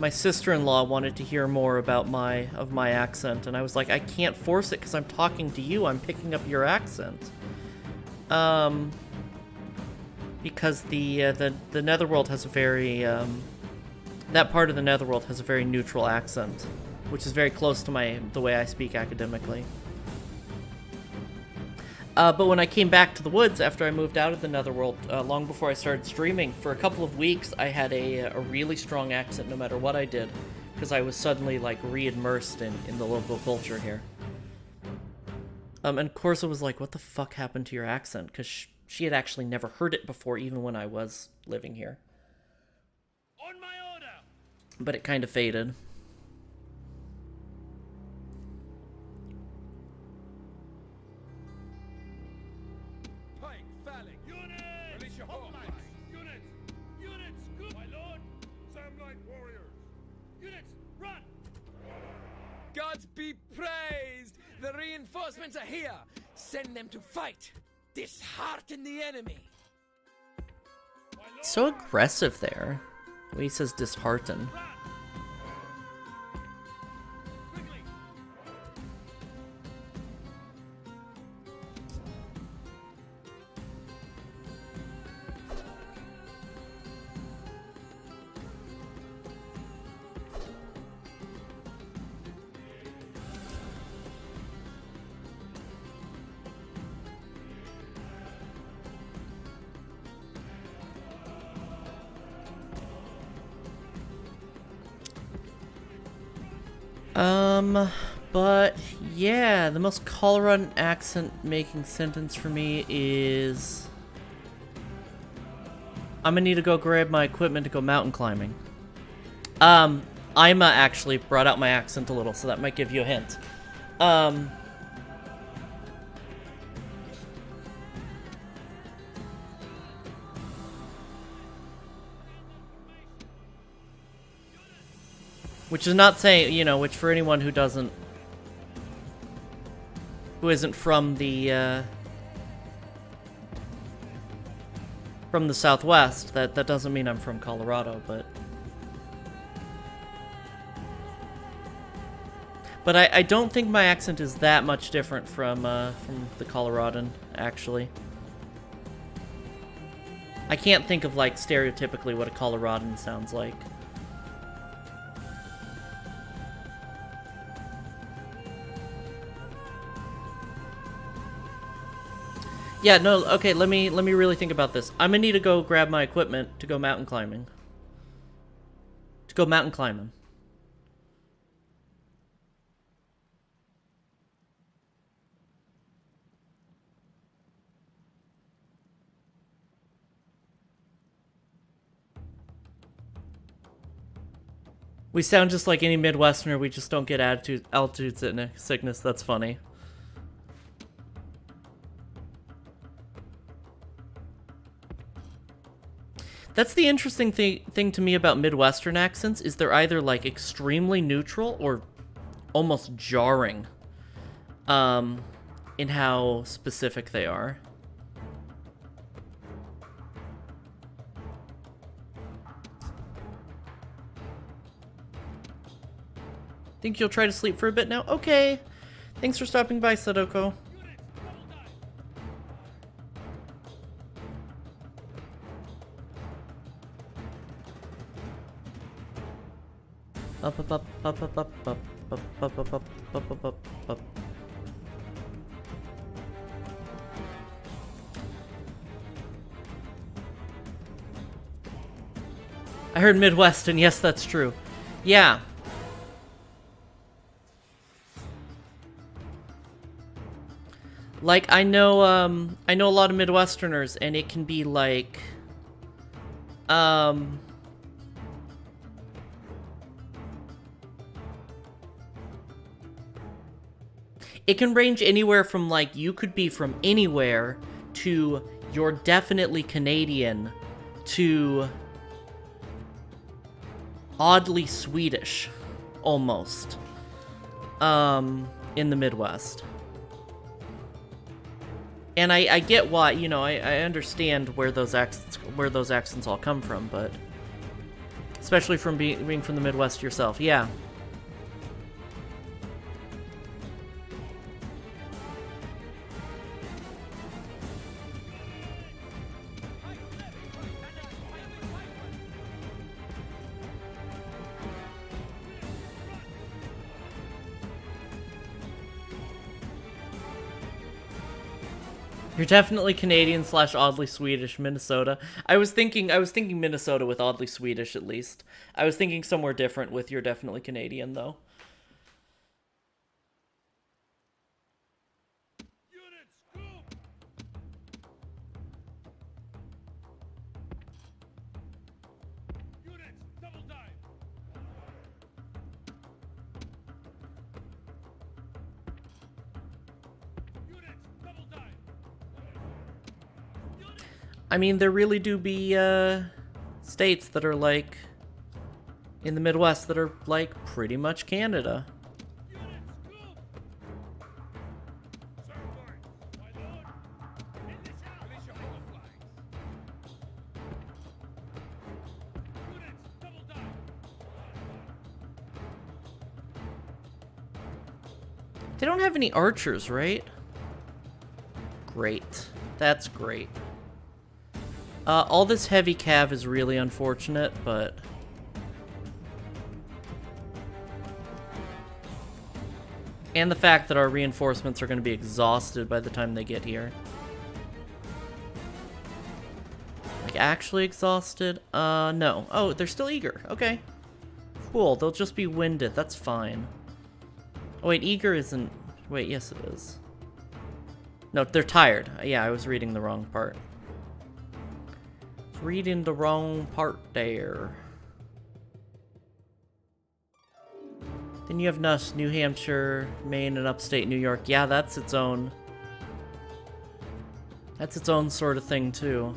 my sister-in-law wanted to hear more about my accent, and I was like, I can't force it because I'm talking to you. I'm picking up your accent. Because the Netherworld has a very that part of the Netherworld has a very neutral accent, which is very close to the way I speak academically. But when I came back to the woods after I moved out of the Netherworld, long before I started streaming, for a couple of weeks I had a really strong accent no matter what I did, because I was suddenly like re-immersed in the local culture here. And Corsa was like, what the fuck happened to your accent? Because she had actually never heard it before, even when I was living here. On my order! But it kind of faded. Pike, Phallic, Units! release your hoplites. Units! Units! Good! My lord! Samnite warriors! Units! Run! Gods be praised! The reinforcements are here! Send them to fight! Dishearten the enemy! So aggressive there. When he says dishearten. Quickly! But yeah, the most Coloradan accent making sentence for me is I'm gonna need to go grab my equipment to go mountain climbing. Ima actually brought out my accent a little, so that might give you a hint. Which is not saying, you know, which for anyone who isn't from the Southwest, that doesn't mean I'm from Colorado, but I don't think my accent is that much different from the Coloradan, actually. I can't think of, like, stereotypically what a Coloradan sounds like. Yeah, no, okay, let me really think about this. I'm gonna need to go grab my equipment to go mountain climbing. We sound just like any Midwesterner, we just don't get altitude sickness. That's funny. That's the interesting thing to me about Midwestern accents, is they're either, like, extremely neutral or almost jarring in how specific they are. Think you'll try to sleep for a bit now? Okay. Thanks for stopping by, Sadoko. Up, up, up, up, up, up, up, up, up, up, up, up, up, up. I heard Midwest, and yes, that's true. Yeah. Like, I know a lot of Midwesterners, and it can be like, it can range anywhere from, like, you could be from anywhere to you're definitely Canadian to oddly Swedish, almost, in the Midwest. And I get why, you know, I understand where those accents all come from, but especially from being from the Midwest yourself, yeah. You're definitely Canadian / oddly Swedish, Minnesota. I was thinking Minnesota with oddly Swedish at least. I was thinking somewhere different with you're definitely Canadian though. I mean, there really do be states that are like in the Midwest that are like pretty much Canada. They don't have any archers, right? Great. That's great. All this heavy cav is really unfortunate, but... And the fact that our reinforcements are going to be exhausted by the time they get here. Like, actually exhausted? No. Oh, they're still eager. Okay. Cool, they'll just be winded. That's fine. Oh, wait, eager isn't... Wait, yes it is. No, they're tired. Yeah, I was reading the wrong part. Reading the wrong part there. Then you have New Hampshire, Maine, and upstate New York. Yeah, that's its own... That's its own sort of thing, too.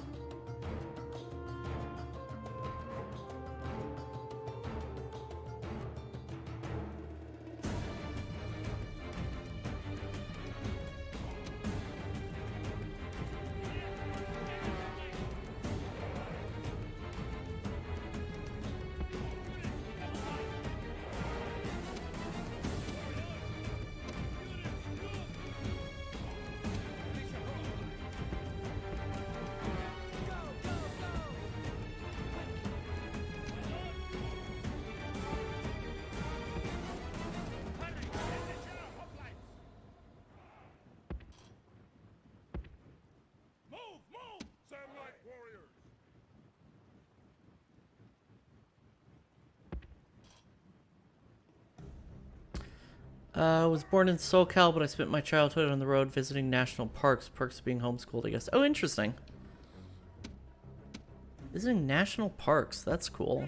I was born in SoCal, but I spent my childhood on the road visiting national parks. Perks of being homeschooled, I guess. Oh, interesting. Visiting national parks. That's cool.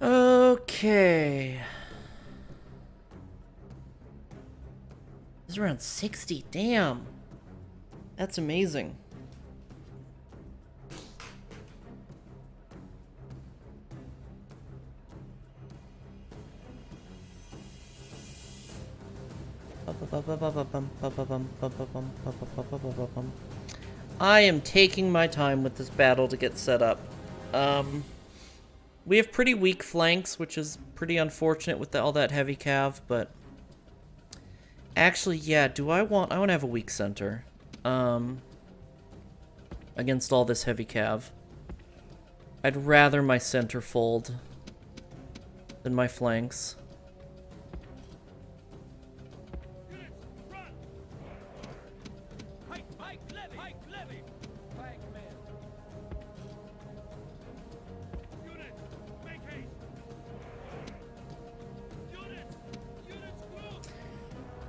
Okay. It's around 60. Damn. That's amazing. I am taking my time with this battle to get set up. We have pretty weak flanks, which is pretty unfortunate with all that heavy cav, but... Actually, yeah, I want to have a weak center. Against all this heavy cav. I'd rather my center fold than my flanks.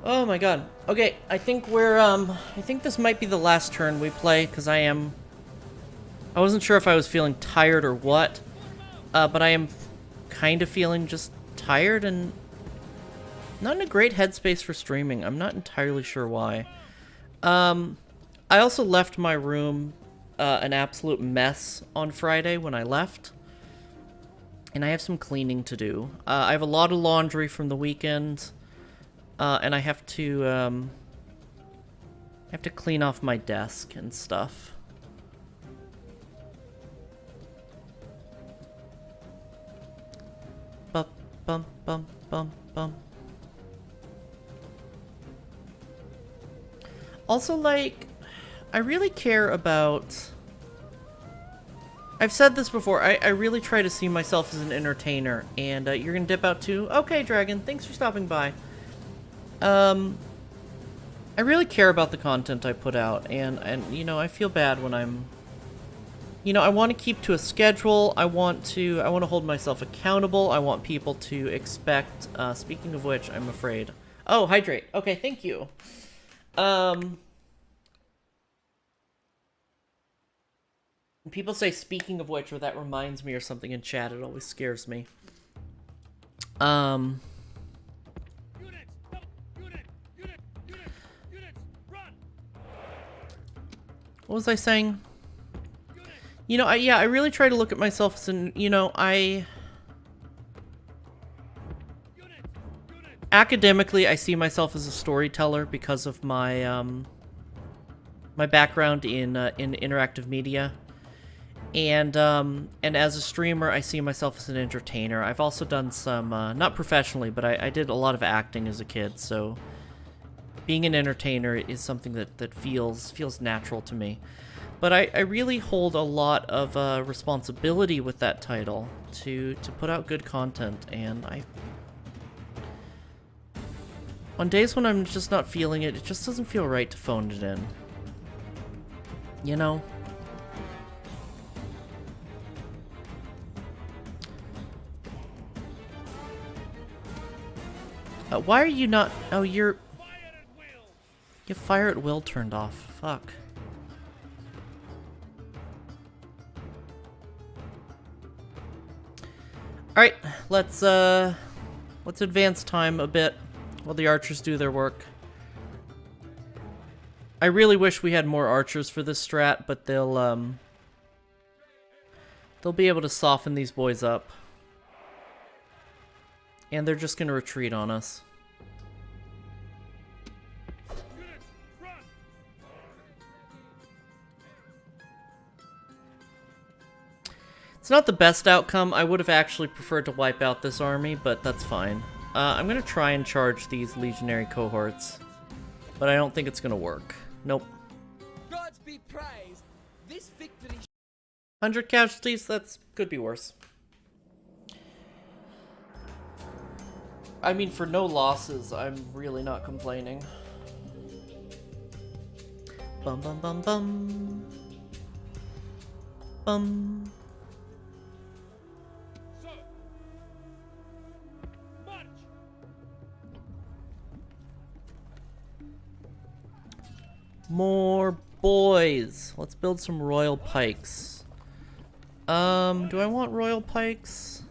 Oh my god. Okay, I think we're, I think this might be the last turn we play, because I wasn't sure if I was feeling tired or what, but I am kind of feeling just tired and not in a great headspace for streaming. I'm not entirely sure why. I also left my room an absolute mess on Friday when I left. And I have some cleaning to do. I have a lot of laundry from the weekend. And I have to clean off my desk and stuff. Bum, bum, bum, bum, bum. Also, like, I really care about... I've said this before, I really try to see myself as an entertainer, and you're gonna dip out too? Okay, Dragon, thanks for stopping by. I really care about the content I put out, and you know, I feel bad when I'm... You know, I want to keep to a schedule, I want to hold myself accountable, I want people to expect, speaking of which, I'm afraid. Oh, hydrate. Okay, thank you. People say speaking of which, or that reminds me or something in chat, it always scares me. Units, run! What was I saying? You know, I really try to look at myself as an, you know, academically, I see myself as a storyteller because of my, my background in interactive media. And as a streamer, I see myself as an entertainer. I've also done some, not professionally, but I did a lot of acting as a kid, so being an entertainer is something that feels natural to me. But I really hold a lot of responsibility with that title to put out good content, and on days when I'm just not feeling it, it just doesn't feel right to phone it in. You know? Why are you not... Oh, you're... You have fire at will turned off. Fuck. Alright, let's advance time a bit while the archers do their work. I really wish we had more archers for this strat, but they'll be able to soften these boys up. And they're just gonna retreat on us. It's not the best outcome. I would have actually preferred to wipe out this army, but that's fine. I'm gonna try and charge these legionary cohorts, but I don't think it's gonna work. Nope. Gods be praised. This victory 100 casualties? That's could be worse. I mean, for no losses, I'm really not complaining. Bum bum bum bum. Bum. Sir! March! More boys. Let's build some royal pikes. Do I want royal pikes?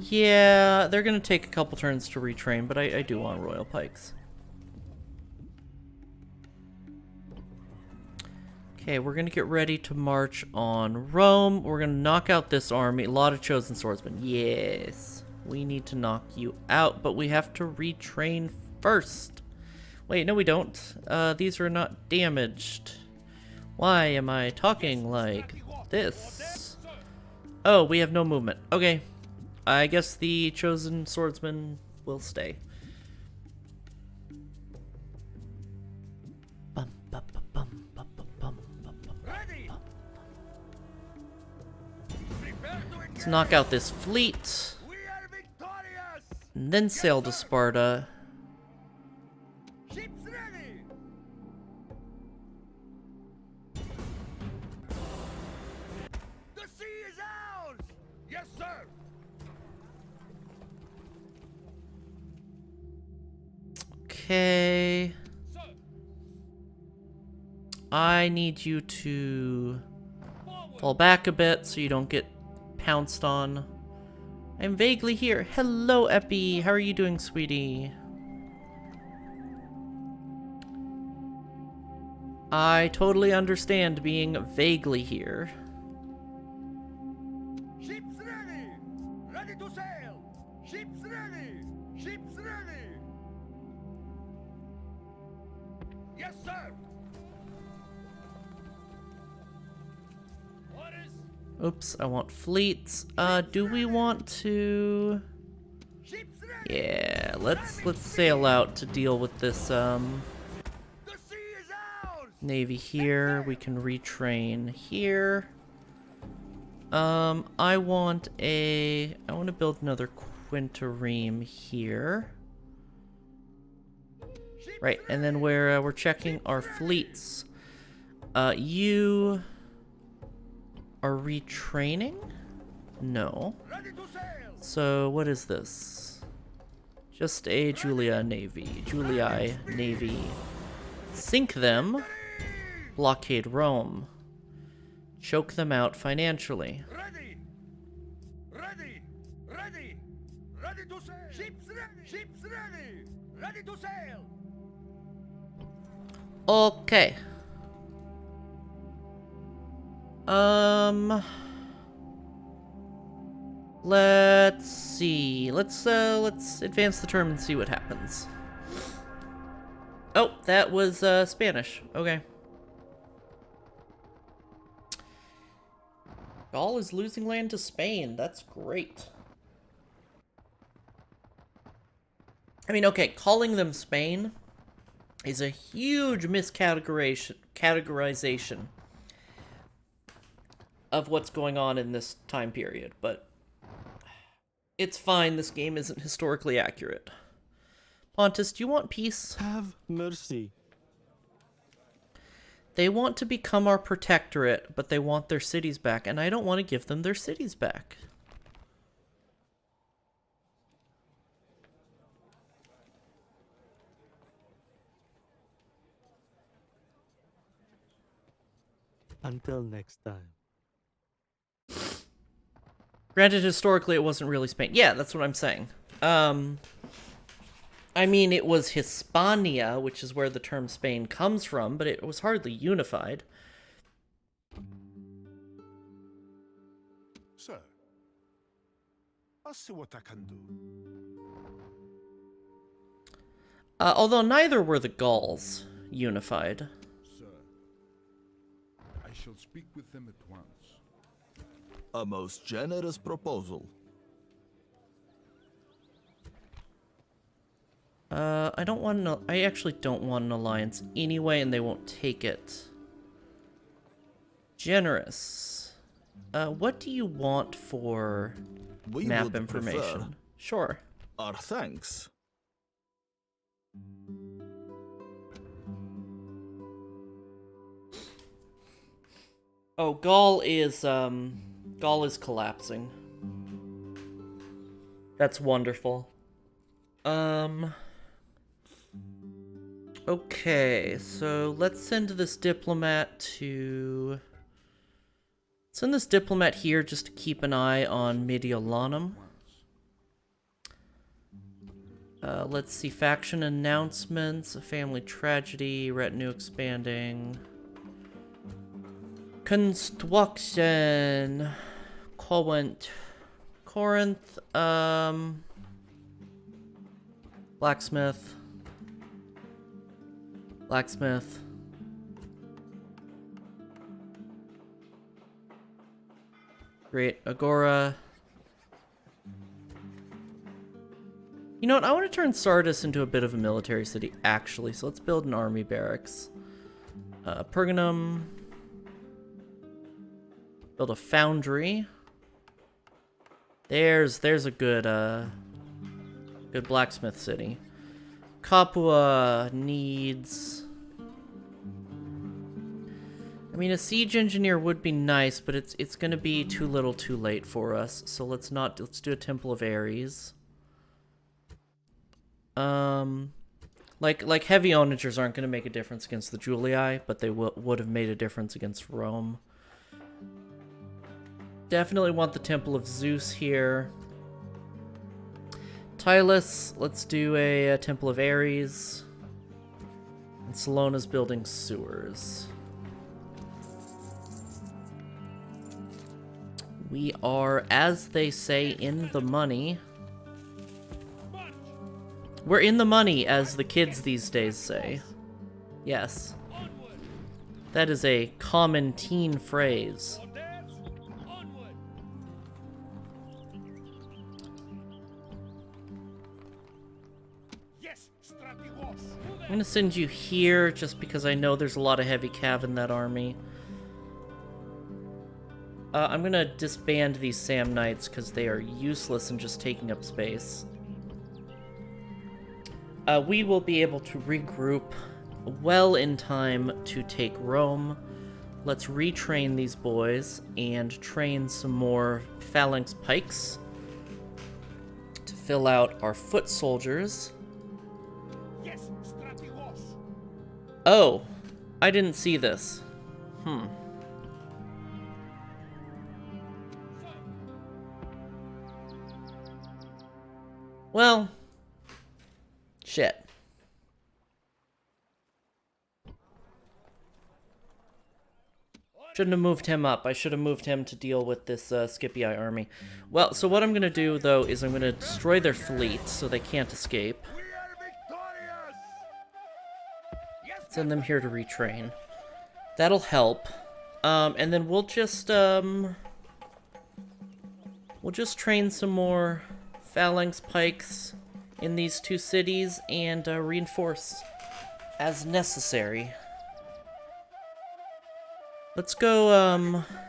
Yeah, they're gonna take a couple turns to retrain, but I do want royal pikes. Okay, we're gonna get ready to march on Rome. We're gonna knock out this army. A lot of chosen swordsmen. Yes, we need to knock you out, but we have to retrain first. Wait, no we don't. These are not damaged. Why am I talking like this? Oh, we have no movement. Okay. I guess the chosen swordsman will stay. Let's knock out this fleet. We are victorious! And then sail to Sparta. Ships ready! The sea is ours! Yes, sir! Okay. Sir! I need you to fall back a bit so you don't get pounced on. I'm vaguely here. Hello, Epi. How are you doing, sweetie? I totally understand being vaguely here. Ships ready! Ready to sail! Ships ready! Ships ready! Yes, sir! Orders. Oops, I want fleets. Do we want to... Ships ready! Yeah, let's sail out to deal with this, The sea is ours! navy here. We can retrain here. I want to build another quintereme here. Right, and then we're checking our fleets. You are retraining? No. Ready to sail! So what is this? Just a Julii Navy. Sink them. Blockade Rome. Choke them out financially. Ready! Ready! Ready! Ready to sail! Ships ready! Ships ready! Ready to sail! Okay. Let's see. Let's advance the term and see what happens. Oh, that was Spanish. Okay. Gaul is losing land to Spain. That's great. I mean, okay, calling them Spain is a huge miscategorization of what's going on in this time period, but it's fine. This game isn't historically accurate. Pontus, do you want peace? Have mercy. They want to become our protectorate, but they want their cities back, and I don't want to give them their cities back. Until next time. Granted, historically, it wasn't really Spain. Yeah, that's what I'm saying. I mean, it was Hispania, which is where the term Spain comes from, but it was hardly unified. Sir, I'll see what I can do. Although neither were the Gauls unified. Sir, I shall speak with them at once. A most generous proposal. I actually don't want an alliance anyway, and they won't take it. Generous. What do you want for We map would information? prefer Sure. our thanks. Oh, Gaul is collapsing. That's wonderful. Okay, so let's send this diplomat to... Send this diplomat here just to keep an eye on Mediolanum. Let's see, faction announcements, a family tragedy, retinue expanding... Construction... Corinth, Blacksmith. Great. Agora. You know what? I want to turn Sardis into a bit of a military city, actually. So let's build an army barracks. Pergamum. Build a foundry. There's a good good blacksmith city. Capua needs... I mean, a siege engineer would be nice, but it's gonna be too little too late for us. So let's do a Temple of Ares. Like heavy onagers aren't gonna make a difference against the Julii, but they would have made a difference against Rome. Definitely want the Temple of Zeus here. Tylus, let's do a Temple of Ares. And Salona's building sewers. We are, as they say, in the money. We're in the money, as the kids these days say. Yes. That is a common teen phrase. I'm gonna send you here just because I know there's a lot of heavy cav in that army. I'm gonna disband these Sam Knights because they are useless and just taking up space. We will be able to regroup well in time to take Rome. Let's retrain these boys and train some more phalanx pikes to fill out our foot soldiers. Oh, I didn't see this. Well, shit. Shouldn't have moved him up. I should have moved him to deal with this Scipii army. Well, so what I'm going to do, though, is I'm going to destroy their fleet so they can't escape. Send them here to retrain. That'll help. And then we'll just train some more phalanx pikes in these two cities and reinforce as necessary. Let's go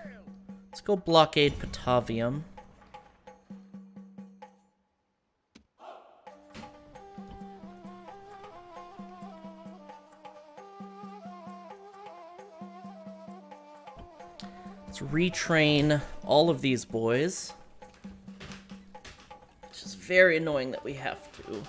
blockade Patavium. Let's retrain all of these boys. It's just very annoying that we have to.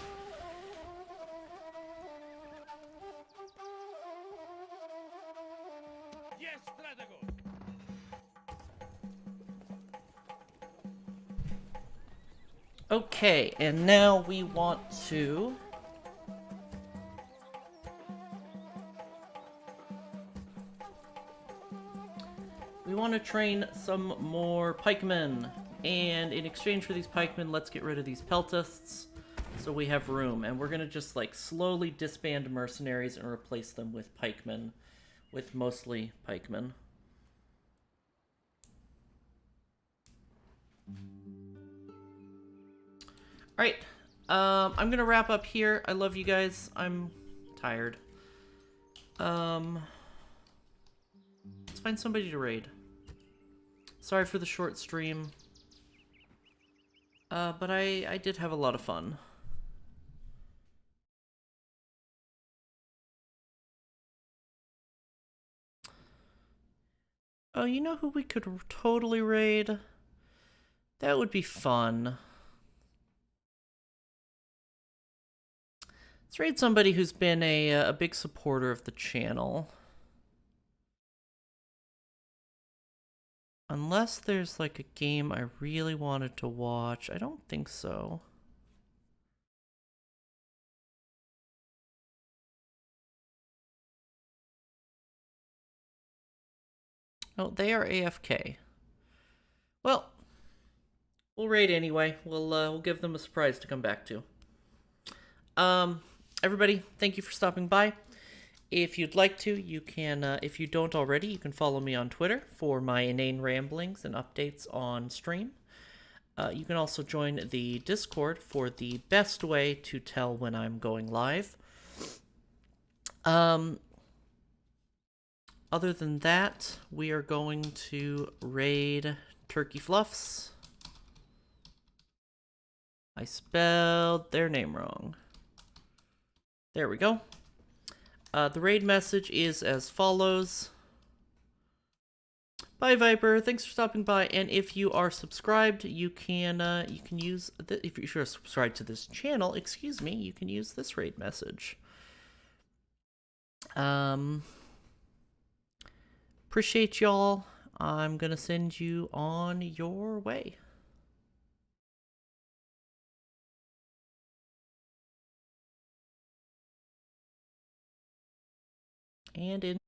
Okay, and now we want to... We want to train some more pikemen, and in exchange for these pikemen, let's get rid of these peltasts, so we have room. And we're gonna just like slowly disband mercenaries and replace them with pikemen, with mostly pikemen. Alright, I'm gonna wrap up here. I love you guys. I'm tired. Let's find somebody to raid. Sorry for the short stream. But I did have a lot of fun. Oh, you know who we could totally raid? That would be fun. Let's raid somebody who's been a big supporter of the channel. Unless there's like a game I really wanted to watch. I don't think so. Oh, they are AFK. Well, we'll raid anyway. We'll give them a surprise to come back to. Everybody, thank you for stopping by. If you'd like to, you can, if you don't already, you can follow me on Twitter for my inane ramblings and updates on stream. You can also join the Discord for the best way to tell when I'm going live. Other than that, we are going to raid Turkey Fluffs. I spelled their name wrong. There we go. The raid message is as follows. Bye, Viper. Thanks for stopping by. And if you are subscribed, you can use if you're subscribed to this channel, excuse me, you can use this raid message. Appreciate y'all. I'm gonna send you on your way. and in